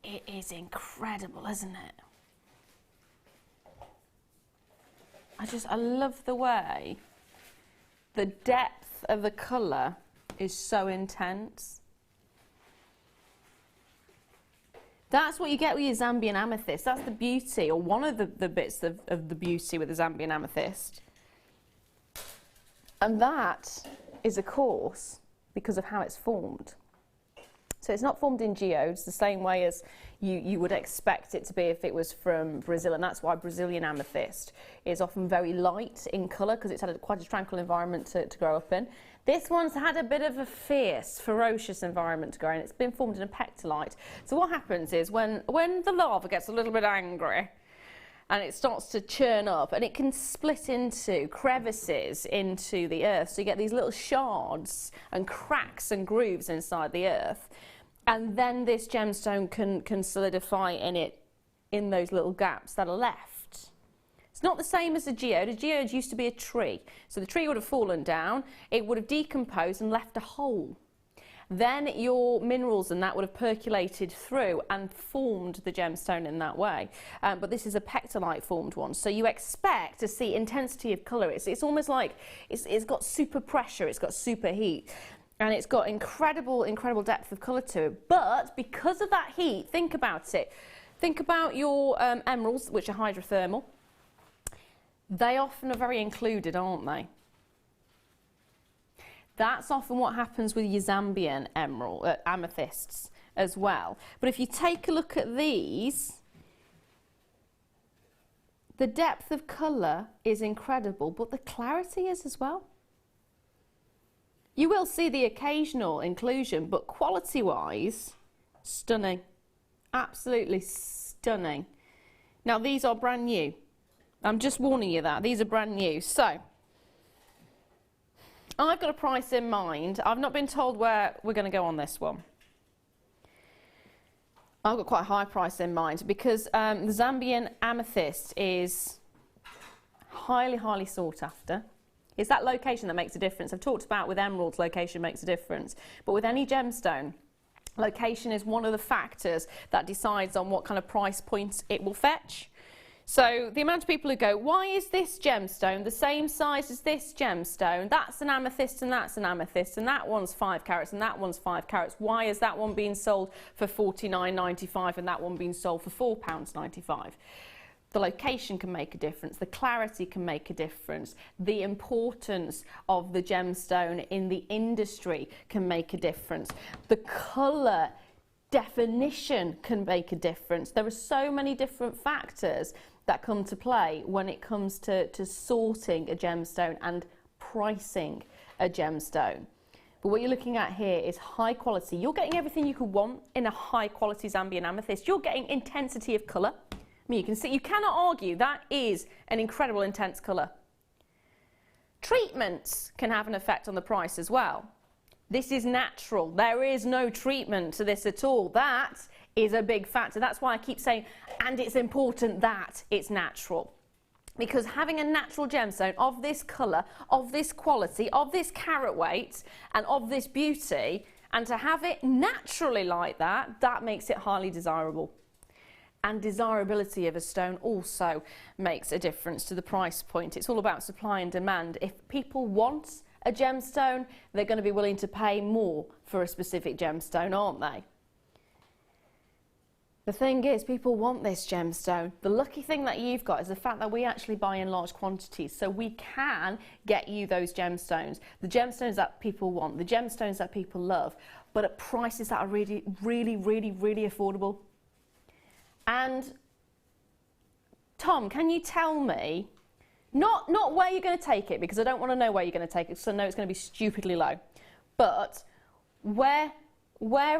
It is incredible, isn't it? I love the way the depth of the colour is so intense. That's what you get with your Zambian amethyst. That's the beauty, or one of the bits of the beauty with the Zambian amethyst. And that is, of course, because of how it's formed. So it's not formed in geodes the same way as, you would expect it to be if it was from Brazil, and that's why Brazilian amethyst is often very light in colour because it's had quite a tranquil environment to grow up in. This one's had a bit of a fierce, ferocious environment to grow in. It's been formed in a pectolite. So what happens is when the larva gets a little bit angry and it starts to churn up, and it can split into crevices into the earth, so you get these little shards and cracks and grooves inside the earth, and then this gemstone can solidify in those little gaps that are left. It's not the same as a geode. A geode used to be a tree. So the tree would have fallen down, it would have decomposed and left a hole. Then your minerals and that would have percolated through and formed the gemstone in that way. But this is a pectolite formed one. So you expect to see intensity of colour. It's almost like it's got super pressure, it's got super heat. And it's got incredible depth of colour to it. But because of that heat, think about it. Think about your emeralds, which are hydrothermal. They often are very included, aren't they? That's often what happens with your Zambian amethysts as well. But if you take a look at these, the depth of colour is incredible, but the clarity is as well. You will see the occasional inclusion, but quality-wise, stunning. Absolutely stunning. Now, these are brand new. I'm just warning you that. These are brand new. So, I've got a price in mind. I've not been told where we're going to go on this one. I've got quite a high price in mind because the Zambian amethyst is highly sought after. It's that location that makes a difference. I've talked about with emeralds, location makes a difference. But with any gemstone, location is one of the factors that decides on what kind of price points it will fetch. So the amount of people who go, why is this gemstone the same size as this gemstone? That's an amethyst and that's an amethyst, and that one's 5 carats and that one's 5 carats. Why is that one being sold for £49.95 and that one being sold for £4.95? The location can make a difference, the clarity can make a difference, the importance of the gemstone in the industry can make a difference, the colour definition can make a difference. There are so many different factors that come to play when it comes to sorting a gemstone and pricing a gemstone. But what you're looking at here is high quality. You're getting everything you could want in a high quality Zambian amethyst. You're getting intensity of colour. I mean, you can see, you cannot argue that is an incredible intense colour. Treatments can have an effect on the price as well. This is natural. There is no treatment to this at all. That is a big factor. That's why I keep saying, and it's important that it's natural. Because having a natural gemstone of this colour, of this quality, of this carat weight, and of this beauty, and to have it naturally like that, that makes it highly desirable. And desirability of a stone also makes a difference to the price point. It's all about supply and demand. If people want a gemstone, they're going to be willing to pay more for a specific gemstone, aren't they? The thing is, people want this gemstone. The lucky thing that you've got is the fact that we actually buy in large quantities, so we can get you those gemstones, the gemstones that people want, the gemstones that people love, but at prices that are really affordable. And Tom, can you tell me, not where you're going to take it, because I don't want to know where you're going to take it, because I know it's going to be stupidly low, but where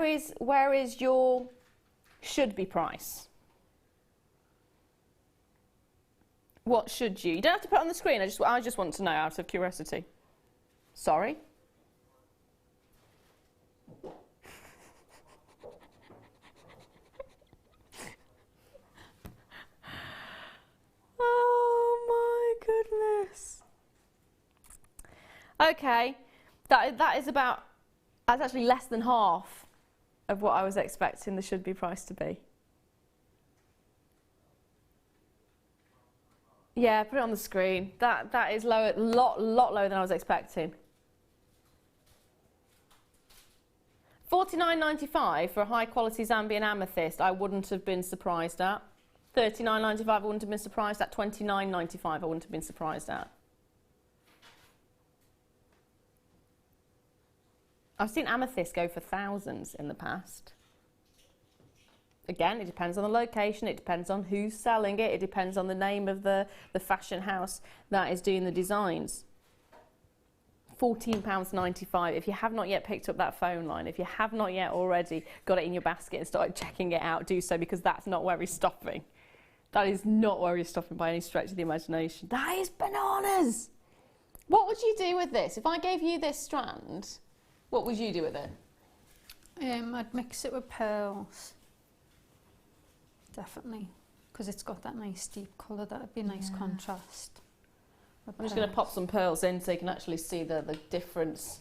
is your should be price? What should you? You don't have to put it on the screen. I just want to know out of curiosity. Sorry. Oh my goodness. Okay, that's actually less than half of what I was expecting the should be price to be. Yeah, put it on the screen. That is lower, lot lower than I was expecting. $49.95 for a high quality Zambian amethyst, I wouldn't have been surprised at. $39.95 I wouldn't have been surprised at. $29.95 I wouldn't have been surprised at. I've seen amethyst go for thousands in the past. Again, it depends on the location, it depends on who's selling it, it depends on the name of the fashion house that is doing the designs. £14.95. If you have not yet picked up that phone line, if you have not yet already got it in your basket and started checking it out, do so, because that's not where he's stopping. That is not where he's stopping by any stretch of the imagination. That is bananas! What would you do with this? If I gave you this strand, what would you do with it? I'd mix it with pearls. Definitely. Because it's got that nice deep colour. That would be a nice contrast. I'm just going to pop some pearls in so you can actually see the difference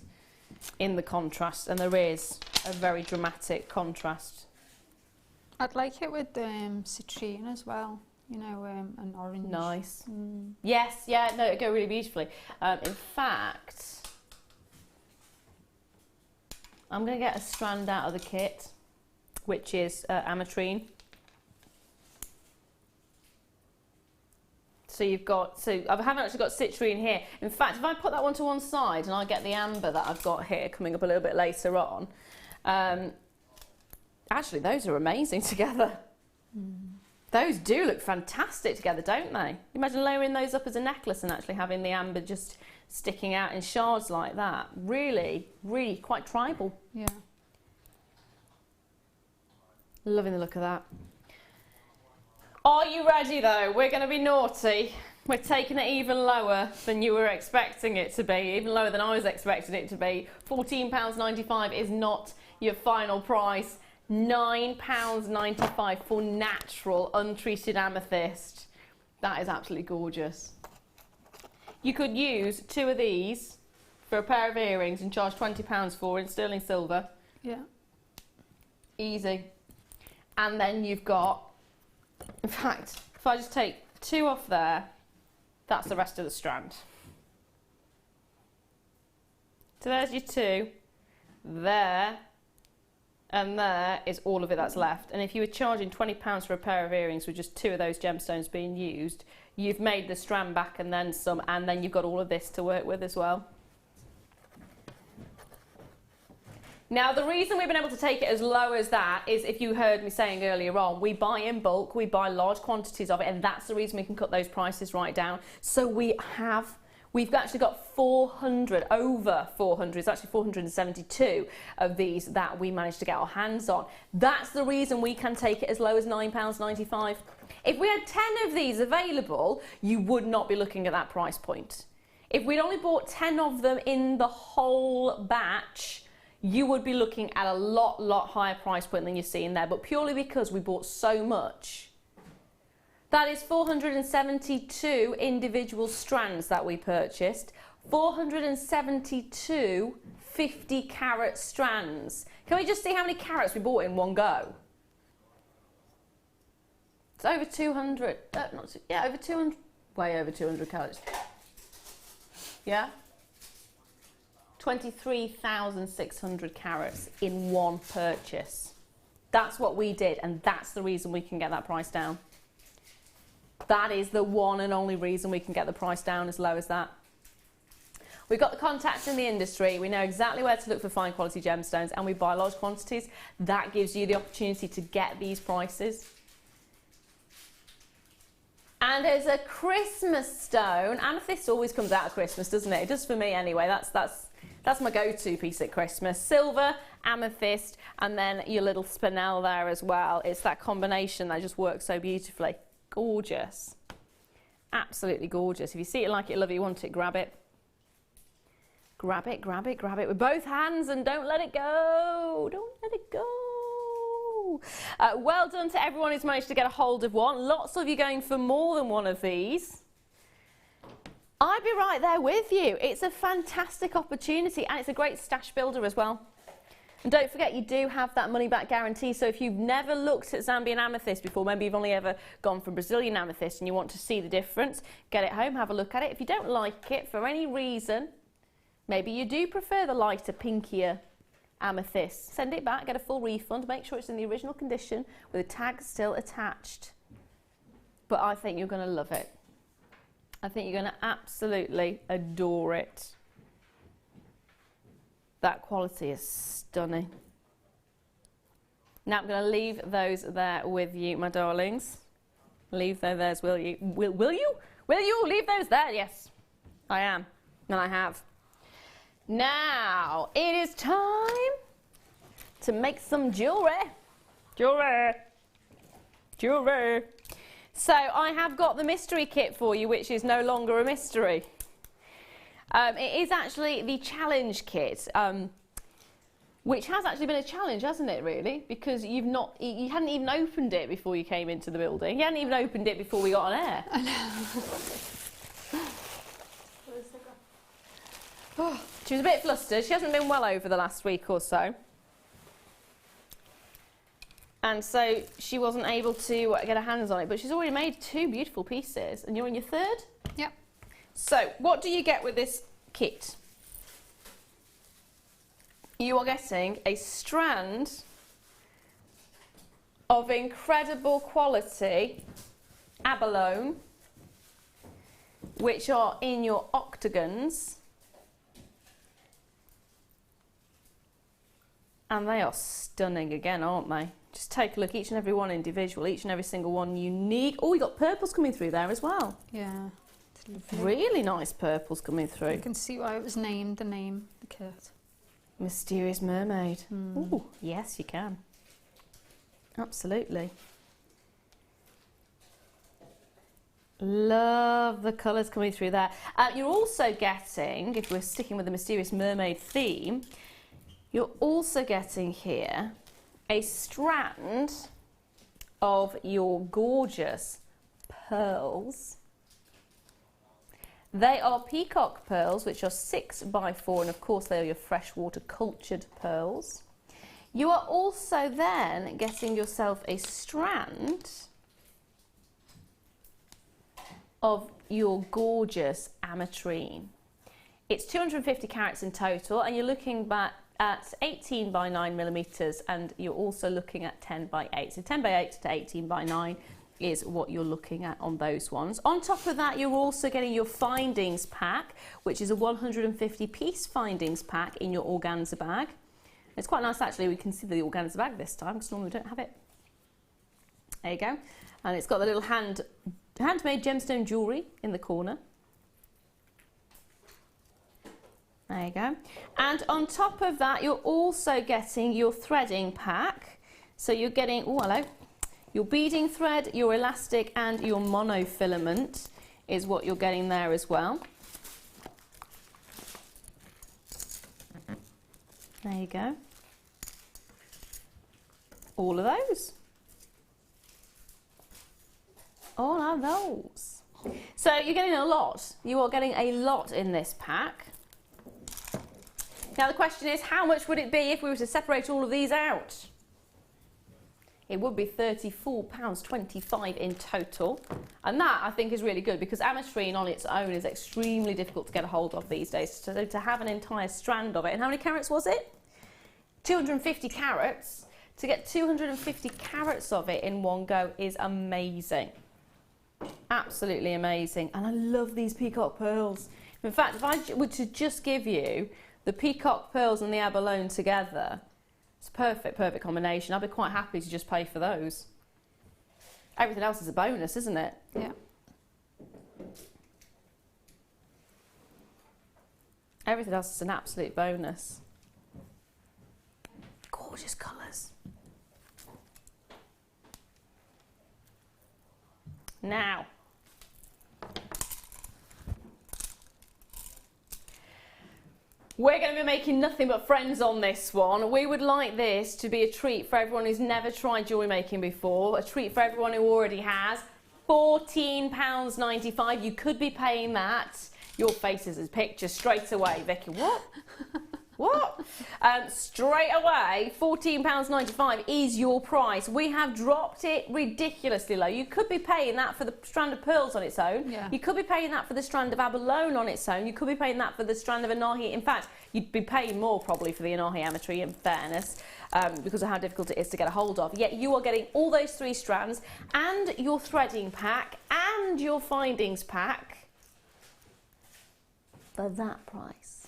in the contrast, and there is a very dramatic contrast. I'd like it with citrine as well, you know, an orange. Nice. Yes, yeah, no, it'd go really beautifully. In fact, I'm going to get a strand out of the kit, which is ametrine. So you've got, I haven't actually got citrine here. In fact, if I put that one to one side and I get the amber that I've got here coming up a little bit later on, actually those are amazing together. Those do look fantastic together, don't they? Imagine layering those up as a necklace and actually having the amber just sticking out in shards like that. Really, really quite tribal. Yeah. Loving the look of that. Are you ready though? We're going to be naughty. We're taking it even lower than you were expecting it to be, even lower than I was expecting it to be. £14.95 is not your final price. £9.95 for natural, untreated amethyst. That is absolutely gorgeous. You could use 2 of these for a pair of earrings and charge £20 for it in sterling silver. Yeah. Easy. And then you've got, in fact, if I just take 2 off there, that's the rest of the strand. So there's your 2. There and there is all of it that's left. And if you were charging £20 for a pair of earrings with just 2 of those gemstones being used, you've made the strand back and then some, and then you've got all of this to work with as well. Now, the reason we've been able to take it as low as that is, if you heard me saying earlier on, we buy in bulk, we buy large quantities of it, and that's the reason we can cut those prices right down. So we've actually got 400, over 400, it's actually 472 of these that we managed to get our hands on. That's the reason we can take it as low as £9.95. If we had 10 of these available, you would not be looking at that price point. If we'd only bought 10 of them in the whole batch, you would be looking at a lot higher price point than you're seeing there, but purely because we bought so much. That is 472 individual strands that we purchased, 472 50-carat strands. Can we just see how many carats we bought in one go? It's over 200, yeah, over 200, way over 200 carats. Yeah? 23,600 carats in one purchase. That's what we did, and that's the reason we can get that price down. That is the one and only reason we can get the price down as low as that. We've got the contacts in the industry, we know exactly where to look for fine quality gemstones, and we buy large quantities. That gives you the opportunity to get these prices. And as a Christmas stone, amethyst always comes out at Christmas, doesn't it? It does for me anyway. That's my go-to piece at Christmas. Silver, amethyst, and then your little spinel there as well. It's that combination that just works so beautifully. Gorgeous. Absolutely gorgeous. If you see it like it, love it, you want it, grab it. Grab it, grab it, grab it with both hands and don't let it go. Don't let it go. Well done to everyone who's managed to get a hold of one. Lots of you going for more than one of these. I'd be right there with you. It's a fantastic opportunity and it's a great stash builder as well. And don't forget, you do have that money back guarantee. So if you've never looked at Zambian amethyst before, maybe you've only ever gone for Brazilian amethyst and you want to see the difference, get it home, have a look at it. If you don't like it for any reason, maybe you do prefer the lighter, pinkier amethyst, send it back, get a full refund, make sure it's in the original condition with the tag still attached. But I think you're going to love it. I think you're going to absolutely adore it. That quality is stunning. Now I'm going to leave those there with you, my darlings. Leave those, will you? Will you? Will you leave those there? Yes, I am. And I have. Now, it is time to make some jewellery. Jewellery. Jewellery. So I have got the mystery kit for you, which is no longer a mystery. It is actually the challenge kit, which has actually been a challenge, hasn't it, really? Because you hadn't even opened it before you came into the building. You hadn't even opened it before we got on air. I know. Oh, she was a bit flustered. She hasn't been well over the last week or so. And so she wasn't able to get her hands on it, but she's already made 2 beautiful pieces. And you're on your 3rd? Yep. So, what do you get with this kit? You are getting a strand of incredible quality abalone, which are in your octagons. And they are stunning again, aren't they? Just take a look, each and every one individual, each and every single one unique. Oh, we got purples coming through there as well. Yeah. Really nice purples coming through. You can see why it was named the kit. Mysterious Mermaid. Ooh, yes, you can. Absolutely. Love the colours coming through there. You're also getting, if we're sticking with the Mysterious Mermaid theme, you're also getting here a strand of your gorgeous pearls. They are peacock pearls, which are 6x4, and of course they are your freshwater cultured pearls. You are also then getting yourself a strand of your gorgeous ametrine. It's 250 carats in total, and you're looking back at 18 by 9 millimeters, and you're also looking at 10 by 8. So 10 by 8 to 18 by 9 is what you're looking at on those ones. On top of that, you're also getting your findings pack, which is a 150 piece findings pack in your organza bag. It's quite nice actually, we can see the organza bag this time because normally we don't have it. There you go. And it's got the little handmade gemstone jewellery in the corner. There you go. And on top of that, you're also getting your threading pack. So you're getting, oh hello, your beading thread, your elastic and your monofilament is what you're getting there as well. There you go. All of those. All of those. So you're getting a lot. You are getting a lot in this pack. Now the question is, how much would it be if we were to separate all of these out? It would be £34.25 in total. And that, I think, is really good because ametrine on its own is extremely difficult to get a hold of these days. So to have an entire strand of it, and how many carats was it? 250 carats. To get 250 carats of it in one go is amazing. Absolutely amazing. And I love these peacock pearls. In fact, if I were to just give you the peacock pearls and the abalone together, it's a perfect combination. I'd be quite happy to just pay for those. Everything else is a bonus, isn't it? Yeah. Everything else is an absolute bonus. Gorgeous colours. Now, we're going to be making nothing but friends on this one. We would like this to be a treat for everyone who's never tried jewellery making before, a treat for everyone who already has. £14.95, you could be paying that. Your face is a picture straight away. Vicky, what? What? Straight away, £14.95 is your price. We have dropped it ridiculously low. You could be paying that for the strand of pearls on its own. Yeah. You could be paying that for the strand of abalone on its own. You could be paying that for the strand of anahi. In fact, you'd be paying more probably for the anahi ametrine, in fairness, because of how difficult it is to get a hold of. Yet you are getting all those 3 strands and your threading pack and your findings pack for that price.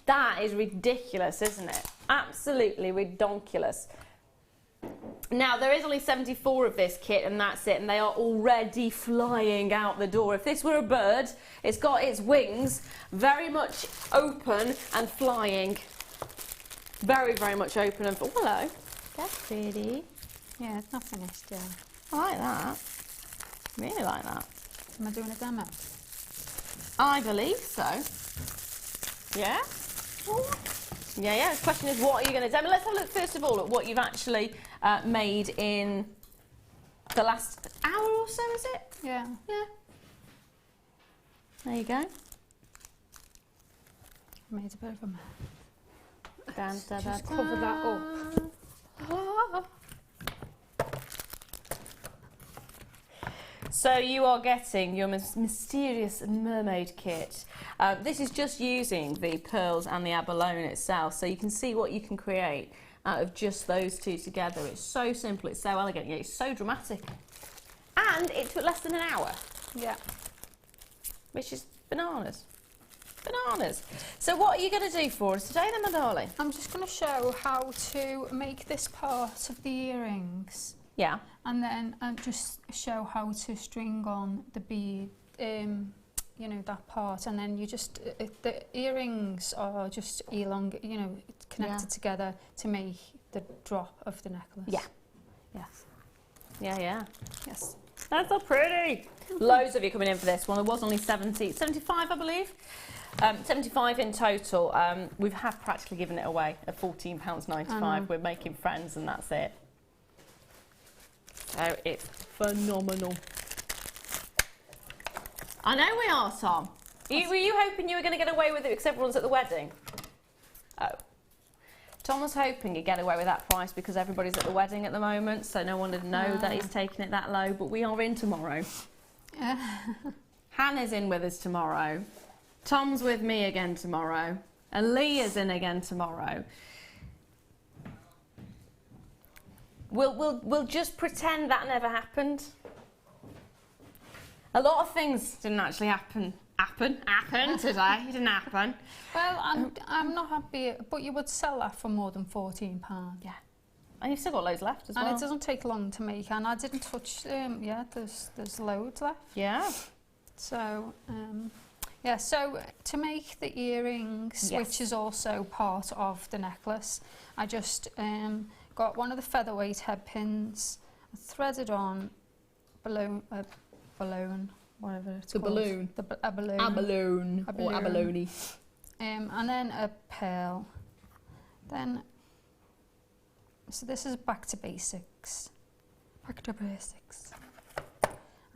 That is ridiculous, isn't it? Absolutely redonkulous. Now, there is only 74 of this kit and that's it, and they are already flying out the door. If this were a bird, it's got its wings very much open and flying. Very, very much open and... Oh, hello. That's pretty. Yeah, it's not finished, yeah. I like that. Really like that. Am I doing a demo? I believe so. Yeah? Yeah, yeah. The question is, what are you going to demo? Let's have a look, first of all, at what you've actually made in the last hour or so, is it? Yeah. Yeah. There you go. Made a bit of a mess. Dun, da, da, Just cover that up. So you are getting your mysterious mermaid kit. This is just using the pearls and the abalone itself, so you can see what you can create out of just those two together. It's so simple, it's so elegant, yeah, it's so dramatic. And it took less than an hour. Yeah. Which is bananas. Bananas. So what are you going to do for us today then, my darling? I'm just going to show how to make this part of the earrings. Yeah. And then just show how to string on the bead, you know, that part. And then you just, the earrings are just connected together to make the drop of the necklace. Yeah. Yes. Yeah, yeah. Yes. That's so pretty. Loads of you coming in for this one. There was only 75, I believe. 75 in total. We have practically given it away at £14.95. We're making friends and that's it. So it's phenomenal. I know we are, Tom. Were you hoping you were going to get away with it because everyone's at the wedding? Oh. Tom was hoping he'd get away with that price because everybody's at the wedding at the moment, so no one would know that he's taking it that low, but we are in tomorrow. Hannah's in with us tomorrow. Tom's with me again tomorrow. And Leah's in again tomorrow. We'll just pretend that never happened. A lot of things didn't actually happen today. It didn't happen. Well, I'm not happy, but you would sell that for more than £14. Yeah. And you've still got loads left as well. And it doesn't take long to make, and I didn't touch, there's loads left. Yeah. So, yeah, so to make the earrings, which is also part of the necklace, I just got one of the featherweight head pins, threaded on balloon, whatever it's called. Balloon. A balloon. Abalone. Or abalone. And then a pearl. Then, so this is back to basics. Back to basics.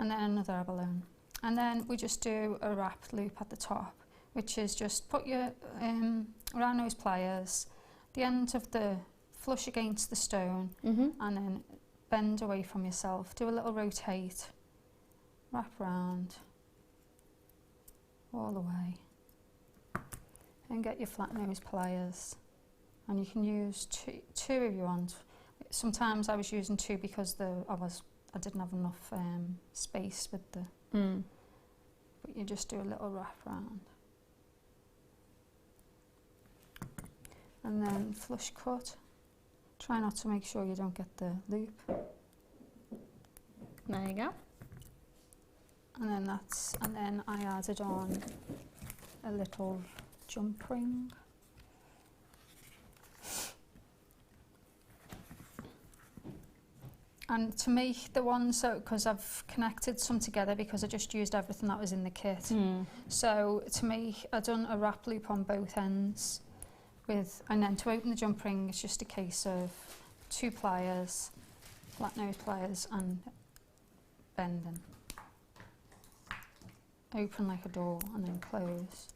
And then another abalone. And then we just do a wrapped loop at the top, which is just put your round nose pliers, the end of the flush against the stone, and then bend away from yourself, do a little rotate, wrap round, all the way, and get your flat nose pliers. And you can use two if you want. Sometimes I was using two because I didn't have enough space with the. But you just do a little wrap round. And then flush cut. Try not to make sure you don't get the loop. There you go. And then I added on a little jump ring. And to make the one, because I've connected some together because I just used everything that was in the kit. So to make, I've done a wrap loop on both ends and then to open the jump ring, it's just a case of 2 pliers, flat nose pliers and bending. Open like a door and then close.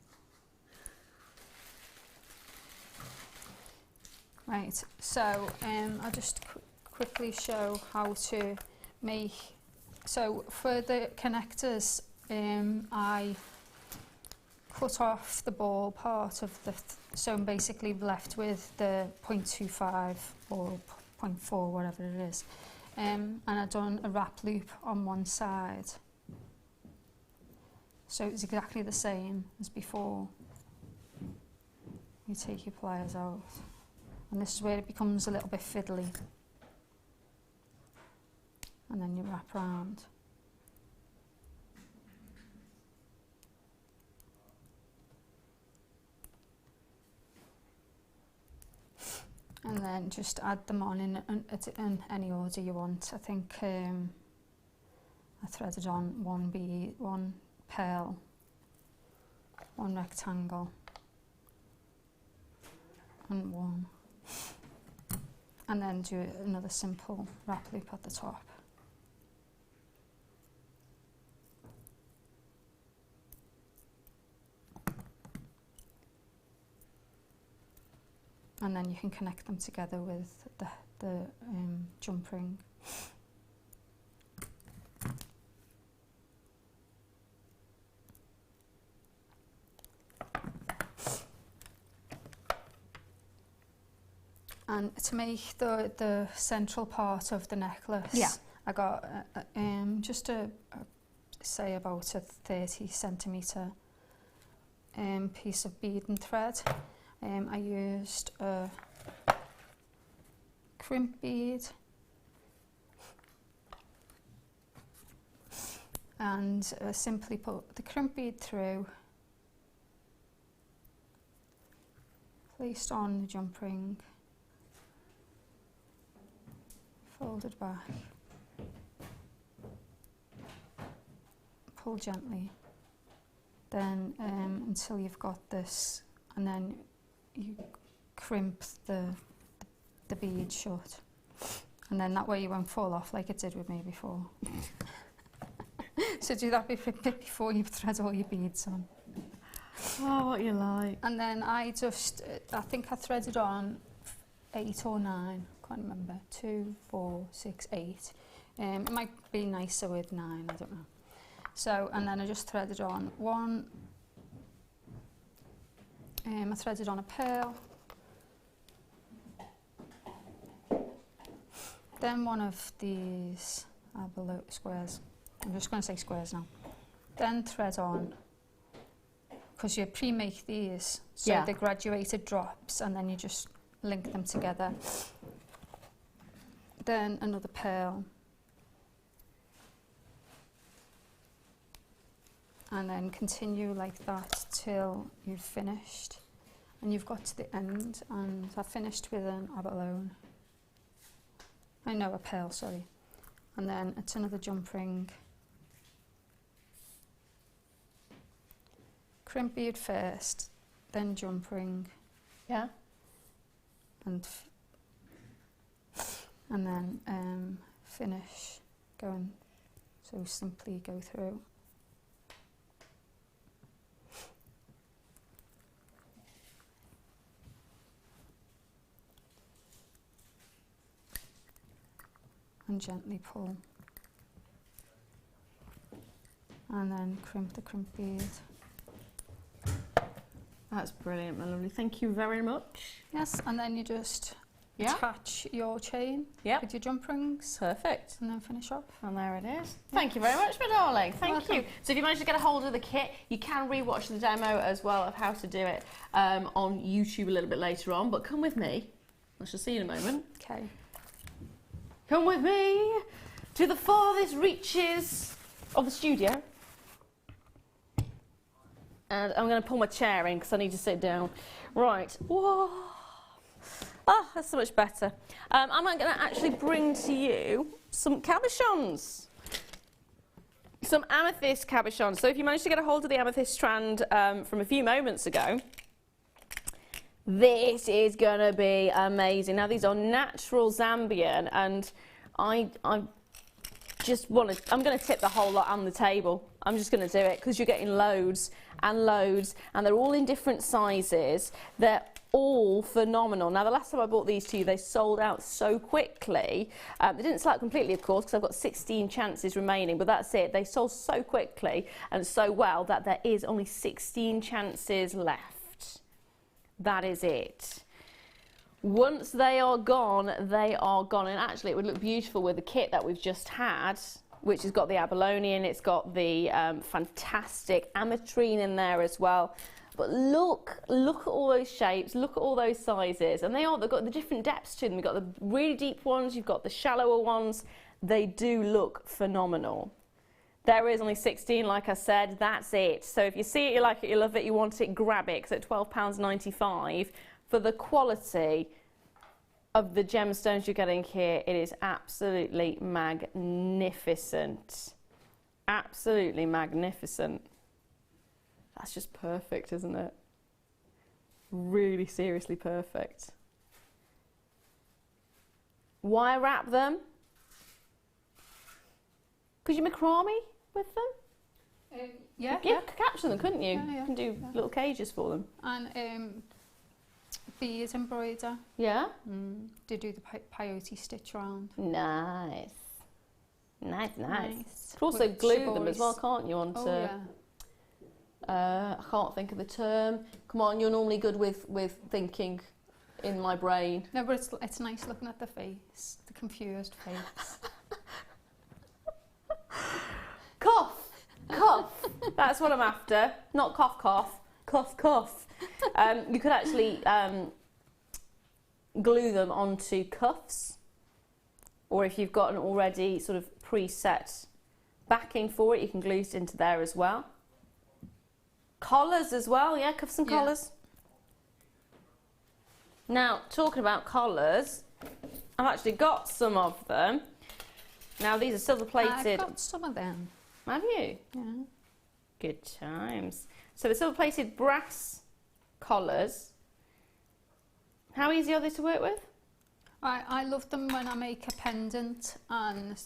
Right, so I'll just quickly show how to make, so for the connectors I cut off the ball part of the, so I'm basically left with the 0.25 or 0.4, whatever it is, and I've done a wrap loop on one side, so it's exactly the same as before. You take your pliers out And this is where it becomes a little bit fiddly. And then you wrap around. And then just add them on in any order you want. I think I threaded on one bead, one pearl, one rectangle, and one. And then do another simple wrap loop at the top. And then you can connect them together with the jump ring. And to make the central part of the necklace, I got just say about a 30cm piece of bead and thread. I used a crimp bead and simply put the crimp bead through, placed on the jump ring, folded back, pull gently, then until you've got this, and then you crimp the bead shut, and then that way you won't fall off like it did with me before. So do that before you thread all your beads on. Oh, what you like. And then I think I threaded on 8 or 9, can't remember, 2, 4, 6, 8. It might be nicer with 9, I don't know. So, and then I just threaded on one. I threaded on a pearl, then one of these squares, I'm just going to say squares now, then thread on, because you pre-make these, so they're graduated drops, and then you just link them together, then another pearl, and then continue like that till you've finished, and you've got to the end, and I've finished with an abalone. I know, a pearl, sorry. And then it's another jump ring. Crimp bead first, then jump ring. Yeah. And then finish going, so simply go through. And gently pull, and then crimp the crimp bead. That's brilliant, my lovely. Thank you very much. Yes, and then you just attach your chain with your jump rings. Perfect. And then finish off. And there it is. Thank you very much, my darling. Thank you. So if you manage to get a hold of the kit, you can re-watch the demo as well of how to do it on YouTube a little bit later on. But come with me. I shall see you in a moment. Okay. Come with me to the farthest reaches of the studio. And I'm going to pull my chair in because I need to sit down. Right. Whoa. Oh, that's so much better. I'm going to actually bring to you some cabochons. Some amethyst cabochons. So if you managed to get a hold of the amethyst strand from a few moments ago, this is going to be amazing. Now, these are natural Zambian, and I'm going to tip the whole lot on the table. I'm just going to do it because you're getting loads and loads, and they're all in different sizes. They're all phenomenal. Now, the last time I bought these to you, they sold out so quickly. They didn't sell out completely, of course, because I've got 16 chances remaining, but that's it. They sold so quickly and so well that there is only 16 chances left. That is it. Once they are gone, they are gone. And actually, it would look beautiful with the kit that we've just had, which has got the abalone in, it's got the fantastic ametrine in there as well. But look at all those shapes, look at all those sizes, and they've got the different depths to them. You've got the really deep ones, you've got the shallower ones. They do look phenomenal. There is only 16, like I said, that's it. So if you see it, you like it, you love it, you want it, grab it, because at £12.95, for the quality of the gemstones you're getting here, it is absolutely magnificent. Absolutely magnificent. That's just perfect, isn't it? Really seriously perfect. Why wrap them? Could you macrame with them? Yeah. You could capture them, couldn't you? Yeah. You can do little cages for them. And beads embroider. Yeah? To do the peyote stitch round. Nice. Nice. You could also With glue them chivalry. as well, can't you? Onto, Oh, yeah. I can't think of the term. Come on, you're normally good with thinking in my brain. No, but it's nice looking at the face, the confused face. Cough. That's what I'm after. Not cough. Cuff. You could actually glue them onto cuffs, or if you've got an already sort of preset backing for it, you can glue it into there as well. Collars as well, yeah, cuffs and collars. Now, talking about collars, I've actually got some of them. Now, these are silver plated. I've got some of them. Have you? Yeah. Good times. So the silver plated brass collars, how easy are they to work with? I love them when I make a pendant, and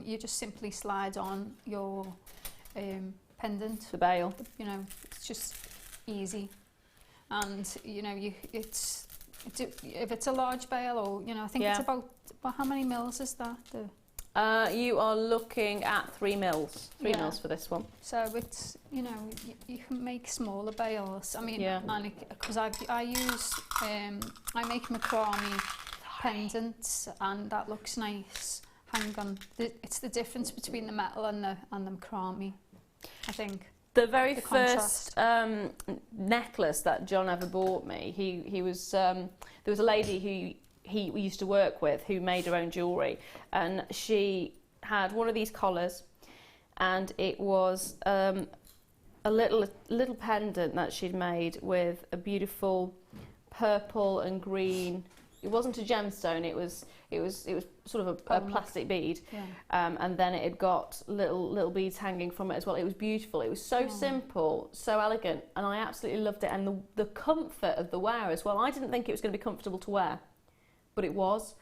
you just simply slide on your pendant. The bail. You know, it's just easy, and you know, if it's a large bail, or you know, I think it's about how many mils is that? You are looking at 3 mils. 3 mils for this one. So it's, you know, you can make smaller bales. I mean, because I make macrame pendants, and that looks nice. Hang on, it's the difference between the metal and the macrame, I think. The very first necklace that John ever bought me, he was there was a lady who he used to work with who made her own jewellery, and she had one of these collars, and it was a little pendant that she'd made with a beautiful purple and green. It wasn't a gemstone, it was sort of a plastic bead, and then it had got little beads hanging from it as well. It was beautiful. It was so simple, so elegant, and I absolutely loved it. And the comfort of the wear as well. I didn't think it was going to be comfortable to wear, but it was.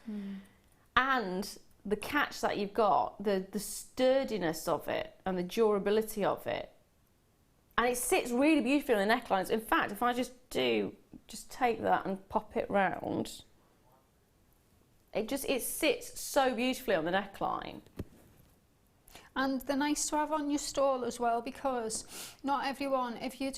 And the catch that you've got, the sturdiness of it and the durability of it, and it sits really beautifully on the necklines. In fact, if I just take that and pop it round, it sits so beautifully on the neckline. And they're nice to have on your stall as well, because not everyone, if you're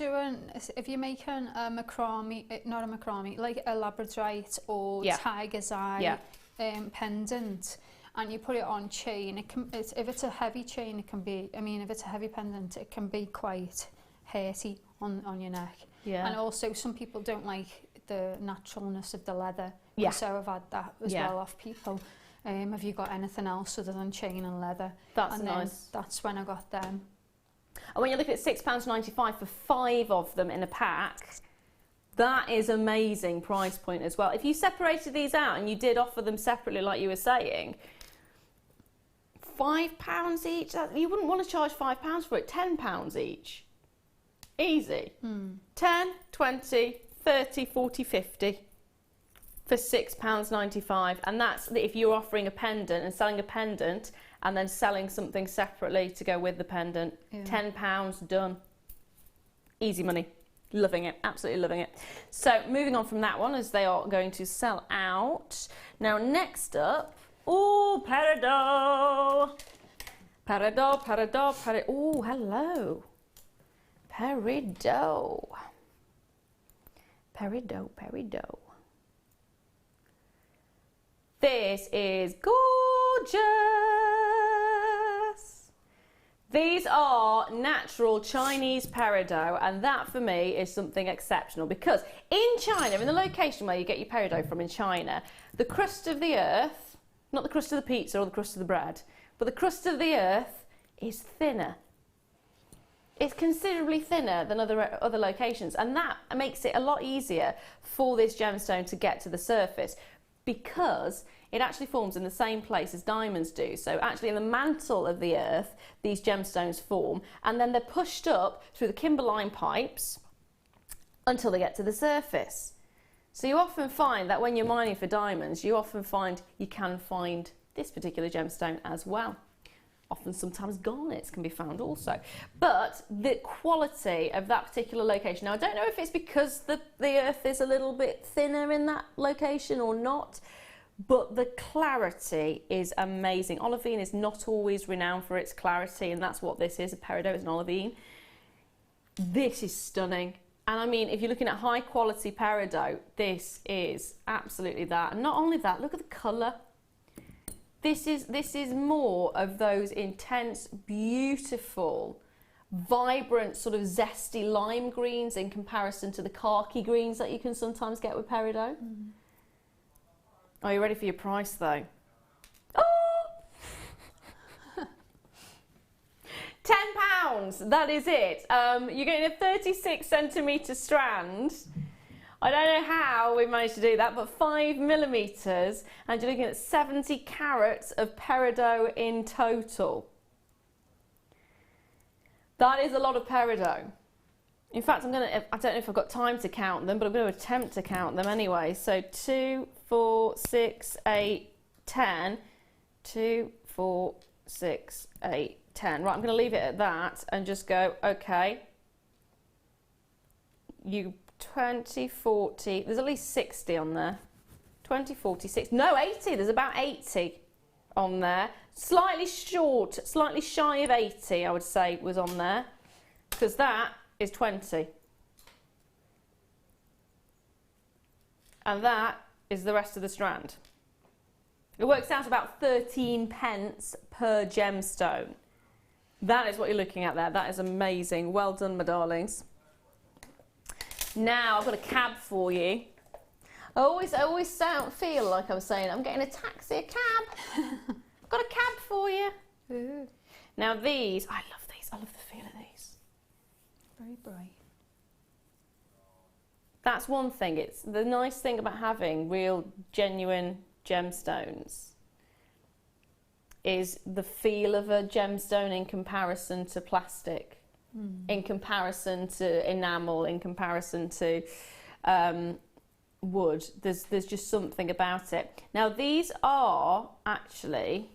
making a macrame, not a macrame, like a labradorite or tiger's eye pendant, and you put it on chain, if it's a heavy chain, it can be, if it's a heavy pendant, it can be quite hairy on your neck. Yeah. And also some people don't like the naturalness of the leather. Yeah. So I've had that as well off people. Have you got anything else other than chain and leather? That's nice. That's when I got them. And when you look at £6.95 for 5 of them in a pack, that is amazing price point as well. If you separated these out and you did offer them separately, like you were saying, £5 each, you wouldn't want to charge £5 for it, £10 each. Easy. 10, 20, 30, 40, 50 for £6.95, and that's if you're offering a pendant and selling a pendant and then selling something separately to go with the pendant. £10 done. Easy money. Loving it, absolutely loving it. So moving on from that one, as they are going to sell out. Now next up, peridot. Oh, hello. Peridot. This is gorgeous. These these are natural Chinese peridot, and that for me is something exceptional, because in China, in the location where you get your peridot from in China, the crust of the earth, not the crust of the pizza or the crust of the bread, but the crust of the earth is thinner. It's considerably thinner than other locations, and that makes it a lot easier for this gemstone to get to the surface, because it actually forms in the same place as diamonds do. So actually in the mantle of the earth, these gemstones form, and then they're pushed up through the kimberline pipes until they get to the surface. So you often find that when you're mining for diamonds, you can find this particular gemstone as well. Often sometimes garnets can be found also. But the quality of that particular location, now I don't know if it's because the earth is a little bit thinner in that location or not, but the clarity is amazing. Olivine is not always renowned for its clarity, and that's what this is. A peridot is an olivine. This is stunning. And I mean, if you're looking at high quality peridot, this is absolutely that. And not only that, look at the colour. This is more of those intense, beautiful, vibrant, sort of zesty lime greens in comparison to the khaki greens that you can sometimes get with peridot. Mm. Are you ready for your price though? Oh! £10, that is it. You're getting a 36 centimetre strand. I don't know how we managed to do that, but 5mm, and you're looking at 70 carats of peridot in total. That is a lot of peridot. In fact, I don't know if I've got time to count them, but I'm going to attempt to count them anyway. So 2, 4, 6, 8, 10. 2, 4, 6, 8, 10. Right, I'm going to leave it at that and just go, okay. 20, 40, there's at least 60 on there. 20, 40, 60, no, 80, there's about 80 on there. Slightly short, slightly shy of 80, I would say, was on there, because that is 20. And that is the rest of the strand. It works out about 13 pence per gemstone. That is what you're looking at there. That is amazing. Well done, my darlings. Now I've got a cab for you. I always feel like I'm saying I'm getting a taxi, a cab. I've got a cab for you. Ooh. Now these, I love these. I love the feel of these. Very bright. That's one thing. It's the nice thing about having real, genuine gemstones is the feel of a gemstone in comparison to plastic. In comparison to enamel, in comparison to wood. There's just something about it. Now these are actually,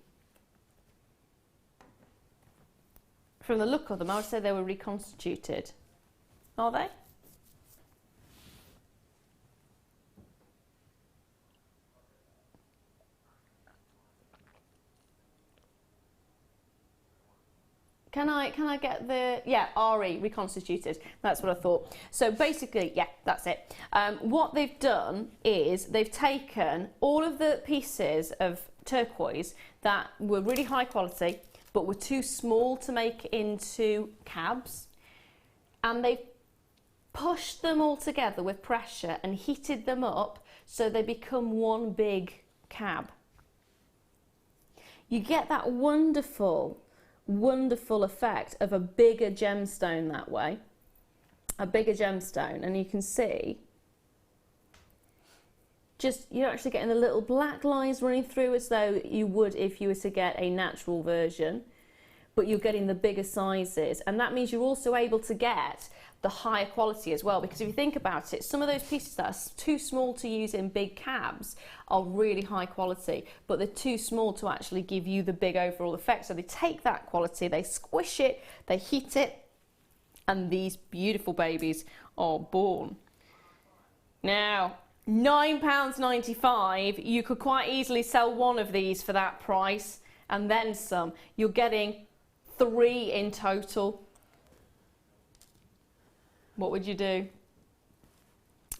from the look of them, I would say they were reconstituted. Are they? Can I get the, yeah, RE, reconstituted, that's what I thought. So basically, yeah, that's it. What they've done is they've taken all of the pieces of turquoise that were really high quality, but were too small to make into cabs, and they've pushed them all together with pressure and heated them up so they become one big cab. You get that wonderful effect of a bigger gemstone that way, a bigger gemstone, and you can see just you're actually getting the little black lines running through as though you would if you were to get a natural version, but you're getting the bigger sizes, and that means you're also able to get the higher quality as well, because if you think about it, some of those pieces that are too small to use in big cabs are really high quality, but they're too small to actually give you the big overall effect. So they take that quality, they squish it, they heat it, and these beautiful babies are born. Now, £9.95, you could quite easily sell one of these for that price, and then some. You're getting 3 in total. What would you do?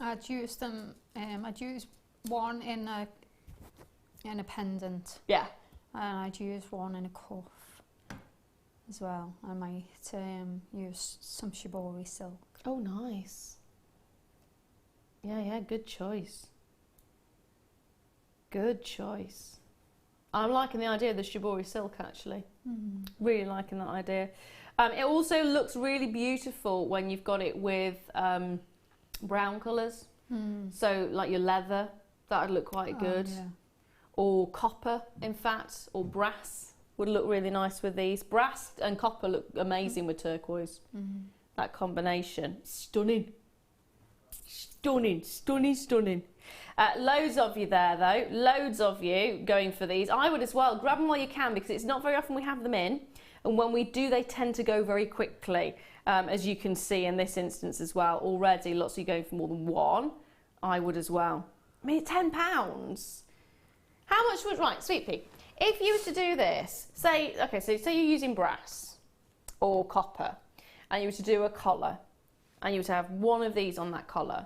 I'd use them. I'd use one in a pendant. Yeah. And I'd use one in a cuff. as well. I might use some shibori silk. Oh, nice. Yeah, good choice. Good choice. I'm liking the idea of the shibori silk, actually. Really liking that idea. It also looks really beautiful when you've got it with brown colours. So like your leather, that would look quite good. Yeah. Or copper, in fact, or brass would look really nice with these. Brass and copper look amazing with turquoise. That combination, stunning. Stunning, stunning, stunning. Loads of you there though, loads of you going for these. I would as well, grab them while you can, because it's not very often we have them in, and when we do they tend to go very quickly, as you can see in this instance as well. Already lots of you going for more than one. I would as well. I mean, £10. How much would, right, Sweet Pea, if you were to do this, say, okay, so say you're using brass or copper, and you were to do a collar, and you were to have one of these on that collar.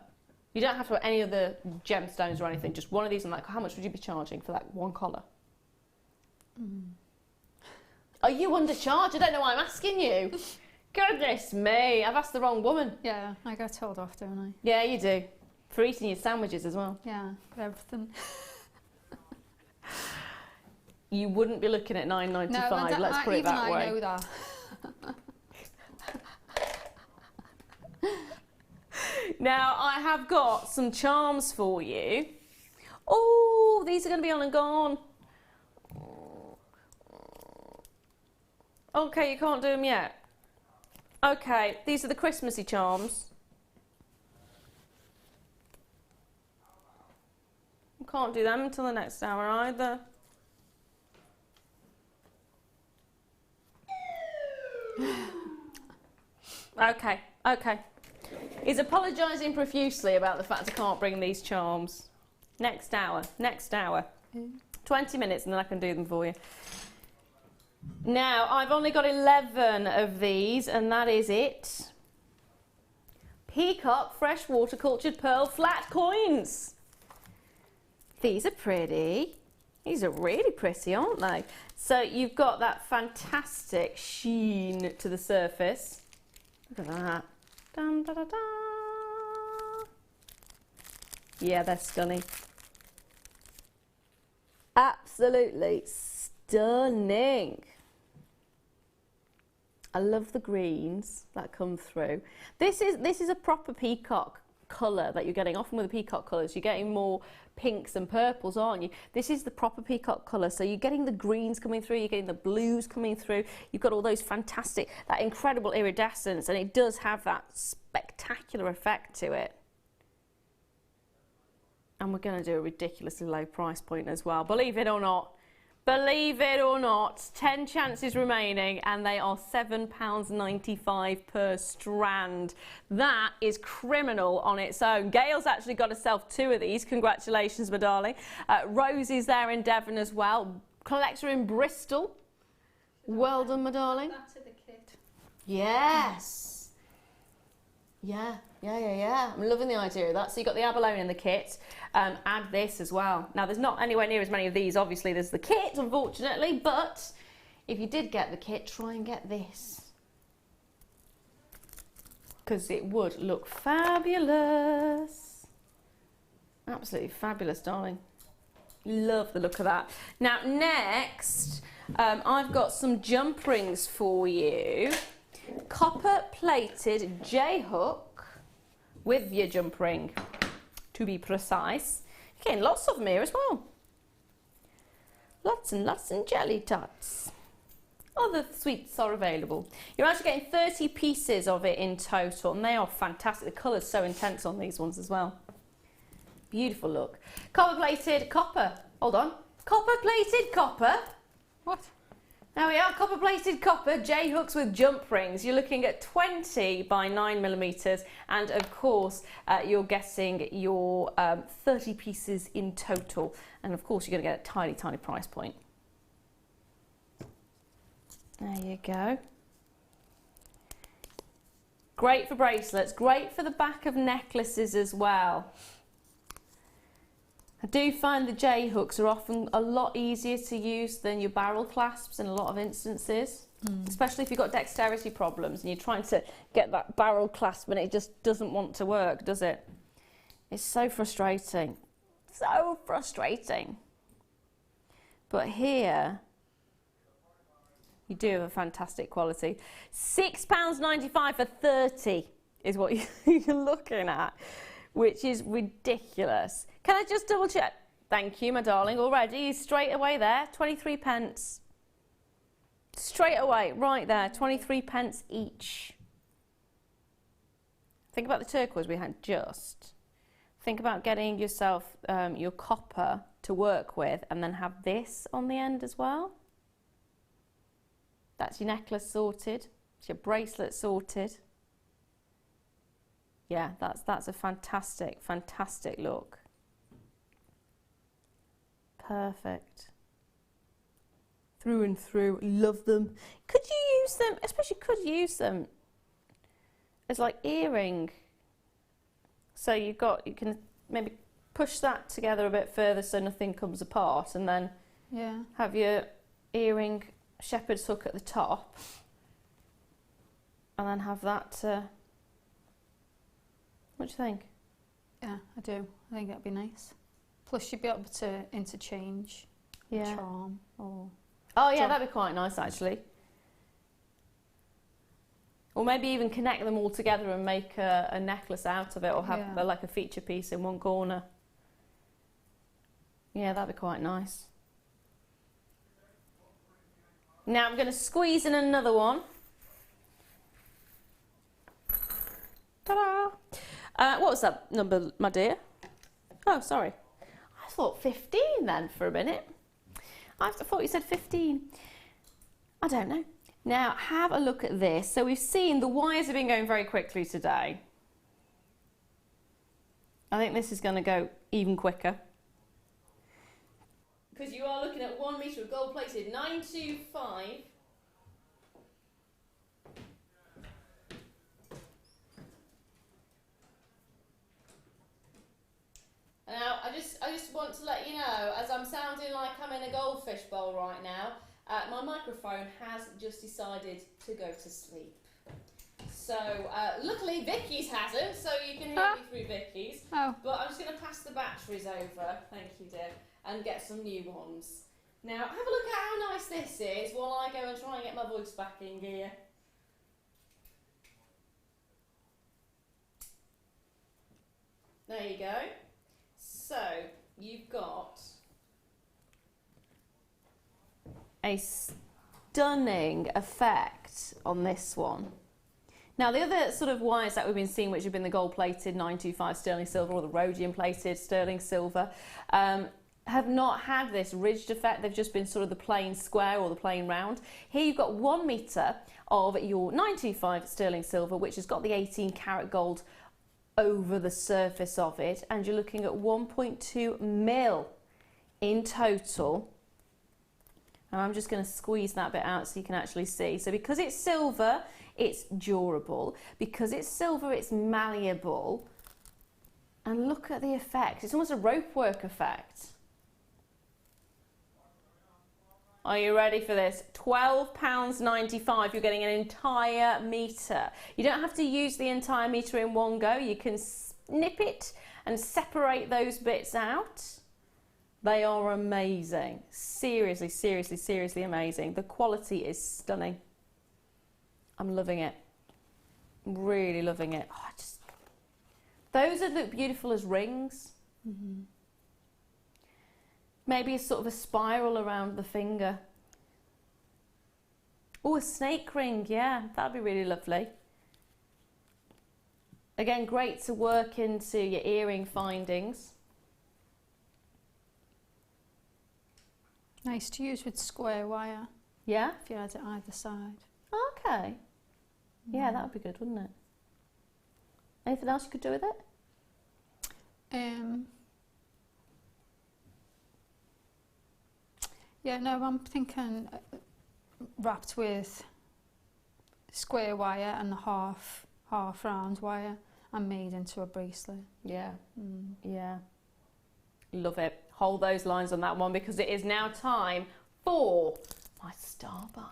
You don't have to have any of the gemstones or anything, just one of these on that. How much would you be charging for that one collar? Are you undercharged? I don't know why I'm asking you. Goodness me, I've asked the wrong woman. Yeah, I get told off, don't I? Yeah, you do. For eating your sandwiches as well. Yeah, for everything. You wouldn't be looking at $9.95, no, let's put it that way. I know that. Now, I have got some charms for you. Oh, these are going to be on and gone. Okay, you can't do them yet. Okay, these are the Christmassy charms. Can't do them until the next hour either. Okay. He's apologising profusely about the fact I can't bring these charms. Next hour. 20 minutes and then I can do them for you. Now, I've only got 11 of these and that is it. Peacock freshwater cultured pearl flat coins. These are pretty. These are really pretty, aren't they? So you've got that fantastic sheen to the surface. Look at that. Dun, da, da, da. Yeah, they're stunning. Absolutely stunning. I love the greens that come through. This is a proper peacock colour that you're getting. Often with the peacock colours, you're getting more pinks and purples, aren't you? This is the proper peacock colour. So you're getting the greens coming through, you're getting the blues coming through. You've got all those fantastic, that incredible iridescence, and it does have that spectacular effect to it. And we're going to do a ridiculously low price point as well. Believe it or not. Believe it or not, 10 chances remaining and they are £7.95 per strand. That is criminal on its own. Gail's actually got herself 2 of these. Congratulations, my darling. Rosie's there in Devon as well. Collector in Bristol. Well done, my darling. That's in the kit. Yes. Yeah. I'm loving the idea of that. So you've got the abalone in the kit. Add this as well. Now, there's not anywhere near as many of these. Obviously, there's the kit, unfortunately. But if you did get the kit, try and get this. Because it would look fabulous. Absolutely fabulous, darling. Love the look of that. Now, next, I've got some jump rings for you. Copper-plated J-hook with your jump ring, to be precise. You're getting lots of them here as well. Lots and lots and jelly tots. Other sweets are available. You're actually getting 30 pieces of it in total, and they are fantastic. The colour's so intense on these ones as well. Beautiful look. Copper-plated copper. Hold on. Copper-plated copper. What? There we are, copper-plated copper, J-hooks with jump rings. You're looking at 20 by 9mm, and of course, you're getting your 30 pieces in total. And of course, you're going to get a tiny, tiny price point. There you go. Great for bracelets, great for the back of necklaces as well. I do find the J hooks are often a lot easier to use than your barrel clasps in a lot of instances, especially if you've got dexterity problems and you're trying to get that barrel clasp and it just doesn't want to work, does it? It's so frustrating. So frustrating. But here, you do have a fantastic quality. £6.95 for 30 is what you're looking at, which is ridiculous. Can I just double check? Thank you, my darling. Already, straight away there, 23 pence. Straight away, right there, 23 pence each. Think about the turquoise we had just. Think about getting yourself your copper to work with and then have this on the end as well. That's your necklace sorted. It's your bracelet sorted. Yeah, that's a fantastic, fantastic look. Perfect. Through and through, love them. Could you use them, especially could use them as like earring? So you can maybe push that together a bit further so nothing comes apart, and then have your earring shepherd's hook at the top, and then have that. What do you think? Yeah, I do. I think that'd be nice. Plus, you'd be able to interchange a charm or. Oh yeah, that'd be quite nice actually. Or maybe even connect them all together and make a necklace out of it, or have like a feature piece in one corner. Yeah, that'd be quite nice. Now I'm going to squeeze in another one. Ta-da! What was that number, my dear? Oh, sorry. I thought 15 then for a minute. I thought you said 15. I don't know. Now, have a look at this. So we've seen the wires have been going very quickly today. I think this is going to go even quicker. Because you are looking at 1 metre of gold-plated 925. Now, I just want to let you know, as I'm sounding like I'm in a goldfish bowl right now, my microphone has just decided to go to sleep. So, luckily Vicky's hasn't, so you can hear me through Vicky's. Oh. But I'm just going to pass the batteries over, thank you dear, and get some new ones. Now, have a look at how nice this is while I go and try and get my voice back in gear. There you go. So, you've got a stunning effect on this one. Now, the other sort of wires that we've been seeing, which have been the gold-plated 925 sterling silver or the rhodium-plated sterling silver, have not had this ridged effect. They've just been sort of the plain square or the plain round. Here you've got 1 metre of your 925 sterling silver, which has got the 18 karat gold over the surface of it, and you're looking at 1.2 mil in total. And I'm just going to squeeze that bit out so you can actually see. So because it's silver, it's durable. Because it's silver, it's malleable. And look at the effect. It's almost a rope work effect. Are you ready for this? £12.95. You're getting an entire metre. You don't have to use the entire metre in one go. You can snip it and separate those bits out. They are amazing. Seriously, seriously, seriously amazing. The quality is stunning. I'm loving it. Really loving it. Oh, those would look beautiful as rings. Mm-hmm. Maybe a sort of a spiral around the finger. Oh, a snake ring, yeah, that'd be really lovely. Again, great to work into your earring findings. Nice to use with square wire. Yeah? If you had it either side. Okay. Yeah, that would be good, wouldn't it? Anything else you could do with it? Yeah, no, I'm thinking wrapped with square wire and the half round wire and made into a bracelet. Yeah, yeah. Love it. Hold those lines on that one because it is now time for my star buy.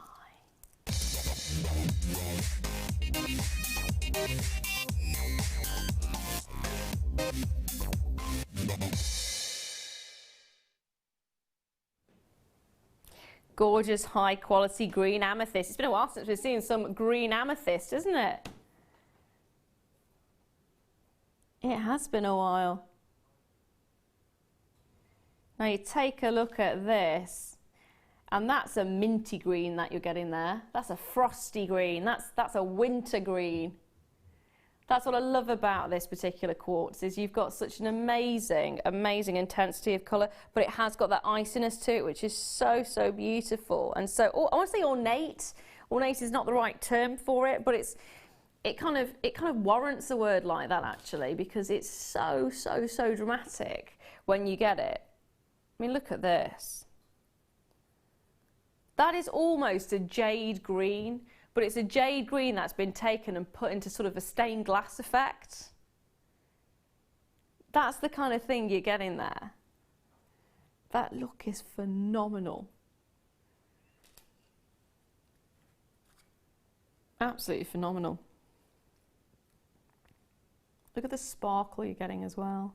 Gorgeous high quality green amethyst. It's been a while since we've seen some green amethyst, isn't it? It has been a while. Now you take a look at this, and that's a minty green that you're getting there. That's a frosty green. That's a winter green. That's what I love about this particular quartz, is you've got such an amazing, amazing intensity of colour, but it has got that iciness to it, which is so, so beautiful. And so, I want to say ornate. Ornate is not the right term for it, but it kind of warrants a word like that actually, because it's so, so, so dramatic when you get it. I mean, look at this. That is almost a jade green, but it's a jade green that's been taken and put into sort of a stained glass effect. That's the kind of thing you're getting there. That look is phenomenal. Absolutely phenomenal. Look at the sparkle you're getting as well.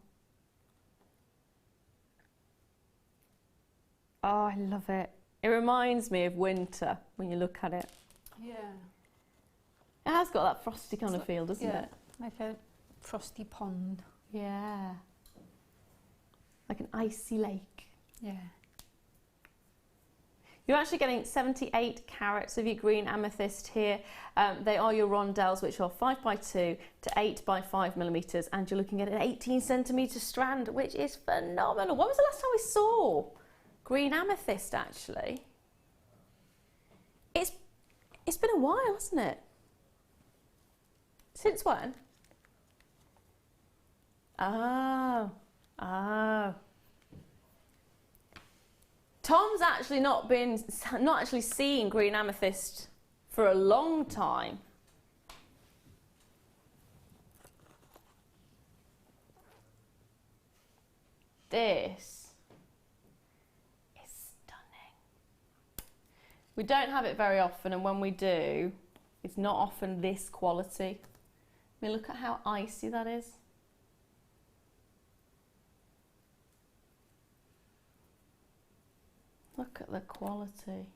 Oh, I love it. It reminds me of winter when you look at it. Yeah. It has got that frosty kind of feel, doesn't it? Like a frosty pond. Yeah. Like an icy lake. Yeah. You're actually getting 78 carats of your green amethyst here. They are your rondelles, which are 5x2 to 8x5 millimeters, and you're looking at an 18 centimeter strand, which is phenomenal. When was the last time we saw green amethyst, actually? It's been a while, hasn't it? Since when? Oh. Tom's actually not actually seen green amethyst for a long time. This is stunning. We don't have it very often, and when we do, it's not often this quality. I mean, look at how icy that is. Look at the quality.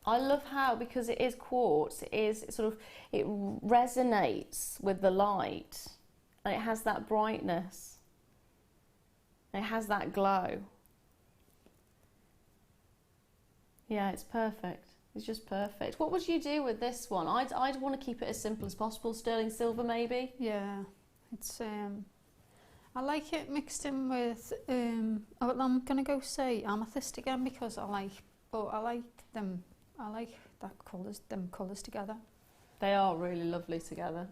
I love how, because it is quartz, it resonates with the light, and it has that brightness. It has that glow. Yeah, it's perfect. It's just perfect. What would you do with this one? I'd want to keep it as simple as possible. Sterling silver, maybe? Yeah, it's I like it mixed in with I'm gonna go say amethyst again, because I like them. I like them colours together. They are really lovely together.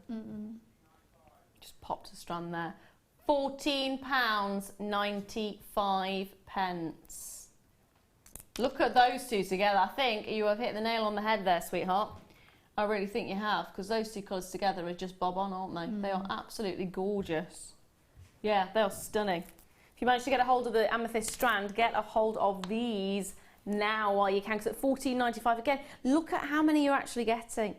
Just popped a strand there. £14.95. Look at those two together. I think you have hit the nail on the head there, sweetheart. I really think you have, because those two colours together are just bob on, aren't they? They are absolutely gorgeous. Yeah, they are stunning. If you manage to get a hold of the amethyst strand, get a hold of these now while you can, because at £14.95 again, look at how many you're actually getting.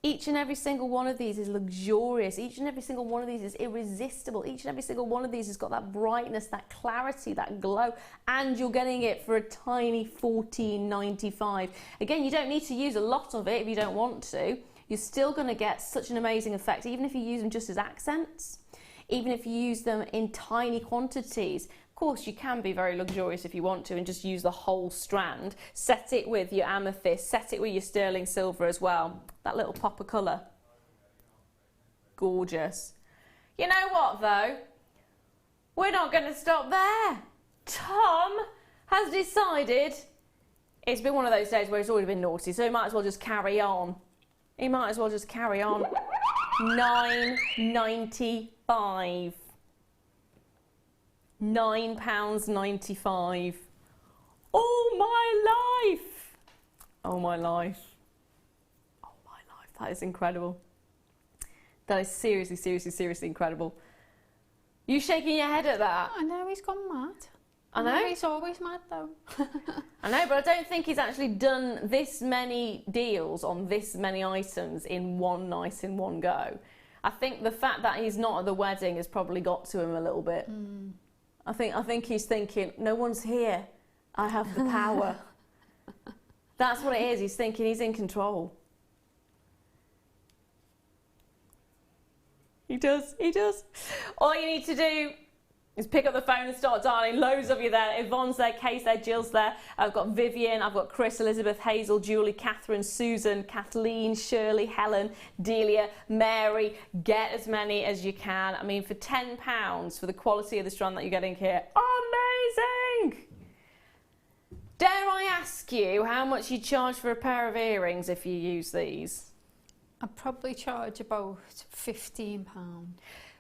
Each and every single one of these is luxurious. Each and every single one of these is irresistible. Each and every single one of these has got that brightness, that clarity, that glow, and you're getting it for a tiny £14.95. Again, you don't need to use a lot of it if you don't want to. You're still going to get such an amazing effect, even if you use them just as accents. Even if you use them in tiny quantities. Of course, you can be very luxurious if you want to and just use the whole strand. Set it with your amethyst, set it with your sterling silver as well. That little pop of colour. Gorgeous. You know what though? We're not going to stop there. Tom has decided it's been one of those days where it's already been naughty, so he might as well just carry on. He might as well just carry on. £9.95. £9.95. Oh my life! Oh my life. Oh my life. That is incredible. That is seriously, seriously, seriously incredible. You shaking your head at that? I know, he's gone mad. I know. He's always mad though. I know, but I don't think he's actually done this many deals on this many items in one night, in one go. I think the fact that he's not at the wedding has probably got to him a little bit. I think he's thinking, no one's here. I have the power. That's what it is. He's thinking he's in control. He does. All you need to do is pick up the phone and start dialing. Loads of you there. Yvonne's there, Kay's there, Jill's there. I've got Vivian, I've got Chris, Elizabeth, Hazel, Julie, Catherine, Susan, Kathleen, Shirley, Helen, Delia, Mary. Get as many as you can. I mean, for £10 for the quality of the strand that you're getting here, amazing! Dare I ask you how much you charge for a pair of earrings if you use these? I'd probably charge about £15.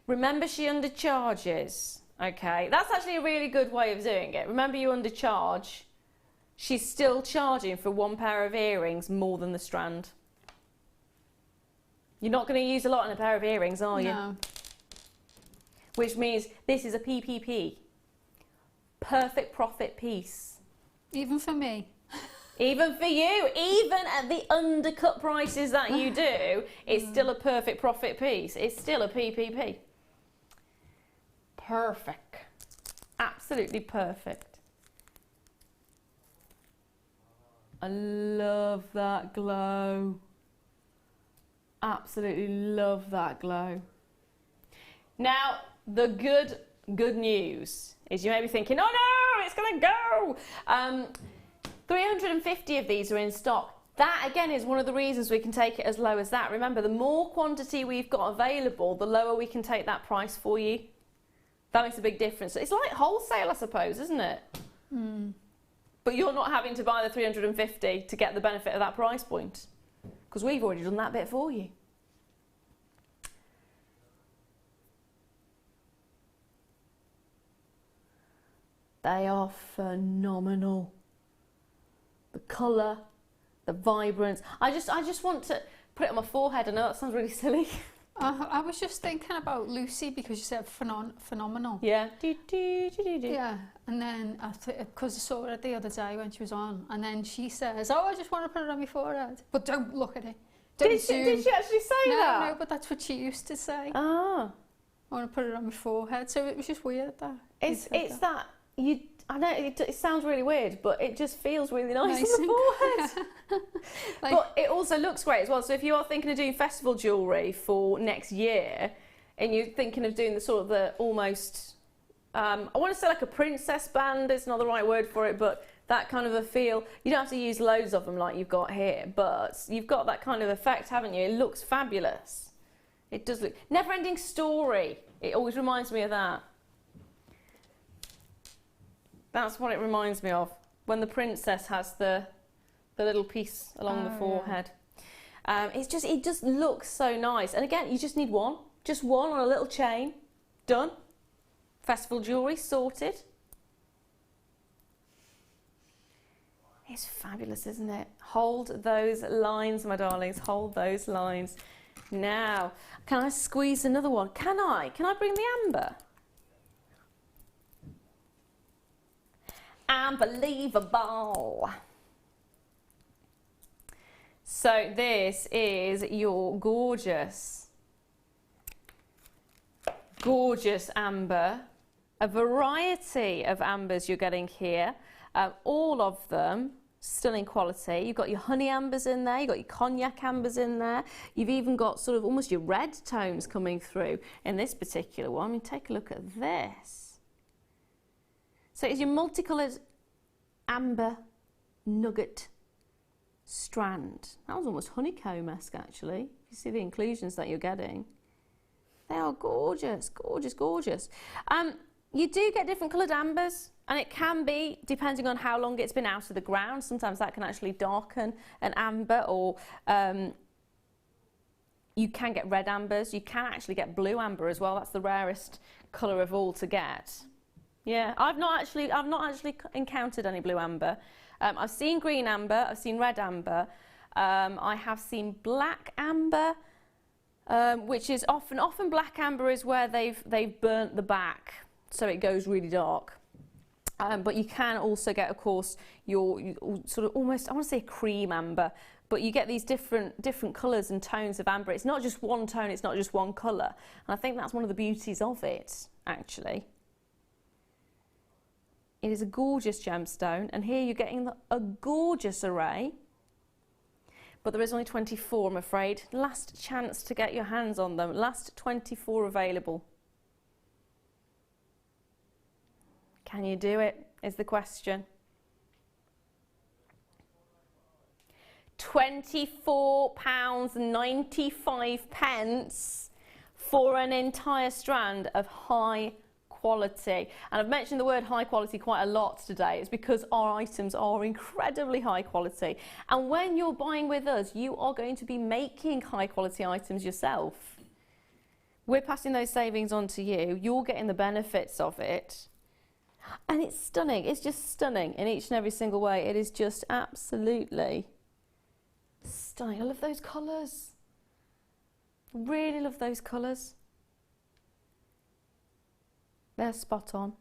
Remember, she undercharges. Okay, that's actually a really good way of doing it. Remember, you undercharge. She's still charging for one pair of earrings more than the strand. You're not going to use a lot in a pair of earrings, are you? No. Which means this is a PPP. Perfect profit piece. Even for me. Even for you, even at the undercut prices that you do, it's still a perfect profit piece. It's still a PPP. Perfect. Absolutely perfect. I love that glow. Absolutely love that glow. Now, the good news is you may be thinking, oh no, it's going to go. 350 of these are in stock. That again is one of the reasons we can take it as low as that. Remember, the more quantity we've got available, the lower we can take that price for you. That makes a big difference. It's like wholesale, I suppose, isn't it? But you're not having to buy the 350 to get the benefit of that price point, because we've already done that bit for you. They are phenomenal. The colour, the vibrance. I just want to put it on my forehead. I know that sounds really silly. I was just thinking about Lucy because you said phenomenal. Yeah. Yeah, and then because I saw her the other day when she was on, and then she says, "Oh, I just want to put it on my forehead, but don't look at it." Did she actually say that? No, but that's what she used to say. Ah. I want to put it on my forehead, so it was just weird that. It's that you. I know it sounds really weird, but it just feels really nice on the forehead. But it also looks great as well. So if you are thinking of doing festival jewellery for next year, and you're thinking of doing the sort of the almost, I want to say like a princess band, it's not the right word for it, but that kind of a feel. You don't have to use loads of them like you've got here, but you've got that kind of effect, haven't you? It looks fabulous. It does look, Never Ending Story. It always reminds me of that. That's what it reminds me of, when the princess has the little piece along the forehead. Yeah. It just looks so nice. And again, you just need one. Just one on a little chain. Done. Festival jewellery sorted. It's fabulous, isn't it? Hold those lines, my darlings. Hold those lines. Now, can I squeeze another one? Can I? Can I bring the amber? Unbelievable. So this is your gorgeous amber. A variety of ambers you're getting here. All of them stunning quality. You've got your honey ambers in there, you've got your cognac ambers in there. You've even got sort of almost your red tones coming through in this particular one. I mean, take a look at this. So it's your multicoloured amber nugget strand. That was almost honeycomb-esque, actually. You see the inclusions that you're getting. They are gorgeous, gorgeous, gorgeous. You do get different coloured ambers, and it can be, depending on how long it's been out of the ground, sometimes that can actually darken an amber, or you can get red ambers. You can actually get blue amber as well. That's the rarest colour of all to get. Yeah, I've not actually encountered any blue amber. I've seen green amber, I've seen red amber, I have seen black amber, which is often black amber is where they've burnt the back, so it goes really dark. But you can also get, of course, your sort of almost, I want to say cream amber, but you get these different colours and tones of amber. It's not just one tone, it's not just one colour. And I think that's one of the beauties of it, actually. It is a gorgeous gemstone, and here you're getting a gorgeous array. But there is only 24, I'm afraid. Last chance to get your hands on them. Last 24 available. Can you do it, is the question. £24.95 for an entire strand of high quality. And I've mentioned the word high quality quite a lot today. It's because our items are incredibly high quality. And when you're buying with us, you are going to be making high quality items yourself. We're passing those savings on to you. You're getting the benefits of it. And it's stunning. It's just stunning in each and every single way. It is just absolutely stunning. I love those colours. Really love those colours. They're spot on.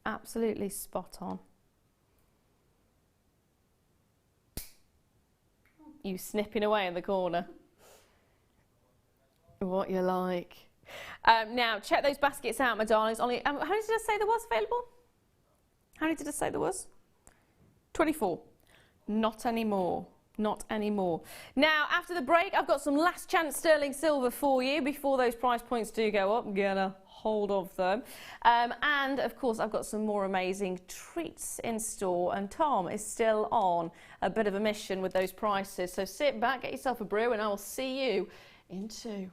Absolutely spot on. You snipping away in the corner. What you like. Now, check those baskets out, my darlings. Only, how many did I say there was available? How many did I say there was? 24. Not anymore. Not anymore. Now, after the break, I've got some last chance sterling silver for you before those price points do go up. Get a hold of them. And, of course, I've got some more amazing treats in store. And Tom is still on a bit of a mission with those prices. So sit back, get yourself a brew, and I will see you in 2.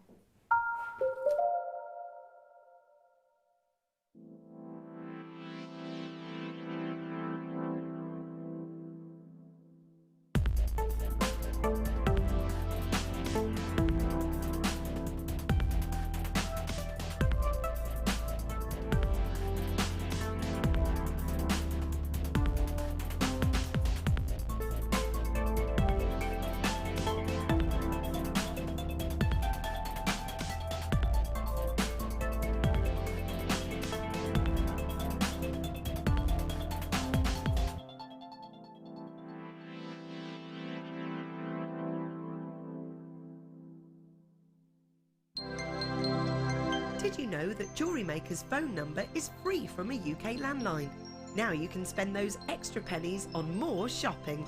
Did you know that Jewellery Maker's phone number is free from a UK landline? Now you can spend those extra pennies on more shopping.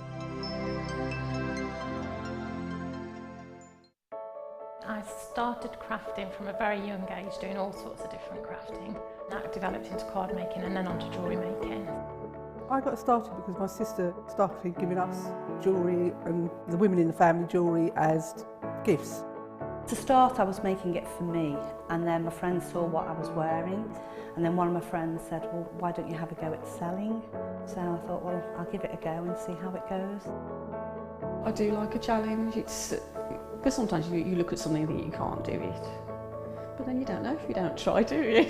I started crafting from a very young age, doing all sorts of different crafting. That developed into card making and then onto jewellery making. I got started because my sister started giving us jewellery and the women in the family jewellery as gifts. To start, I was making it for me, and then my friends saw what I was wearing, and then one of my friends said, well, why don't you have a go at selling? So I thought, well, I'll give it a go and see how it goes. I do like a challenge. It's because sometimes you look at something and think you can't do it, but then you don't know if you don't try, do you?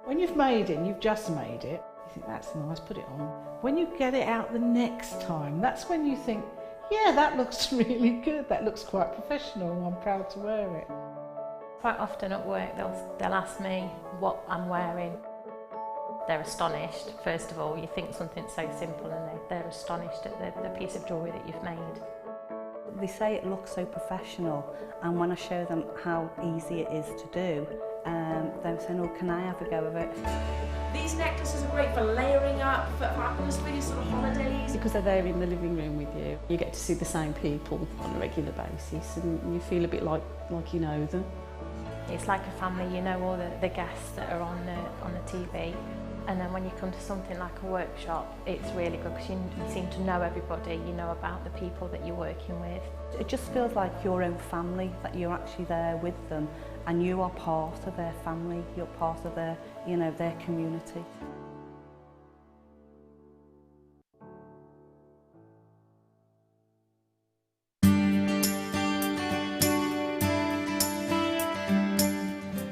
When you've made it and you've just made it, you think that's nice, put it on. When you get it out the next time, that's when you think, yeah, that looks really good, that looks quite professional, I'm proud to wear it. Quite often at work they'll ask me what I'm wearing. They're astonished, first of all. You think something so simple and they're astonished at the piece of jewellery that you've made. They say it looks so professional, and when I show them how easy it is to do, they're saying, oh, can I have a go of it? These necklaces are great for layering up, for really sort of holidays. Because they're there in the living room with you. You get to see the same people on a regular basis, and you feel a bit like you know them. It's like a family, you know all the guests that are on the TV. And then when you come to something like a workshop, it's really good because you seem to know everybody, you know about the people that you're working with. It just feels like your own family, that you're actually there with them and you are part of their family, you're part of their, you know, their community.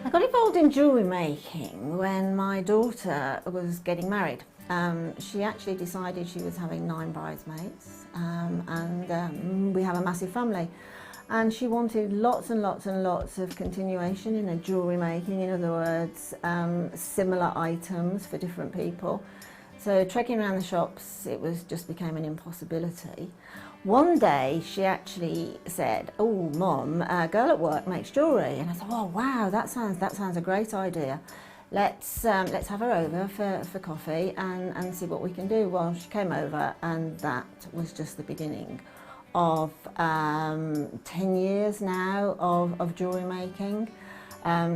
I got involved in jewellery making when my daughter was getting married. She actually decided she was having 9 bridesmaids and we have a massive family. And she wanted lots and lots and lots of continuation in her jewellery making, in other words, similar items for different people. So trekking around the shops, it just became an impossibility. One day she actually said, "Oh, Mum, a girl at work makes jewellery," and I thought, "Oh, wow, that sounds a great idea. Let's have her over for coffee and see what we can do." Well, she came over, and that was just the beginning of 10 years now of jewellery making.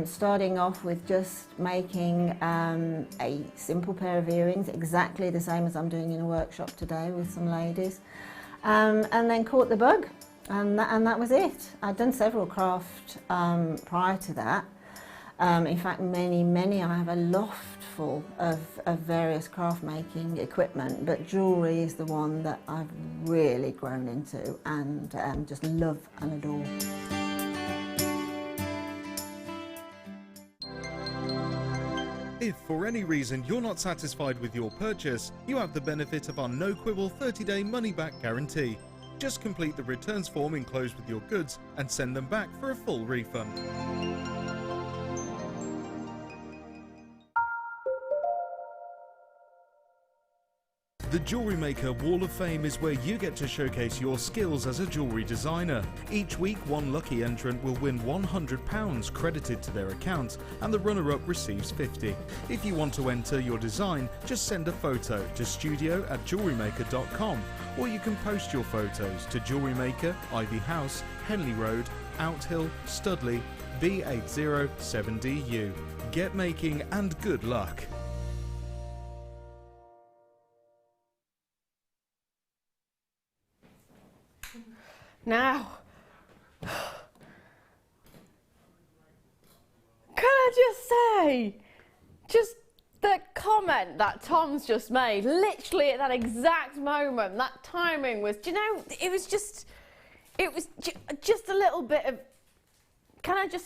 Starting off with just making a simple pair of earrings, exactly the same as I'm doing in a workshop today with some ladies, and then caught the bug, and that was it. I'd done several craft prior to that. In fact, many. I have a loft full of various craft making equipment, but jewellery is the one that I've really grown into and just love and adore. If for any reason you're not satisfied with your purchase, you have the benefit of our no-quibble 30-day money-back guarantee. Just complete the returns form enclosed with your goods and send them back for a full refund. The Jewellery Maker Wall of Fame is where you get to showcase your skills as a jewellery designer. Each week, one lucky entrant will win £100 credited to their account, and the runner-up receives £50. If you want to enter your design, just send a photo to studio@jewellerymaker.com, or you can post your photos to Jewellery Maker, Ivy House, Henley Road, Outhill, Studley, B807DU. Get making and good luck. Now, can I just say, just the comment that Tom's just made, literally at that exact moment, that timing was, do you know, it was just a little bit of,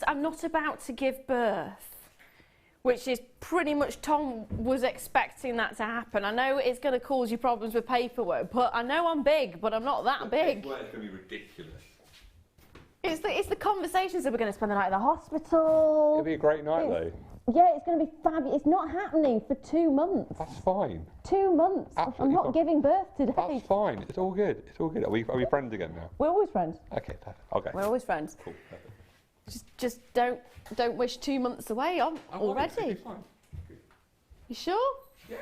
I'm not about to give birth, which is pretty much, Tom was expecting that to happen. I know it's going to cause you problems with paperwork, but I know I'm big, but I'm not that big. It's going to be ridiculous. It's the conversations that we're going to spend the night at the hospital. It'll be a great night, though. Yeah, it's going to be fabulous. It's not happening for 2 months. That's fine. 2 months. Absolutely I'm not fine. giving birth today. That's fine. It's all good. It's all good. Are we friends again now? We're always friends. Okay, perfect. Okay. We're always friends. Cool. Perfect. Just don't wish 2 months away on already. It'll be fine. Good. You sure? Yeah,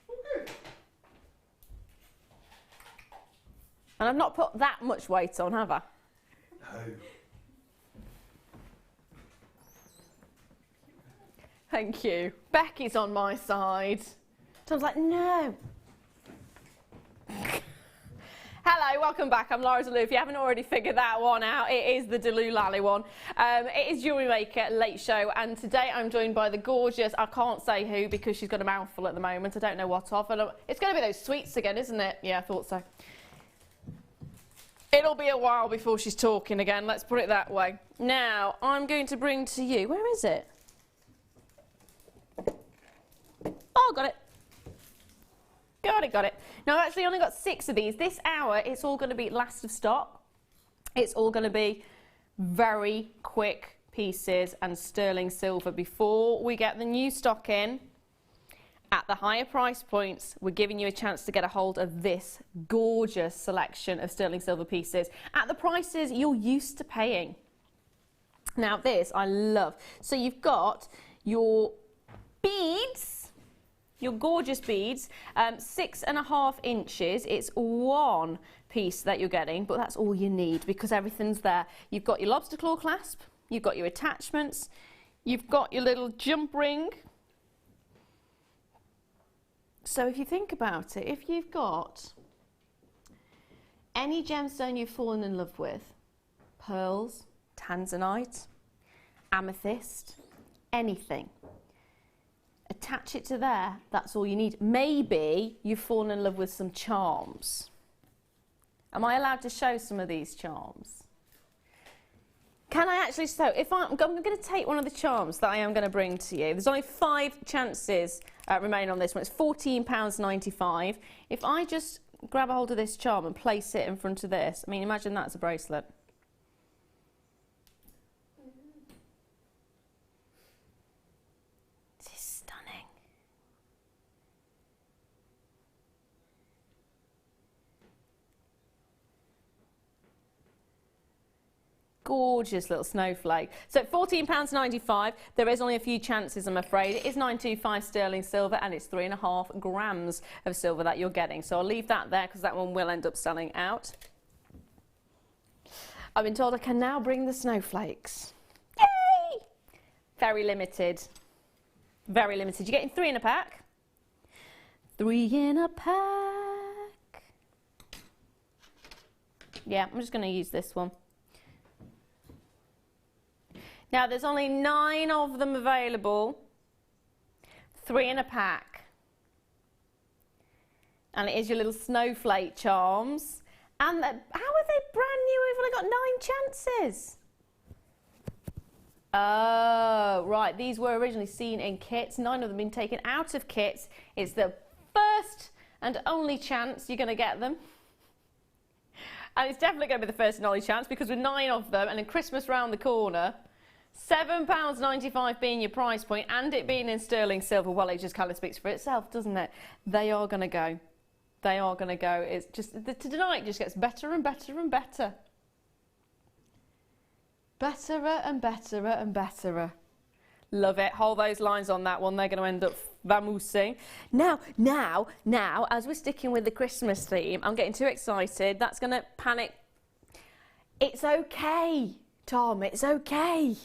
all good. And I've not put that much weight on, have I? No. Thank you. Becky's on my side. Tom's like, no. Hello, welcome back. I'm Laura Delou. If you haven't already figured that one out, it is the Delou Lally one. It is Jewellery Maker Late Show, and today I'm joined by the gorgeous, I can't say who because she's got a mouthful at the moment. I don't know what of. It's going to be those sweets again, isn't it? Yeah, I thought so. It'll be a while before she's talking again, let's put it that way. Now, I'm going to bring to you, where is it? Oh, got it. Got it. Now, I've actually only got 6 of these. This hour, it's all going to be last of stock. It's all going to be very quick pieces and sterling silver. Before we get the new stock in, at the higher price points, we're giving you a chance to get a hold of this gorgeous selection of sterling silver pieces at the prices you're used to paying. Now, this I love. So you've got your beads, your gorgeous beads, 6.5 inches. It's one piece that you're getting, but that's all you need because everything's there. You've got your lobster claw clasp, you've got your attachments, you've got your little jump ring. So if you think about it, if you've got any gemstone you've fallen in love with, pearls, tanzanite, amethyst, anything, attach it to there, that's all you need. Maybe you've fallen in love with some charms. Am I allowed to show some of these charms? Can I actually show? If I'm going to take one of the charms that I am going to bring to you. There's only 5 chances remaining on this one. It's £14.95. If I just grab a hold of this charm and place it in front of this, I mean, imagine that's a bracelet. Gorgeous little snowflake. So at £14.95, there is only a few chances, I'm afraid. It is 925 sterling silver, and it's 3.5 grams of silver that you're getting. So I'll leave that there because that one will end up selling out. I've been told I can now bring the snowflakes. Yay! Very limited. Very limited. You're getting 3 in a pack. 3 in a pack. Yeah, I'm just going to use this one. Now, there's only 9 of them available. 3 in a pack. And it is your little snowflake charms. And how are they brand new? We've only got 9 chances. Oh, right. These were originally seen in kits. 9 of them been taken out of kits. It's the first and only chance you're going to get them. And it's definitely going to be the first and only chance because with 9 of them and then Christmas round the corner, £7.95 being your price point and it being in sterling silver, well, it just kind of speaks for itself, doesn't it? They are going to go. They are going to go. It's just, tonight just gets better and better and better. Betterer and betterer and betterer. Love it. Hold those lines on that one. They're going to end up vamoosing. Now, as we're sticking with the Christmas theme, I'm getting too excited. That's going to panic. It's okay, Tom. It's okay.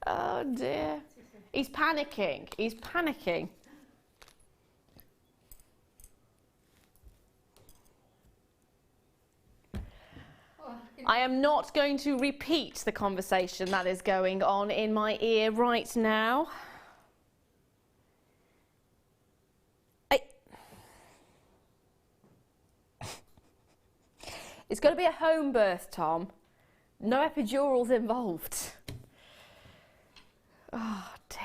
Oh, dear. He's panicking. He's panicking. I am not going to repeat the conversation that is going on in my ear right now. It's going to be a home birth, Tom. No epidurals involved. Oh, dear.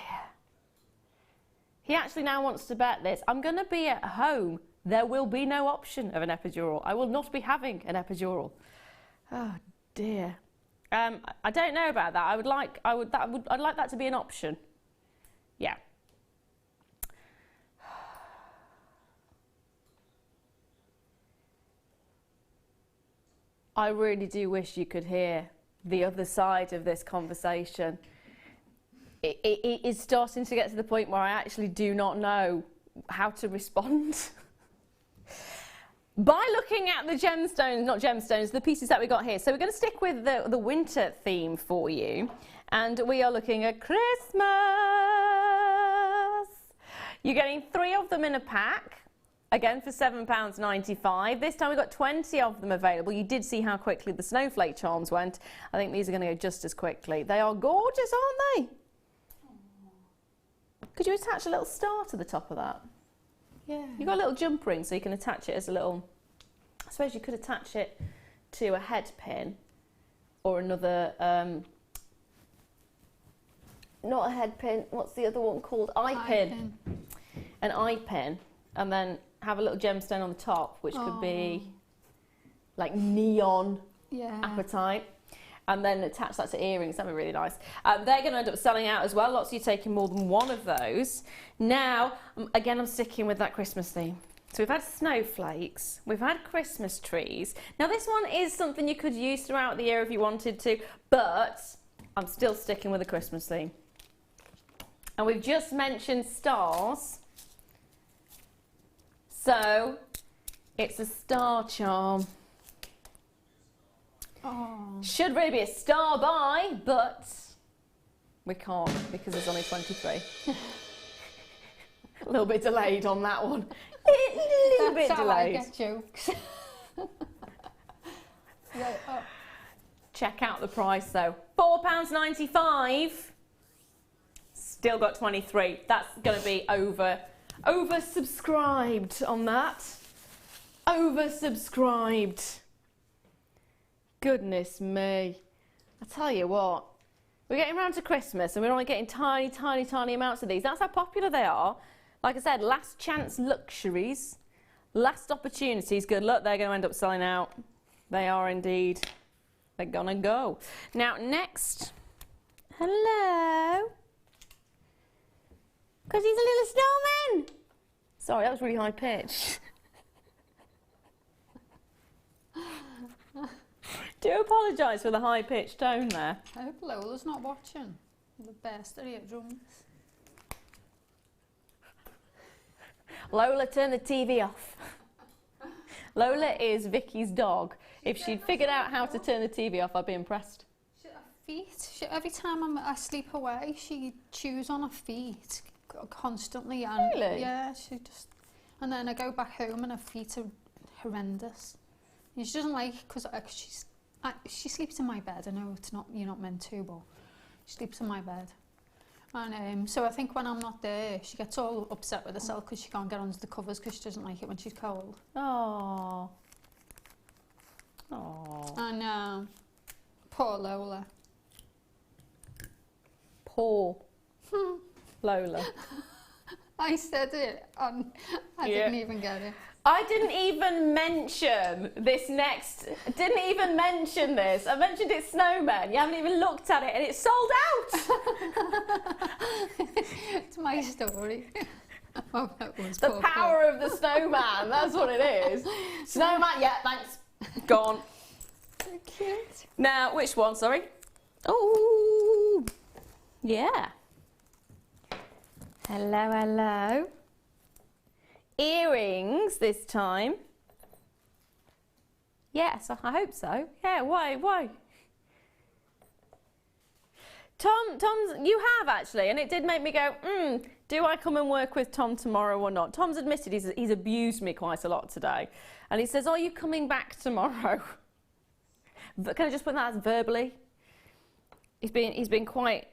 He actually now wants to bet this. I'm going to be at home. There will be no option of an epidural. I will not be having an epidural. Oh dear. I don't know about that. I'd like that to be an option. Yeah. I really do wish you could hear the other side of this conversation. It is starting to get to the point where I actually do not know how to respond. By looking at the gemstones, not gemstones, the pieces that we got here. So we're going to stick with the winter theme for you. And we are looking at Christmas. You're getting 3 of them in a pack. Again for £7.95. This time we've got 20 of them available. You did see how quickly the snowflake charms went. I think these are going to go just as quickly. They are gorgeous, aren't they? Could you attach a little star to the top of that? Yeah. You've got a little jump ring so you can attach it as a little... I suppose you could attach it to a head pin or another... not a head pin, what's the other one called? Eye pin. An eye pin. And then have a little gemstone on the top, which could be like neon apatite. And then attach that to earrings. That'd be really nice. They're going to end up selling out as well. Lots of you taking more than one of those. Now, again, I'm sticking with that Christmas theme. So we've had snowflakes. We've had Christmas trees. Now, this one is something you could use throughout the year if you wanted to. But I'm still sticking with the Christmas theme. And we've just mentioned stars. So it's a star charm. Oh. Should really be a star buy, but we can't because there's only 23. A little bit delayed on that one. A little bit delayed. I get jokes. Check out the price though. £4.95. Still got 23. That's going to be oversubscribed on that. Oversubscribed. Goodness me. I tell you what, we're getting around to Christmas and we're only getting tiny, tiny, tiny amounts of these. That's how popular they are. Like I said, last chance luxuries, last opportunities. Good luck, they're going to end up selling out. They are indeed. They're going to go. Now, next. Hello. Because he's a little snowman. Sorry, that was really high pitched. Do apologise for the high-pitched tone there. I hope Lola's not watching. The best of eardrums. Lola, turn the TV off. Lola is Vicky's dog. If she'd figured out how to turn the TV off, I'd be impressed. Every time I sleep away, she chews on her feet constantly. And really? Yeah, she just... And then I go back home and her feet are horrendous. And she doesn't like, because she sleeps in my bed. I know it's not, you're not meant to, but she sleeps in my bed. And so I think when I'm not there, she gets all upset with herself because she can't get under the covers because she doesn't like it when she's cold. Oh. Oh. I know. Poor Lola. Poor Lola. I said it and I didn't even get it. I didn't even mention this next, didn't even mention this. I mentioned it's snowmen. You haven't even looked at it and it's sold out. It's my story. Oh, the power of the snowman, that's what it is. Snowman, yeah, thanks. Gone. So cute. Now, which one, sorry? Oh, yeah. Hello, hello. Earrings this time. Yes, I hope so. Yeah, why? Tom's, you have actually, and it did make me go, do I come and work with Tom tomorrow or not? Tom's admitted he's abused me quite a lot today. And he says, are you coming back tomorrow? Can I just put that as verbally? He's been quite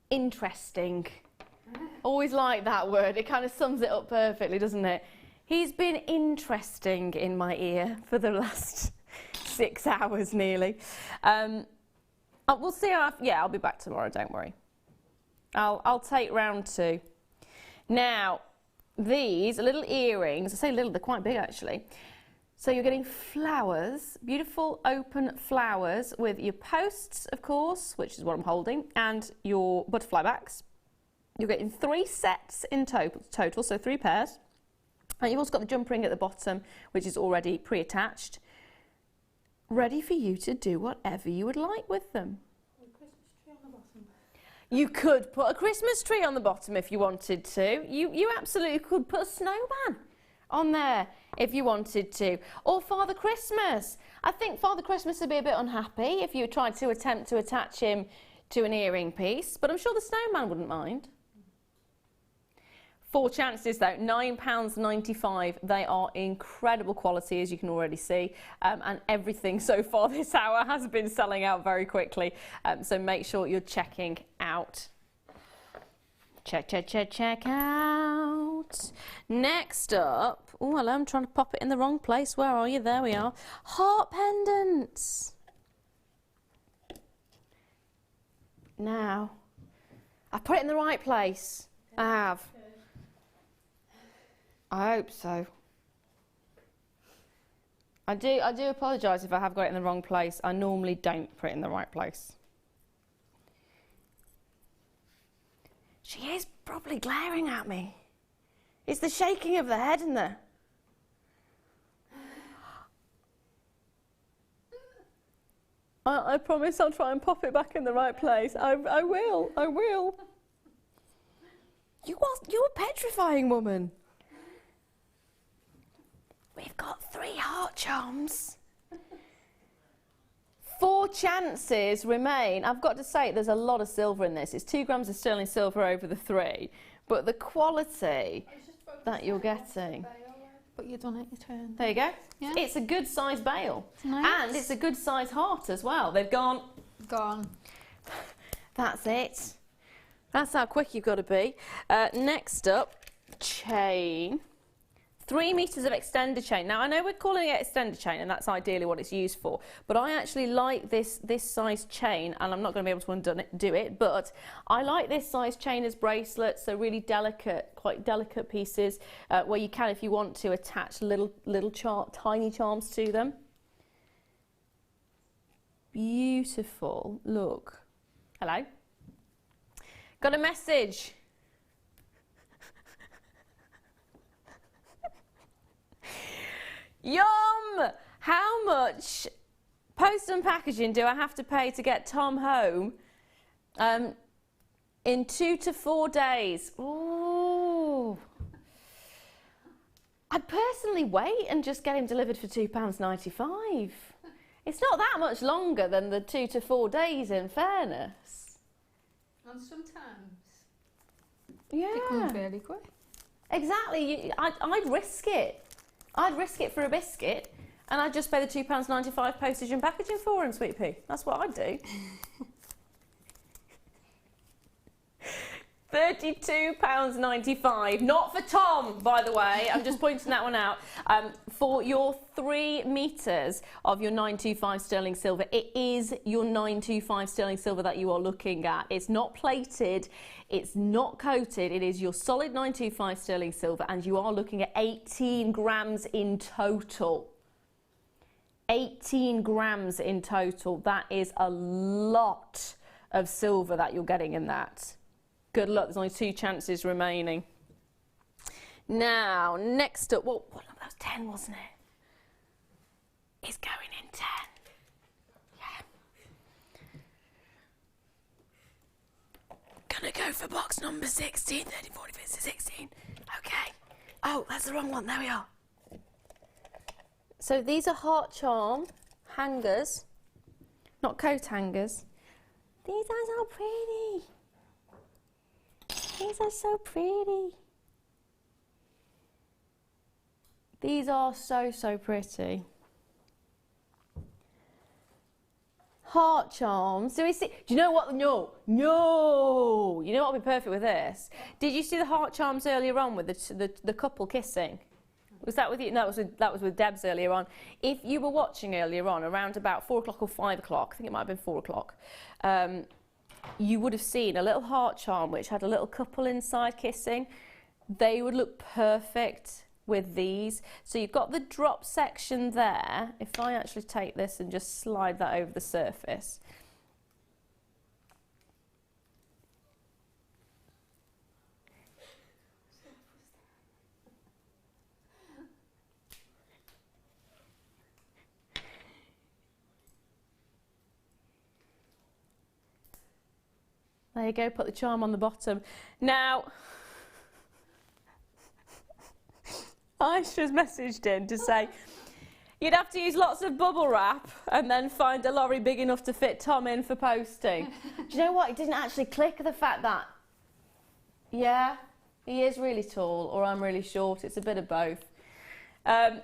interesting. Always like that word. It kind of sums it up perfectly, doesn't it? He's been interesting in my ear for the last 6 hours nearly. We'll see how. I'll be back tomorrow. Don't worry. I'll take round 2. Now, these little earrings. I say little. They're quite big actually. So you're getting flowers, beautiful open flowers with your posts, of course, which is what I'm holding, and your butterfly backs. You're getting 3 sets in total, so 3 pairs. And you've also got the jump ring at the bottom, which is already pre-attached, ready for you to do whatever you would like with them. A Christmas tree on the bottom. You could put a Christmas tree on the bottom if you wanted to. You absolutely could put a snowman on there if you wanted to. Or Father Christmas. I think Father Christmas would be a bit unhappy if you tried to attempt to attach him to an earring piece, but I'm sure the snowman wouldn't mind. 4 chances though, £9.95. They are incredible quality, as you can already see, and everything so far this hour has been selling out very quickly, so make sure you're checking out. Check out. Next up, oh hello, I'm trying to pop it in the wrong place. Where are you? There we are. Heart pendants. Now, I put it in the right place. I have. I hope so. I do apologise if I have got it in the wrong place. I normally don't put it in the right place. She is probably glaring at me. It's the shaking of the head, isn't there? I promise I'll try and pop it back in the right place. I will. You're a petrifying woman. We've got 3 heart charms. 4 chances remain. I've got to say, there's a lot of silver in this. It's 2 grams of sterling silver over the 3, but the quality that you're getting. But you've done it, your turn. There you go. Yeah. It's a good size bail. Nice. And it's a good size heart as well. They've gone. That's it. That's how quick you've got to be. Next up, chain. 3 meters of extender chain. Now I know we're calling it extender chain and that's ideally what it's used for, but I actually like this size chain, and I'm not going to be able to undo it, but I like this size chain as bracelets, so really delicate, quite delicate pieces where you can, if you want to, attach tiny charms to them. Beautiful. Look. Hello. Got a message. Yum! How much Post and packaging, do I have to pay to get Tom home? In 2 to 4 days. Ooh. I'd personally wait and just get him delivered for £2.95. It's not that much longer than the 2 to 4 days, in fairness. And sometimes yeah, they come fairly quick. Exactly. I'd risk it. I'd risk it for a biscuit, and I'd just pay the £2.95 postage and packaging for him, sweet pea. That's what I'd do. £32.95, not for Tom, by the way, I'm just pointing that one out, for your 3 metres of your 925 sterling silver. It is your 925 sterling silver that you are looking at. It's not plated, it's not coated, it is your solid 925 sterling silver, and you are looking at 18 grams in total. 18 grams in total. That is a lot of silver that you're getting in that. Good luck, there's only 2 chances remaining. Now, next up, well, that was 10, wasn't it? It's going in 10. Yeah. Gonna go for box number 16, 30, 40, 50, 16. Okay. Oh, that's the wrong one, there we are. So these are heart charm hangers, not coat hangers. These are so pretty. These are so pretty. These are so, so pretty. Heart charms. Do we see? Do you know what? No. You know what would be perfect with this? Did you see the heart charms earlier on with the couple kissing? Was that with you? No, that was with Debs earlier on. If you were watching earlier on, around about 4 o'clock or 5 o'clock, I think it might have been 4 o'clock, you would have seen a little heart charm which had a little couple inside kissing. They would look perfect with these. So you've got the drop section there. If I actually take this and just slide that over the surface. There you go, put the charm on the bottom. Now, Aisha's messaged in to say, you'd have to use lots of bubble wrap and then find a lorry big enough to fit Tom in for posting. Do you know what? It didn't actually click, the fact that, yeah, he is really tall or I'm really short. It's a bit of both.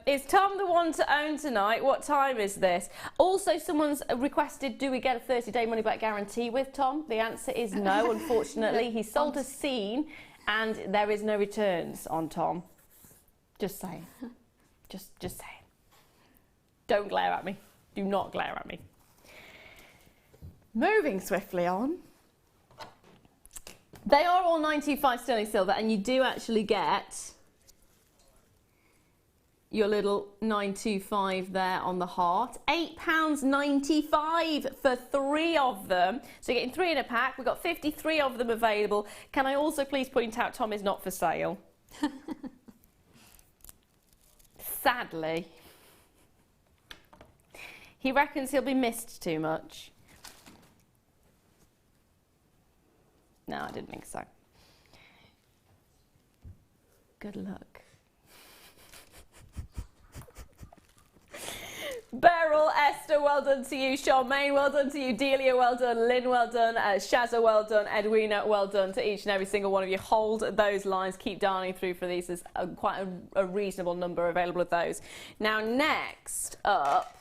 Is Tom the one to own tonight? What time is this? Also, someone's requested, do we get a 30-day money-back guarantee with Tom? The answer is no, unfortunately. He sold a scene and there is no returns on Tom. Just saying. Just saying. Don't glare at me. Do not glare at me. Moving swiftly on. They are all 925 sterling silver, and you do actually get your little 925 there on the heart. £8.95 for 3 of them. So you're getting 3 in a pack. We've got 53 of them available. Can I also please point out Tom is not for sale? Sadly. He reckons he'll be missed too much. No, I didn't think so. Good luck. Beryl, Esther, well done to you. Charmaine, well done to you. Delia, well done. Lynn, well done. Shazza, well done. Edwina, well done to each and every single one of you. Hold those lines. Keep dialing through for these. There's quite a reasonable number available of those. Now, next up,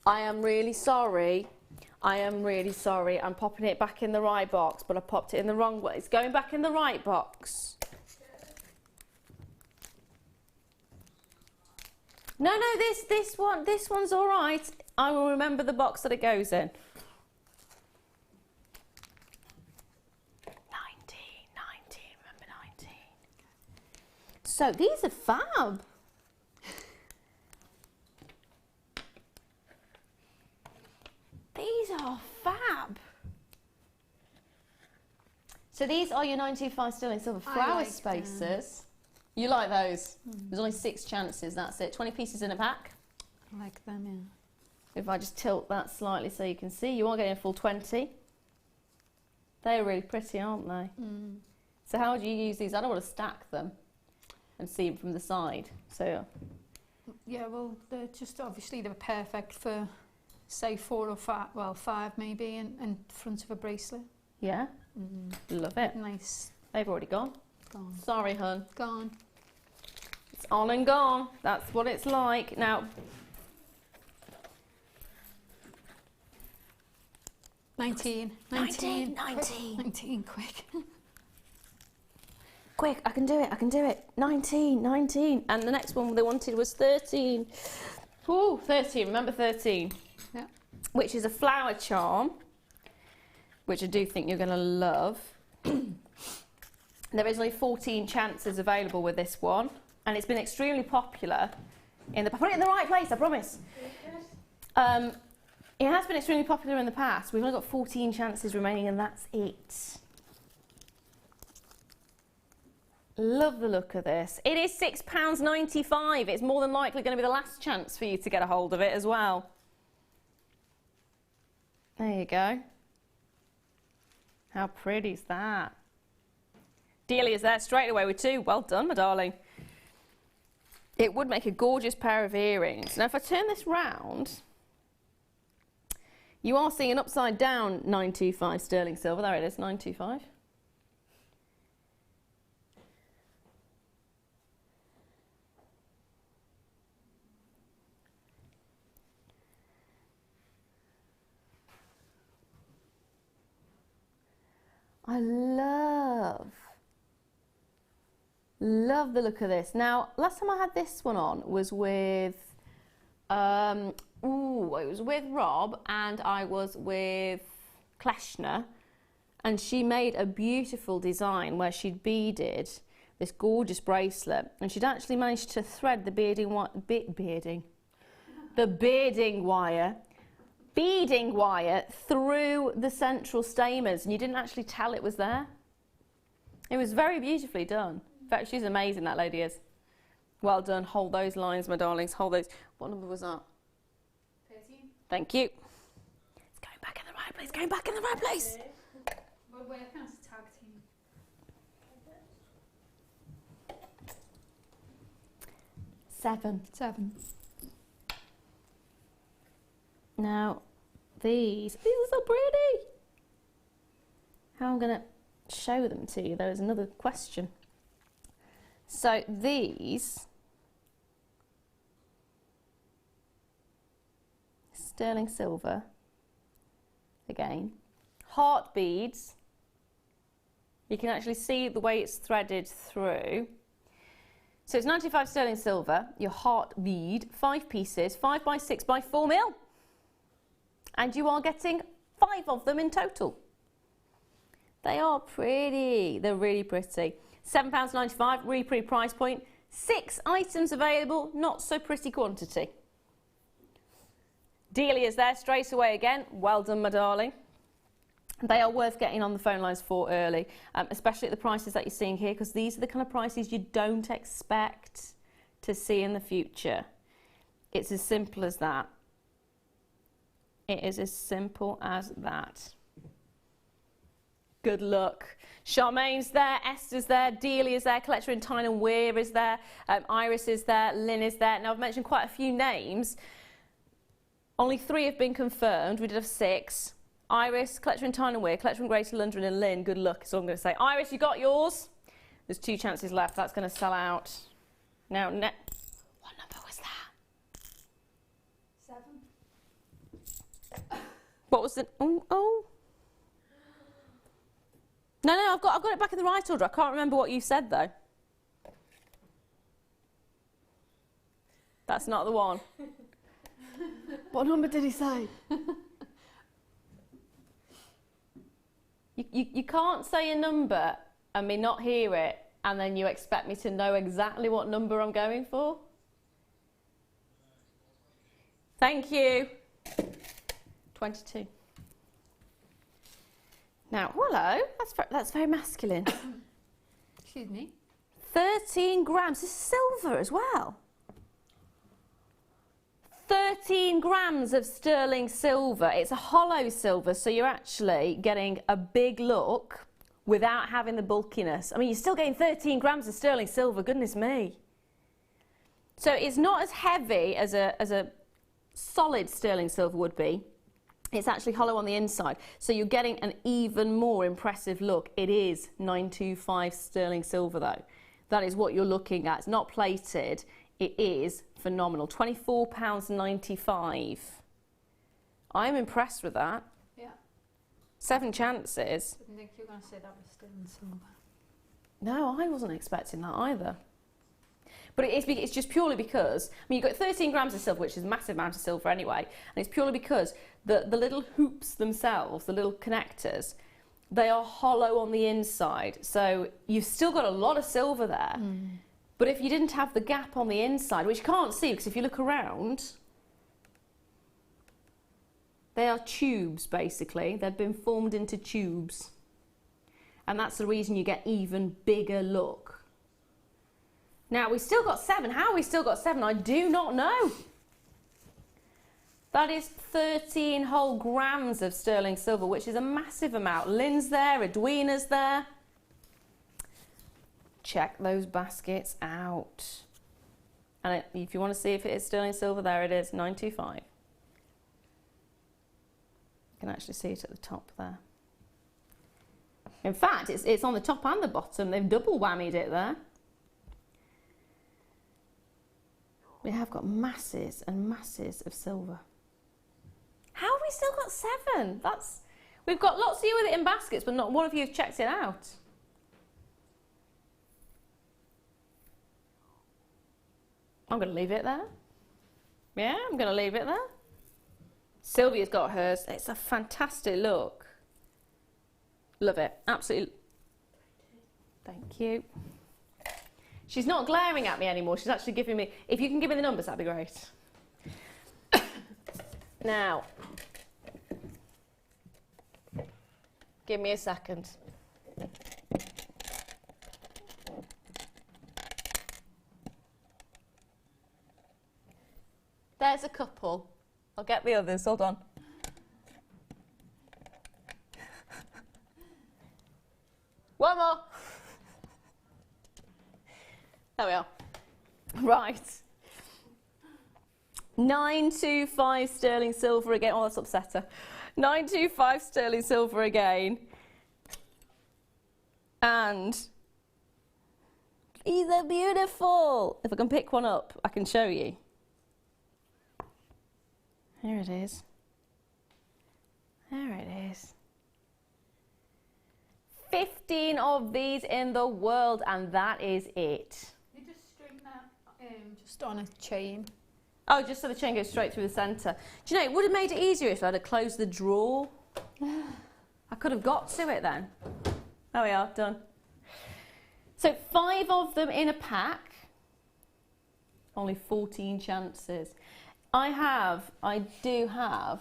I am really sorry. I'm popping it back in the right box, but I popped it in the wrong way. It's going back in the right box. No, this one's all right. I will remember the box that it goes in. 19, remember 19. So these are fab. These are fab. So these are your 925 sterling silver flower spacers. You like those? There's only 6 chances, that's it. 20 pieces in a pack. I like them, yeah. If I just tilt that slightly so you can see, you are getting a full 20. They're really pretty, aren't they? Mm. So how do you use these? I don't want to stack them and see them from the side. So yeah, well, they're just obviously they're perfect for, say, 4 or 5, well, 5 maybe, in front of a bracelet. yeah, love it. Nice. They've already gone. Gone. Sorry, hun. Gone. It's on and gone. That's what it's like. Now, 19. 19. 19, quick. Quick, I can do it, I can do it. 19, 19. And the next one they wanted was 13. Ooh, 13, remember 13. Yeah. Which is a flower charm, which I do think you're going to love. There is only 14 chances available with this one, and it's been extremely popular. Put it in the right place, I promise. It has been extremely popular in the past. We've only got 14 chances remaining, and that's it. Love the look of this. It is £6.95. It's more than likely going to be the last chance for you to get a hold of it as well. There you go. How pretty is that? Delia's there straight away with 2. Well done, my darling. It would make a gorgeous pair of earrings. Now, if I turn this round, you are seeing an upside down 925 sterling silver. There it is, 925. I love the look of this. Now, last time I had this one on was with, it was with Rob, and I was with Kleshner, and she made a beautiful design where she'd beaded this gorgeous bracelet, and she'd actually managed to thread the beading wire through the central stamens, and you didn't actually tell it was there. It was very beautifully done. In fact, she's amazing, that lady is. Well done. Hold those lines, my darlings. Hold those. What number was that? 13. Thank you. It's going back in the right place. Going back in the right place. Well, we're kind of tag team. 7. Now, these are so pretty. How I'm going to show them to you, though, is another question. So these, sterling silver, again, heart beads. You can actually see the way it's threaded through. So it's 95 sterling silver, your heart bead, 5 pieces, 5 by 6 by 4 mil. And you are getting 5 of them in total. They are pretty. They're really pretty. £7.95, really pretty price point. 6 items available, not so pretty quantity. Delia's there straight away again. Well done, my darling. They are worth getting on the phone lines for early, especially at the prices that you're seeing here, because these are the kind of prices you don't expect to see in the future. It's as simple as that. It is as simple as that. Good luck. Charmaine's there, Esther's there, Delia's there, Collector in Tyne and Wear is there, Iris is there, Lynn is there. Now, I've mentioned quite a few names. Only 3 have been confirmed. We did have 6. Iris, Collector in Tyne and Wear, Collector in Greater London, and Lynn. Good luck is all I'm going to say. Iris, you got yours? There's 2 chances left. That's going to sell out. Now, what number was that? 7. What was the... Oh. No, I've got it back in the right order. I can't remember what you said, though. That's not the one. What number did he say? You can't say a number and me not hear it, and then you expect me to know exactly what number I'm going for? Thank you. 22. Now, hello, that's very masculine. Excuse me. 13 grams. This is silver as well. 13 grams of sterling silver. It's a hollow silver, so you're actually getting a big look without having the bulkiness. I mean, you're still getting 13 grams of sterling silver, goodness me. So it's not as heavy as a solid sterling silver would be. It's actually hollow on the inside, so you're getting an even more impressive look. It is 925 sterling silver though. That is what you're looking at. It's not plated. It is phenomenal. £24.95. I'm impressed with that. Yeah. 7 chances. Didn't think you were going to say that was sterling silver. No, I wasn't expecting that either. But it's just purely because, I mean, you've got 13 grams of silver, which is a massive amount of silver anyway, and it's purely because the little hoops themselves, the little connectors, they are hollow on the inside. So you've still got a lot of silver there. But if you didn't have the gap on the inside, which you can't see because if you look around, they are tubes basically. They've been formed into tubes. And that's the reason you get even bigger look. Now, we've still got 7. How have we still got 7? I do not know. That is 13 whole grams of sterling silver, which is a massive amount. Lynn's there, Edwina's there. Check those baskets out. And if you want to see if it is sterling silver, there it is, 925. You can actually see it at the top there. In fact, it's on the top and the bottom. They've double whammied it there. We have got masses and masses of silver. How have we still got 7? We've got lots of you with it in baskets, but not one of you has checked it out. I'm going to leave it there. Yeah, I'm going to leave it there. Sylvia's got hers. It's a fantastic look. Love it. Absolutely. Thank you. She's not glaring at me anymore. She's actually giving me... If you can give me the numbers, that'd be great. Now, give me a second. There's a couple. I'll get the others. Hold on. One more. There we are. Right. 925 sterling silver again. Oh, that's upsetter. 925 sterling silver again. And these are beautiful. If I can pick one up, I can show you. Here it is. There it is. 15 of these in the world, and that is it. You just string that just on a chain. Oh, just so the chain goes straight through the centre. Do you know, it would have made it easier if I'd have closed the drawer. I could have got to it then. There we are, done. So 5 of them in a pack. Only 14 chances. I do have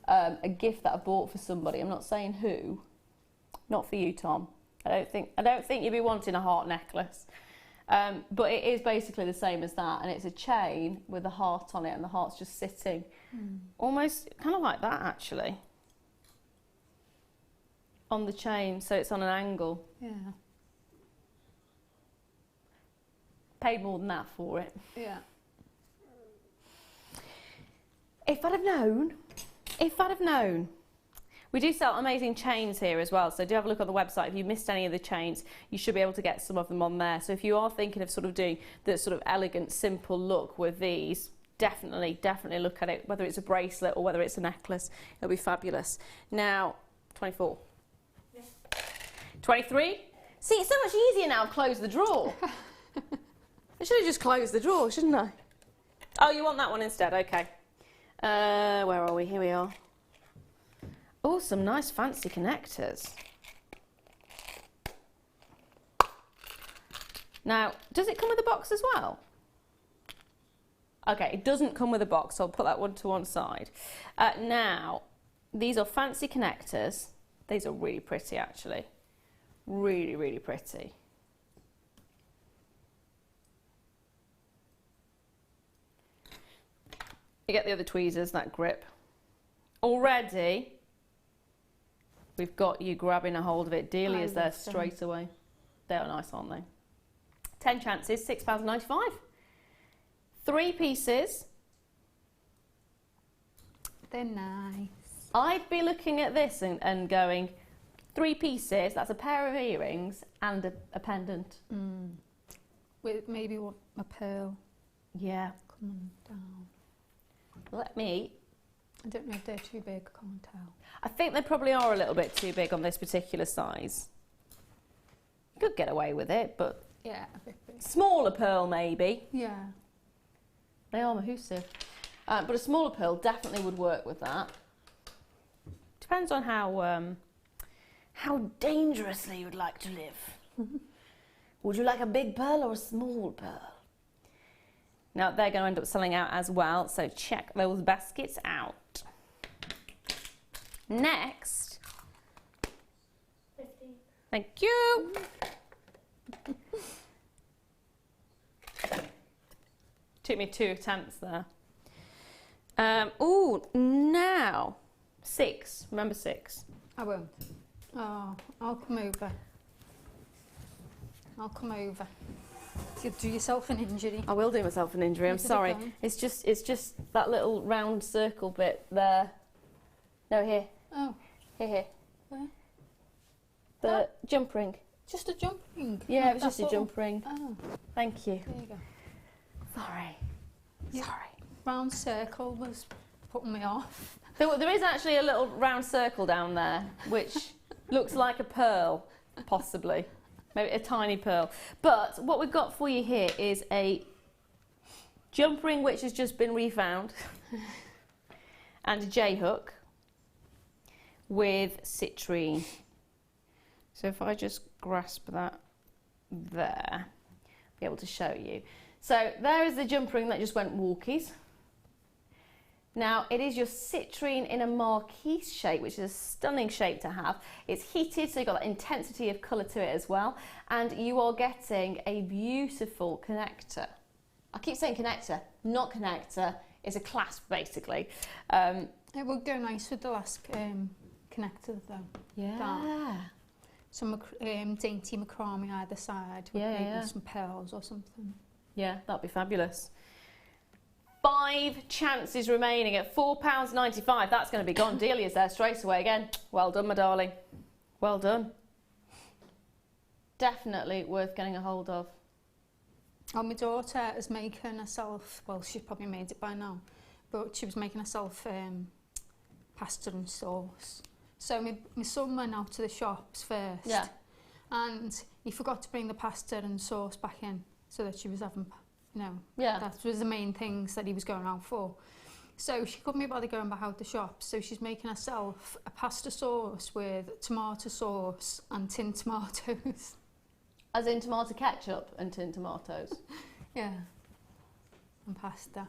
a gift that I bought for somebody. I'm not saying who. Not for you, Tom. I don't think you'd be wanting a heart necklace. But it is basically the same as that, and it's a chain with a heart on it, and the heart's just sitting. Almost kind of like that, actually. On the chain, so it's on an angle. Yeah. Paid more than that for it. Yeah. If I'd have known. We do sell amazing chains here as well, so do have a look on the website. If you missed any of the chains, you should be able to get some of them on there. So if you are thinking of sort of doing the sort of elegant, simple look with these, definitely look at it, whether it's a bracelet or whether it's a necklace. It'll be fabulous. Now, 24. Yeah. 23. See, it's so much easier now to close the drawer. I should have just closed the drawer, shouldn't I? Oh, you want that one instead? Okay. Where are we? Here we are. Oh, some nice fancy connectors. Now, does it come with a box as well? Okay, it doesn't come with a box, so I'll put that one to one side. Now, these are fancy connectors. These are really pretty, actually. Really, really pretty. You get the other tweezers, that grip. Already, we've got you grabbing a hold of it. Delia's there straight away. They are nice, aren't they? 10 chances, £6.95. 3 pieces. They're nice. I'd be looking at this and going, 3 pieces, that's a pair of earrings and a pendant. With maybe a pearl. Yeah. Coming down. Let me... I don't know if they're too big, I can't tell. I think they probably are a little bit too big on this particular size. You could get away with it, but... Yeah, a bit big. Smaller pearl, maybe. Yeah. They are mahoosive. But a smaller pearl definitely would work with that. Depends on how dangerously you'd like to live. Would you like a big pearl or a small pearl? Now, they're going to end up selling out as well, so check those baskets out. Next. 50. Thank you. Took me 2 attempts there. Oh, now 6. Remember 6. I won't. Oh, I'll come over. I'll come over. You'll do yourself an injury. I will do myself an injury. I'm sorry. It's just that little round circle bit there. No, here. Oh. Here. Where? The jump ring. Just a jump ring? Yeah, it was just a jump ring. Oh. Thank you. There you go. Sorry. Yeah. Sorry. Round circle was putting me off. There is actually a little round circle down there, which looks like a pearl, possibly. Maybe a tiny pearl. But what we've got for you here is a jump ring which has just been refound and a J-hook with citrine. So if I just grasp that there, I'll be able to show you. So there is the jump ring that just went walkies. Now it is your citrine in a marquise shape, which is a stunning shape to have. It's heated, so you've got that intensity of colour to it as well. And you are getting a beautiful connector. I keep saying connector, not connector. It's a clasp, basically. It would go nice with the last connector, though. Yeah. That. Some dainty macrame either side with maybe some pearls or something. Yeah, that'd be fabulous. 5 chances remaining at £4.95. That's going to be gone. Delia's there straight away again. Well done, my darling. Well done. Definitely worth getting a hold of. Oh, my daughter is making herself, well, she's probably made it by now, but she was making herself pasta and sauce. So my son went out to the shops first. Yeah. And he forgot to bring the pasta and sauce back in so that she was having... No, yeah. That was the main things that he was going out for. So she couldn't be bothered going back out the shop, so she's making herself a pasta sauce with tomato sauce and tinned tomatoes. As in tomato ketchup and tinned tomatoes? Yeah. And pasta.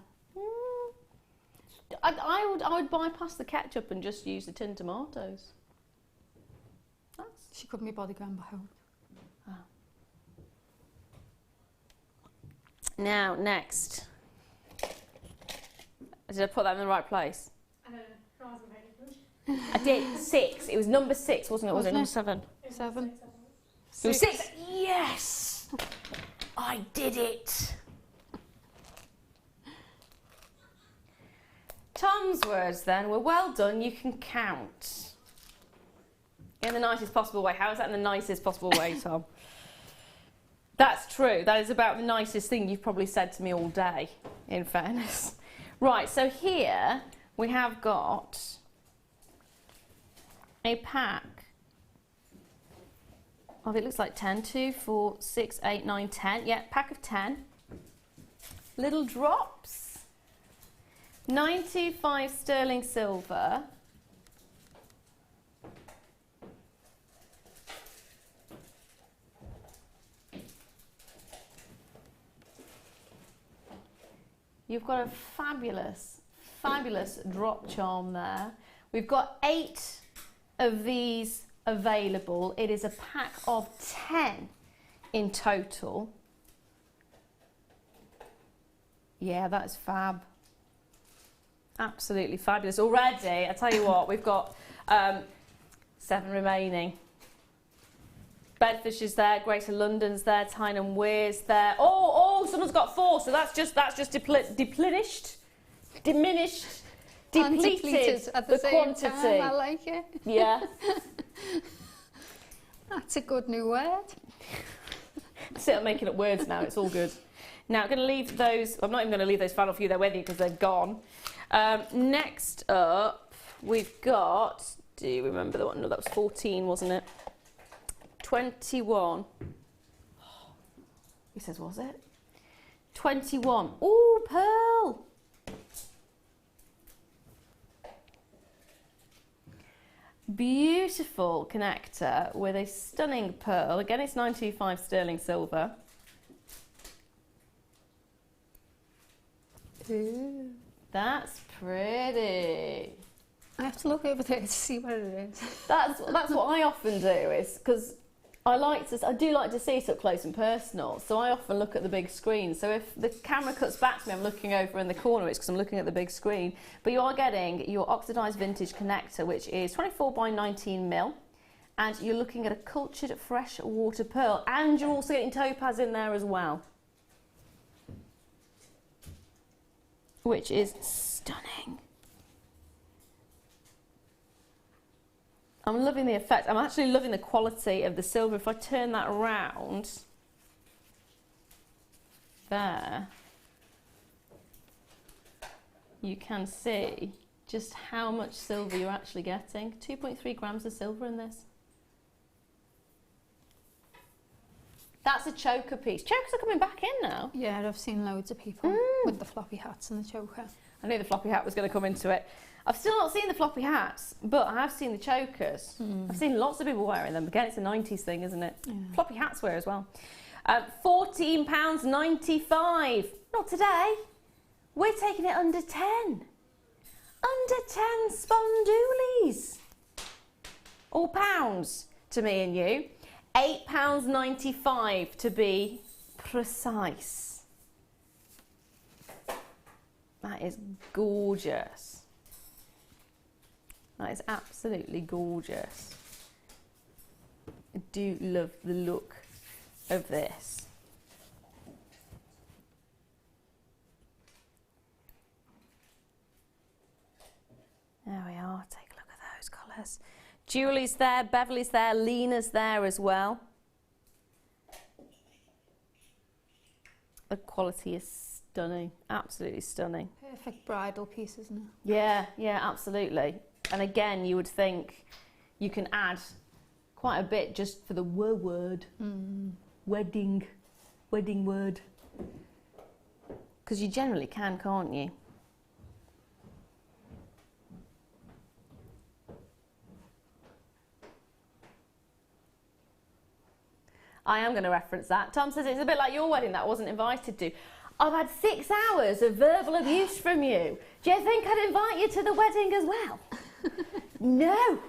I would bypass the ketchup and just use the tinned tomatoes. She couldn't be bothered going back out. Oh. Now, next. Did I put that in the right place? I did. 6. It was number 6, wasn't it? Was it number 7? 7. It was 6. Yes! I did it. Tom's words then were, well done, you can count. In the nicest possible way. How is that in the nicest possible way, Tom? That's true. That is about the nicest thing you've probably said to me all day, in fairness. Right, so here we have got a pack of, it looks like 10, 2, 4, 6, 8, 9, 10. Yeah, pack of 10. Little drops. 925 sterling silver. You've got a fabulous, fabulous drop charm there. We've got 8 of these available. It is a pack of 10 in total. Yeah, that's fab. Absolutely fabulous. Already, I tell you what, we've got 7 remaining. Bedfordshire is there, Greater London's there, Tyne and Wear's there. Oh, someone's got 4, so that's just diminished, depleted at the same quantity. time. I like it. Yeah. That's a good new word. I'm making up words now, it's all good. Now I'm going to leave those, I'm not even going to leave those final few there with you because they're gone. Next up, we've got, do you remember the one? No, that was 14, wasn't it? 21. He says, was it? 21. Ooh, pearl. Beautiful connector with a stunning pearl. Again, it's 925 sterling silver. Ooh, that's pretty. I have to look over there to see what it is. That's what I often do, is because I do like to see it up close and personal, so I often look at the big screen. So if the camera cuts back to me, I'm looking over in the corner, it's because I'm looking at the big screen. But you are getting your oxidised vintage connector, which is 24 by 19 mil, and you're looking at a cultured fresh water pearl, and you're also getting topaz in there as well, which is stunning. I'm loving the effect. I'm actually loving the quality of the silver. If I turn that around, there, you can see just how much silver you're actually getting. 2.3 grams of silver in this. That's a choker piece. Chokers are coming back in now. Yeah, I've seen loads of people with the floppy hats and the choker. I knew the floppy hat was going to come into it. I've still not seen the floppy hats, but I have seen the chokers. I've seen lots of people wearing them. Again, it's a 90s thing, isn't it? Yeah. Floppy hats wear as well. £14.95. Not today. We're taking it under 10. Under 10 spondoolies. Or pounds to me and you. £8.95 to be precise. That is gorgeous. That is absolutely gorgeous. I do love the look of this. There we are, take a look at those colours. Julie's there, Beverly's there, Lena's there as well. The quality is stunning, absolutely stunning. Perfect bridal piece, isn't it? Yeah, yeah, absolutely. And again, you would think you can add quite a bit just for the word. Wedding word. Because you generally can, can't you? I am going to reference that. Tom says it's a bit like your wedding that I wasn't invited to. I've had 6 hours of verbal abuse from you. Do you think I'd invite you to the wedding as well? No.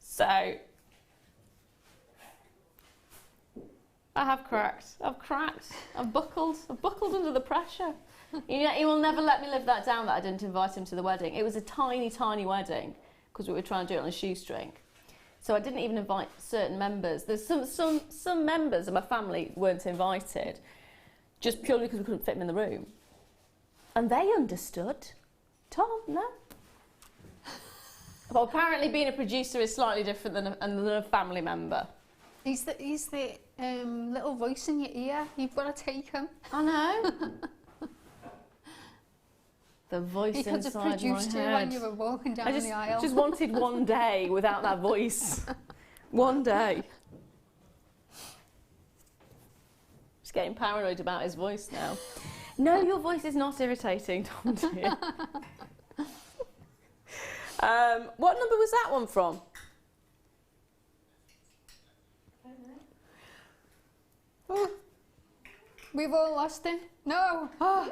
So, I have cracked. I've buckled under the pressure. He will never let me live that down that I didn't invite him to the wedding. It was a tiny, tiny wedding because we were trying to do it on a shoestring. So I didn't even invite certain members. There's some members of my family weren't invited just purely because we couldn't fit them in the room. And they understood. Tom, no. Well, apparently being a producer is slightly different than a family member. He's the little voice in your ear. You've got to take him. I know. The voice inside my head. He could have produced you when you were walking down the aisle. I just wanted one day without that voice. One day. Just getting paranoid about his voice now. No, your voice is not irritating, Tom, dear. What number was that one from? Oh, we've all lost it. No. Oh.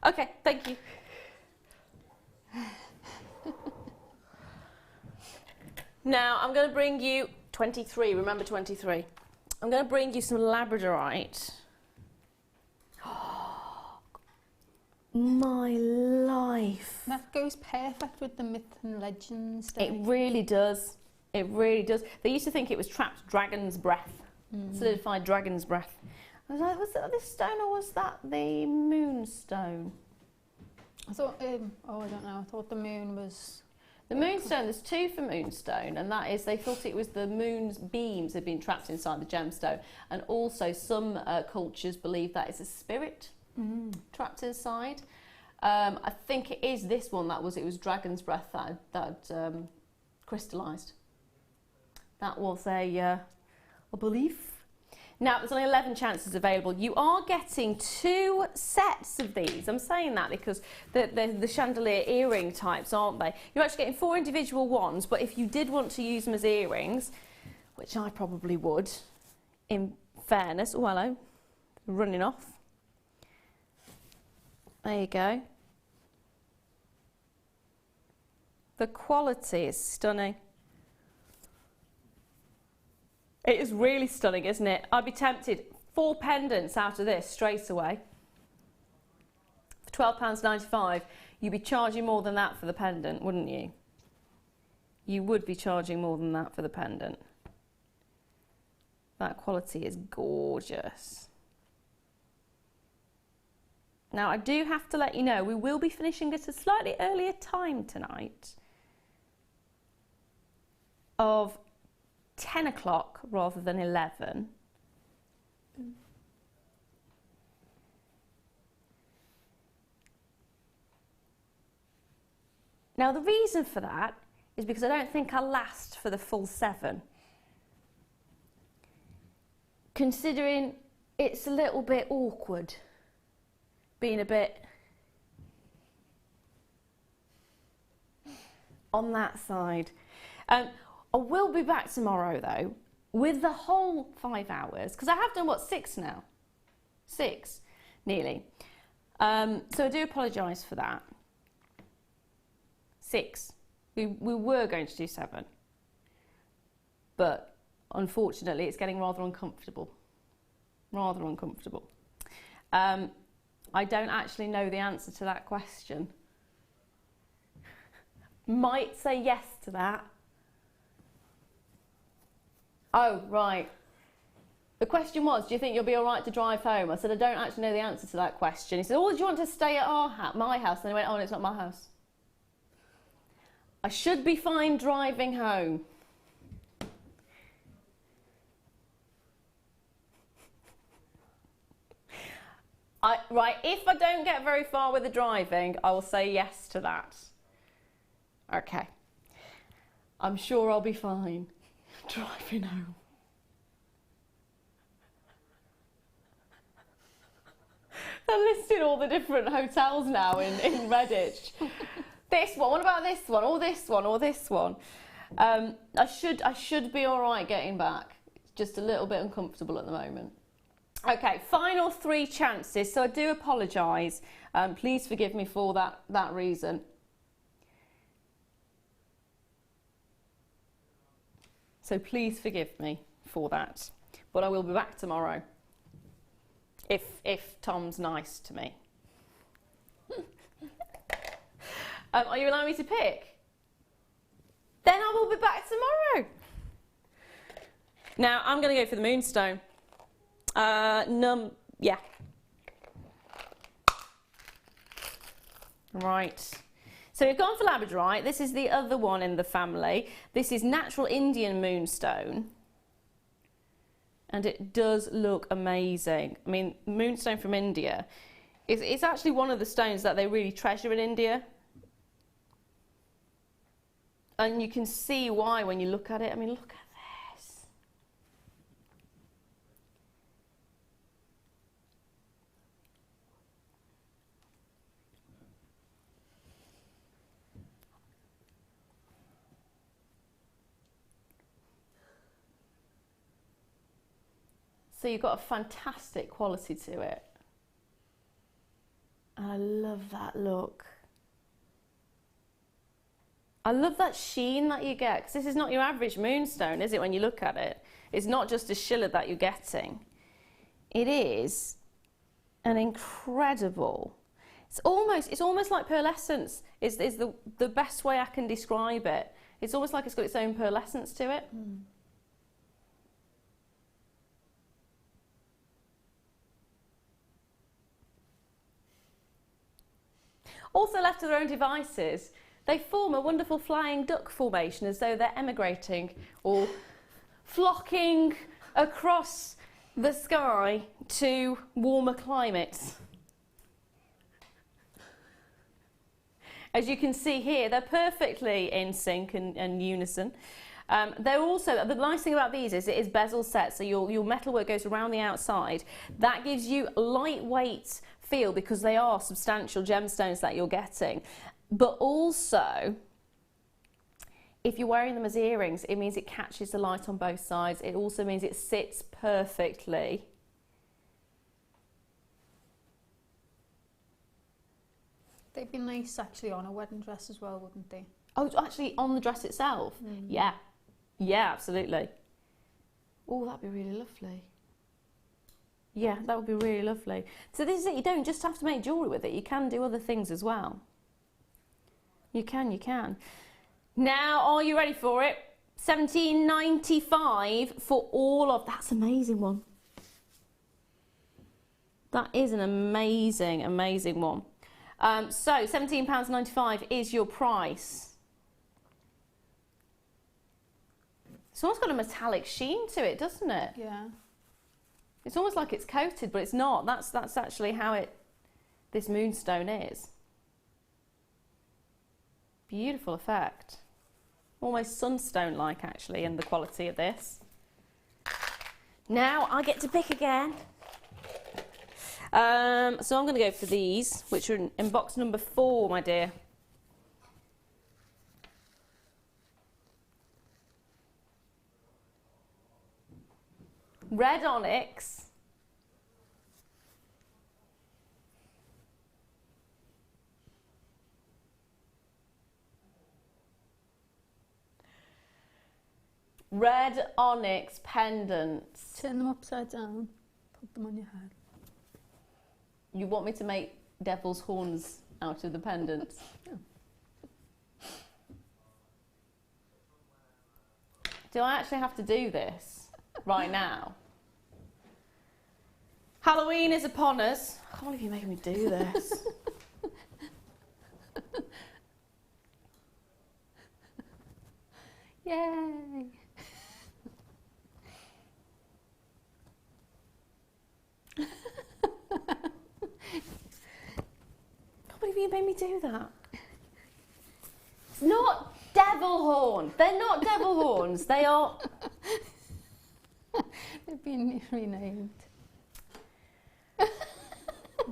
Okay, thank you. Now I'm going to bring you 23, remember 23. I'm going to bring you some labradorite. My life. That goes perfect with the myth and legends. It really does. It really does. They used to think it was trapped dragon's breath, solidified dragon's breath. I was like, was that this stone or was that the moonstone? I thought, oh, I don't know. I thought the moon was... The moonstone, there's two for moonstone, and that is they thought it was the moon's beams had been trapped inside the gemstone. And also some cultures believe that it's a spirit trapped inside. I think it is this one it was dragon's breath that crystallised. That was a belief. Now, there's only 11 chances available. You are getting 2 sets of these. I'm saying that because they're the chandelier earring types, aren't they? You're actually getting 4 individual ones, but if you did want to use them as earrings, which I probably would, in fairness... Oh, hello. Running off. There you go. The quality is stunning. It is really stunning, isn't it? I'd be tempted. 4 pendants out of this straight away. For £12.95, you'd be charging more than that for the pendant, wouldn't you? You would be charging more than that for the pendant. That quality is gorgeous. Now, I do have to let you know, we will be finishing at a slightly earlier time tonight of 10 o'clock rather than 11. Now, the reason for that is because I don't think I'll last for the full 7. Considering it's a little bit awkward being a bit on that side. I will be back tomorrow though with the whole 5 hours because I have done what, 6 now? 6 nearly. So I do apologise for that. 6. We were going to do 7, but unfortunately it's getting rather uncomfortable. Rather uncomfortable. I don't actually know the answer to that question. Might say yes to that. Oh, right. The question was, do you think you'll be all right to drive home? I said, I don't actually know the answer to that question. He said, oh, do you want to stay at my house? And I went, oh, no, it's not my house. I should be fine driving home. Right, if I don't get very far with the driving, I will say yes to that. Okay. I'm sure I'll be fine driving home. They're listing all the different hotels now in Redditch. This one, what about this one, or this one, or this one? I should be all right getting back. It's just a little bit uncomfortable at the moment. Okay, final 3 chances, so I do apologise. Please forgive me for that reason. So please forgive me for that. But I will be back tomorrow. If Tom's nice to me. Are you allowing me to pick? Then I will be back tomorrow. Now, I'm going to go for the moonstone. Yeah. Right. So we've gone for labradorite. This is the other one in the family. This is natural Indian moonstone. And it does look amazing. I mean, moonstone from India it's actually one of the stones that they really treasure in India. And you can see why when you look at it. I mean, look at this. So you've got a fantastic quality to it. And I love that look. I love that sheen that you get, because this is not your average moonstone, is it, when you look at it? It's not just a shiller that you're getting. It is an incredible, it's almost like pearlescence is the best way I can describe it. It's almost like it's got its own pearlescence to it. Mm. Also left to their own devices, they form a wonderful flying duck formation as though they're emigrating or flocking across the sky to warmer climates. As you can see here, they're perfectly in sync and unison. They're also, the nice thing about these is it is bezel set, so your metalwork goes around the outside. That gives you lightweight feel because they are substantial gemstones that you're getting. But also, if you're wearing them as earrings, it means it catches the light on both sides. It also means it sits perfectly. They'd be nice actually on a wedding dress as well, wouldn't they? Oh, actually on the dress itself? Mm. Yeah. Yeah, absolutely. Oh, that'd be really lovely. Yeah, that would be really lovely. So this is it, you don't just have to make jewellery with it, you can do other things as well. You can, you can. Now, are you ready for it? £17.95 for all of, that's an amazing one. That is an amazing, amazing one. So £17.95 is your price. It's almost got a metallic sheen to it, doesn't it? Yeah. It's almost like it's coated, but it's not. That's actually how this moonstone is. Beautiful effect. Almost sunstone-like, actually, in the quality of this. Now I get to pick again. So I'm going to go for these, which are in box number 4, my dear. Red onyx. Red onyx pendants. Turn them upside down, put them on your head. You want me to make devil's horns out of the pendants? Yeah. Do I actually have to do this right now? Halloween is upon us. I can't believe you're making me do this. Yay! I can't believe you made me do that. It's not devil horn. They're not devil horns. They are... They've been renamed.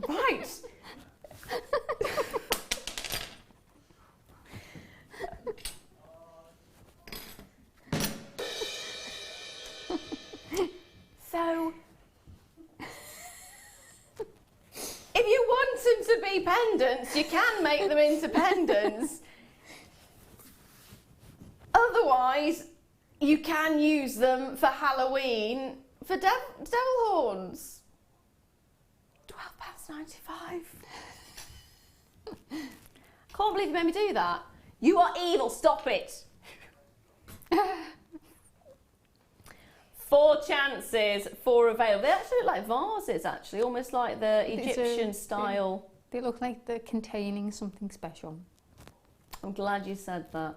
Right. So, if you want them to be pendants, you can make them into pendants. Otherwise, you can use them for Halloween for devil horns. £12.95. Can't believe you made me do that. You are evil, stop it. 4 chances, 4 available. They actually look like vases, actually, almost like the Egyptian style. They look like they're containing something special. I'm glad you said that.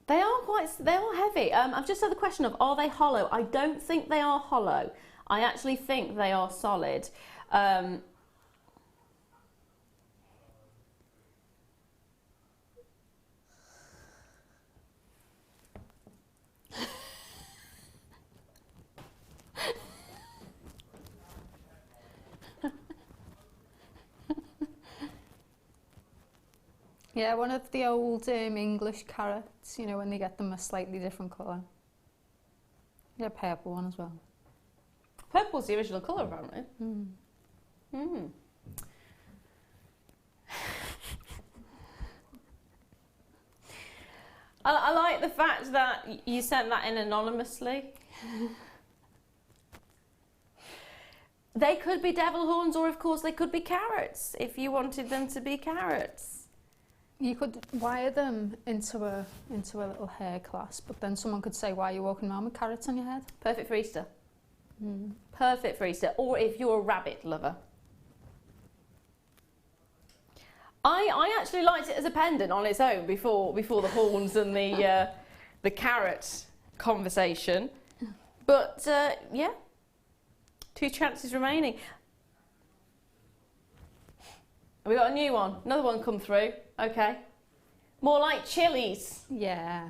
They are heavy. I've just had the question of, are they hollow? I don't think they are hollow. I actually think they are solid. Yeah, one of the old English carrots, you know, when they get them a slightly different colour. Yeah, purple one as well. Purple's the original colour, apparently. I like the fact that you sent that in anonymously. They could be devil horns, or of course they could be carrots, if you wanted them to be carrots. You could wire them into a little hair clasp, but then someone could say, why are you walking around with carrots on your head? Perfect for Easter. Perfect for Easter, or if you're a rabbit lover. I actually liked it as a pendant on its own before the horns and the carrot conversation. But yeah, 2 chances remaining. We got a new one, another one come through. Okay, more like chilies. Yeah.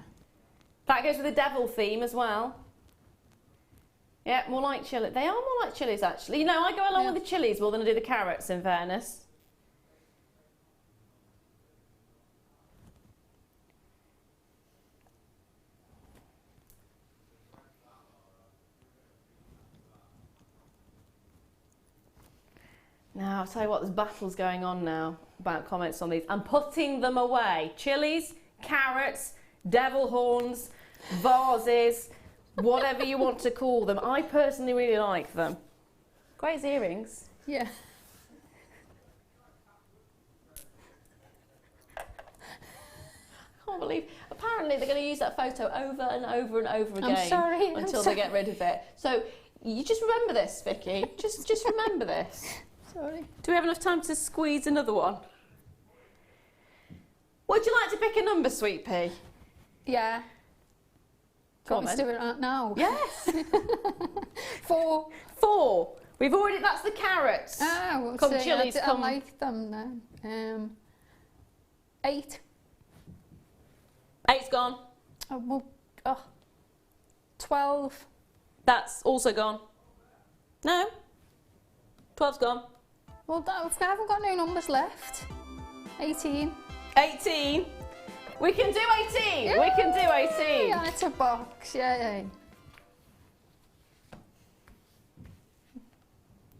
That goes with the devil theme as well. Yeah, more like chili. They are more like chilies actually. You know, I go along with the chilies more than I do the carrots, in fairness. Now, I'll tell you what, there's battles going on now about comments on these. I'm putting them away. Chilies, carrots, devil horns, vases, whatever you want to call them. I personally really like them. Great as earrings. Yeah. I can't believe, apparently they're going to use that photo over and over and over again. I'm sorry. Until they get rid of it. So, you just remember this, Vicky. Just remember this. Sorry. Do we have enough time to squeeze another one? Would you like to pick a number, Sweet Pea? Yeah. Go on Let's then. do it right now. Yes. 4. 4. We've already, that's the carrots. Ah, we'll Come see. chilies, I come. like them then. 8. 8's gone. 12. That's also gone. No. 12's gone. Well, I haven't got no numbers left. 18. 18. We can do 18. Yay! We can do 18. Yeah, it's a box. Yay.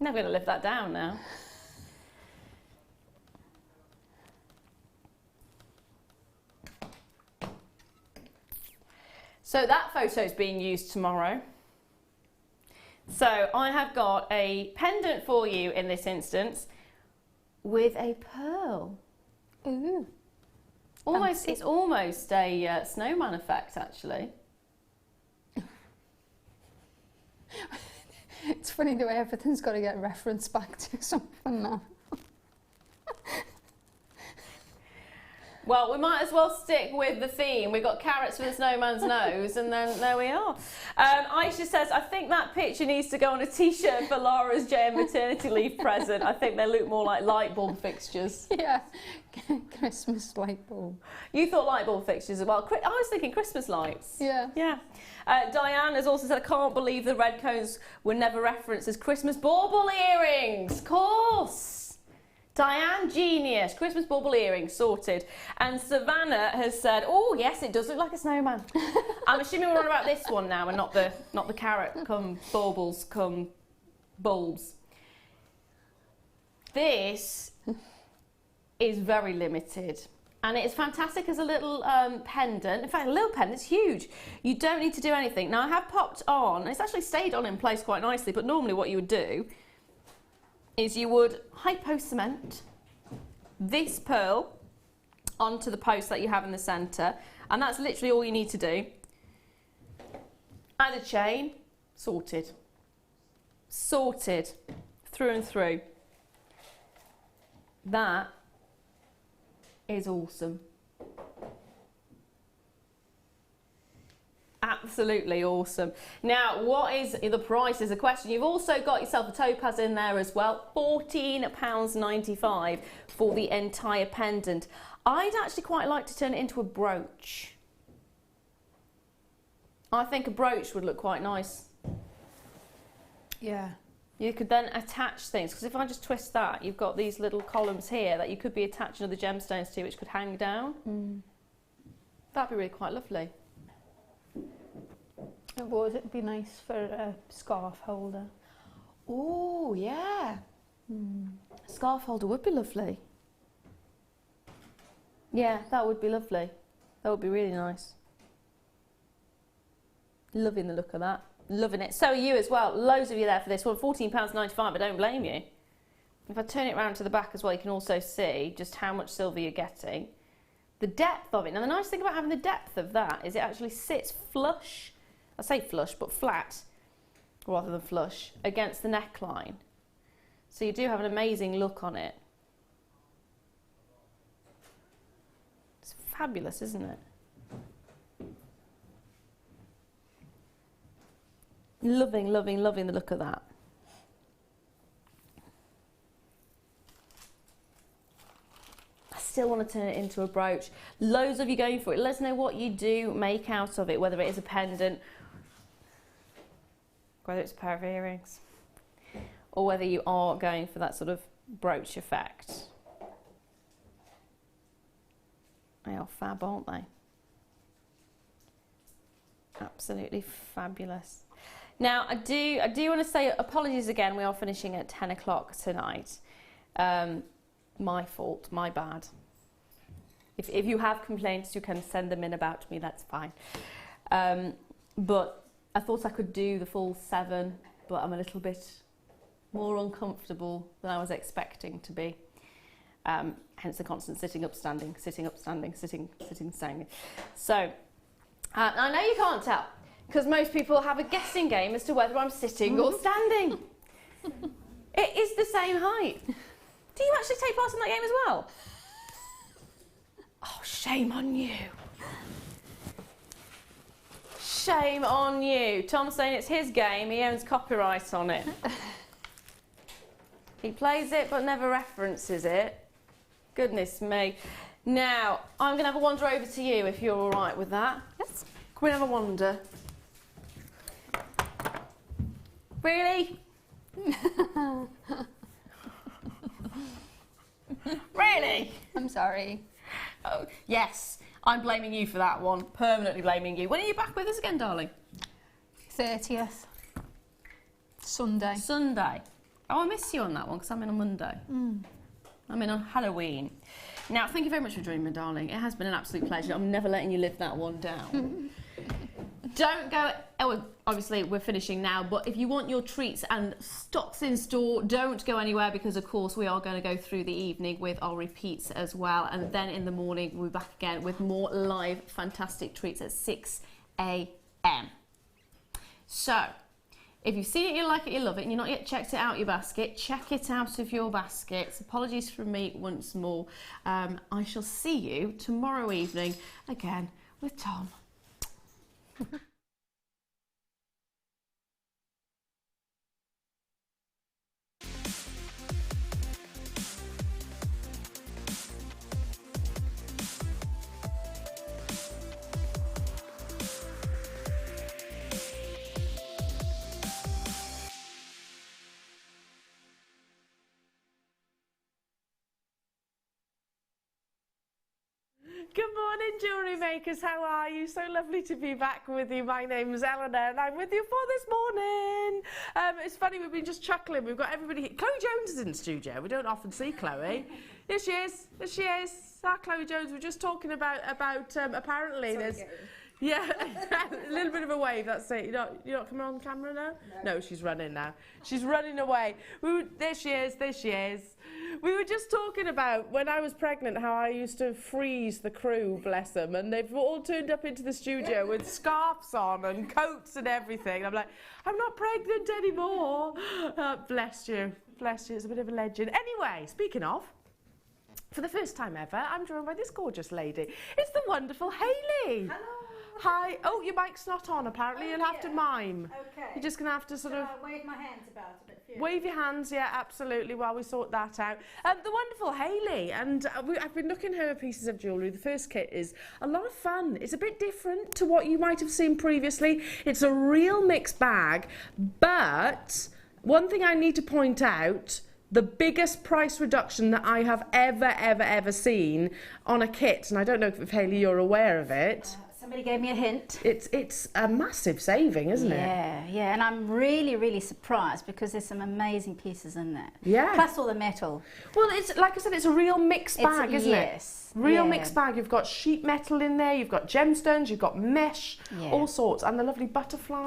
Never going to live that down now. So that photo's being used tomorrow. So I have got a pendant for you in this instance with a pearl. Ooh. Almost, it's almost a snowman effect, actually. It's funny the way everything's got to get referenced back to something now. Well, we might as well stick with the theme. We've got carrots with a snowman's nose, and then there we are. Aisha says, I think that picture needs to go on a T-shirt for Laura's JM maternity leave present. I think they look more like light bulb fixtures. Yeah, Christmas light bulb. You thought light bulb fixtures as well. I was thinking Christmas lights. Yeah. Yeah. Diane has also said, I can't believe the red cones were never referenced as Christmas bauble earrings. Of course. Diane, genius. Christmas bauble earrings, sorted. And Savannah has said, oh yes, it does look like a snowman. I'm assuming we're on about this one now and not the carrot come baubles come bulbs. This is very limited. And it's fantastic as a little pendant. In fact, a little pendant's huge. You don't need to do anything. Now I have popped on, it's actually stayed on in place quite nicely, but normally what you would do is you would hypo cement this pearl onto the post that you have in the centre, and that's literally all you need to do. Add a chain, sorted. Sorted through and through. That is awesome. Absolutely awesome. Now, what is the price is a question. You've also got yourself a topaz in there as well. £14.95 for the entire pendant. I'd actually quite like to turn it into a brooch. I think a brooch would look quite nice. Yeah. You could then attach things, because if I just twist that, you've got these little columns here that you could be attaching other gemstones to, which could hang down. That'd be really quite lovely. Would it be nice for a scarf holder? Oh, yeah. A scarf holder would be lovely. Yeah, that would be lovely. That would be really nice. Loving the look of that. Loving it. So are you as well. Loads of you there for this one. £14.95, I don't blame you. If I turn it around to the back as well, you can also see just how much silver you're getting. The depth of it. Now, the nice thing about having the depth of that is it actually sits flush, I say flush, but flat, rather than flush, against the neckline. So you do have an amazing look on it. It's fabulous, isn't it? Loving, loving, loving the look of that. I still want to turn it into a brooch. Loads of you going for it. Let us know what you do make out of it, whether it is a pendant, whether it's a pair of earrings, or whether you are going for that sort of brooch effect. They are fab, aren't they? Absolutely fabulous. Now, I do want to say apologies again. We are finishing at 10 o'clock tonight. My fault, my bad. If you have complaints, you can send them in about me, that's fine. But I thought I could do the full 7, but I'm a little bit more uncomfortable than I was expecting to be. Hence the constant sitting up, standing, sitting up, standing, sitting, standing. So, I know you can't tell, because most people have a guessing game as to whether I'm sitting or standing. It is the same height. Do you actually take part in that game as well? Oh, shame on you. Shame on you. Tom's saying it's his game, he owns copyright on it. He plays it but never references it. Goodness me. Now, I'm going to have a wander over to you if you're all right with that. Yes. Can we have a wander? Really? Really? I'm sorry. Oh, yes, I'm blaming you for that one. Permanently blaming you. When are you back with us again, darling? 30th. Sunday. Sunday. Oh, I miss you on that one because I'm in on Monday. I'm in on Halloween. Now, thank you very much for joining me, darling. It has been an absolute pleasure. I'm never letting you live that one down. Don't go... Oh, obviously, we're finishing now, but if you want your treats and stocks in store, don't go anywhere because, of course, we are going to go through the evening with our repeats as well. And then in the morning, we'll be back again with more live, fantastic treats at 6 a.m. So... if you've seen it, you like it, you love it, and you've not yet checked it out your basket, check it out of your baskets. Apologies from me once more. I shall see you tomorrow evening again with Tom. Good morning, jewellery makers. How are you? So lovely to be back with you. My name's Eleanor and I'm with you for this morning. It's funny, we've been just chuckling. We've got everybody here. Chloe Jones is in the studio. We don't often see Chloe. Here she is. There she is. Our Chloe Jones. We're just talking about apparently there's... Yeah, a little bit of a wave, that's it. You're not coming on camera now? No, she's running now. She's running away. There she is, there she is. We were just talking about when I was pregnant how I used to freeze the crew, bless them, and they've all turned up into the studio with scarves on and coats and everything. I'm like, I'm not pregnant anymore. Bless you, it's a bit of a legend. Anyway, speaking of, for the first time ever, I'm joined by this gorgeous lady. It's the wonderful Hayley. Hello. Hi. Oh, your mic's not on, apparently. You'll have to mime. Okay. You're just going to have to sort of... wave my hands about a bit. Wave your hands, yeah, absolutely, while we sort that out. The wonderful Hayley, and I've been looking at her pieces of jewellery. The first kit is a lot of fun. It's a bit different to what you might have seen previously. It's a real mixed bag, but one thing I need to point out, the biggest price reduction that I have ever seen on a kit, and I don't know if Hayley, you're aware of it. Some Somebody gave me a hint. It's a massive saving, isn't it? Yeah, and I'm really surprised because there's some amazing pieces in there. Yeah. Plus all the metal. Well, it's like I said, it's a real mixed bag, isn't it? Yes. Real mixed bag. You've got sheet metal in there, you've got gemstones, you've got mesh, all sorts, and the lovely butterfly.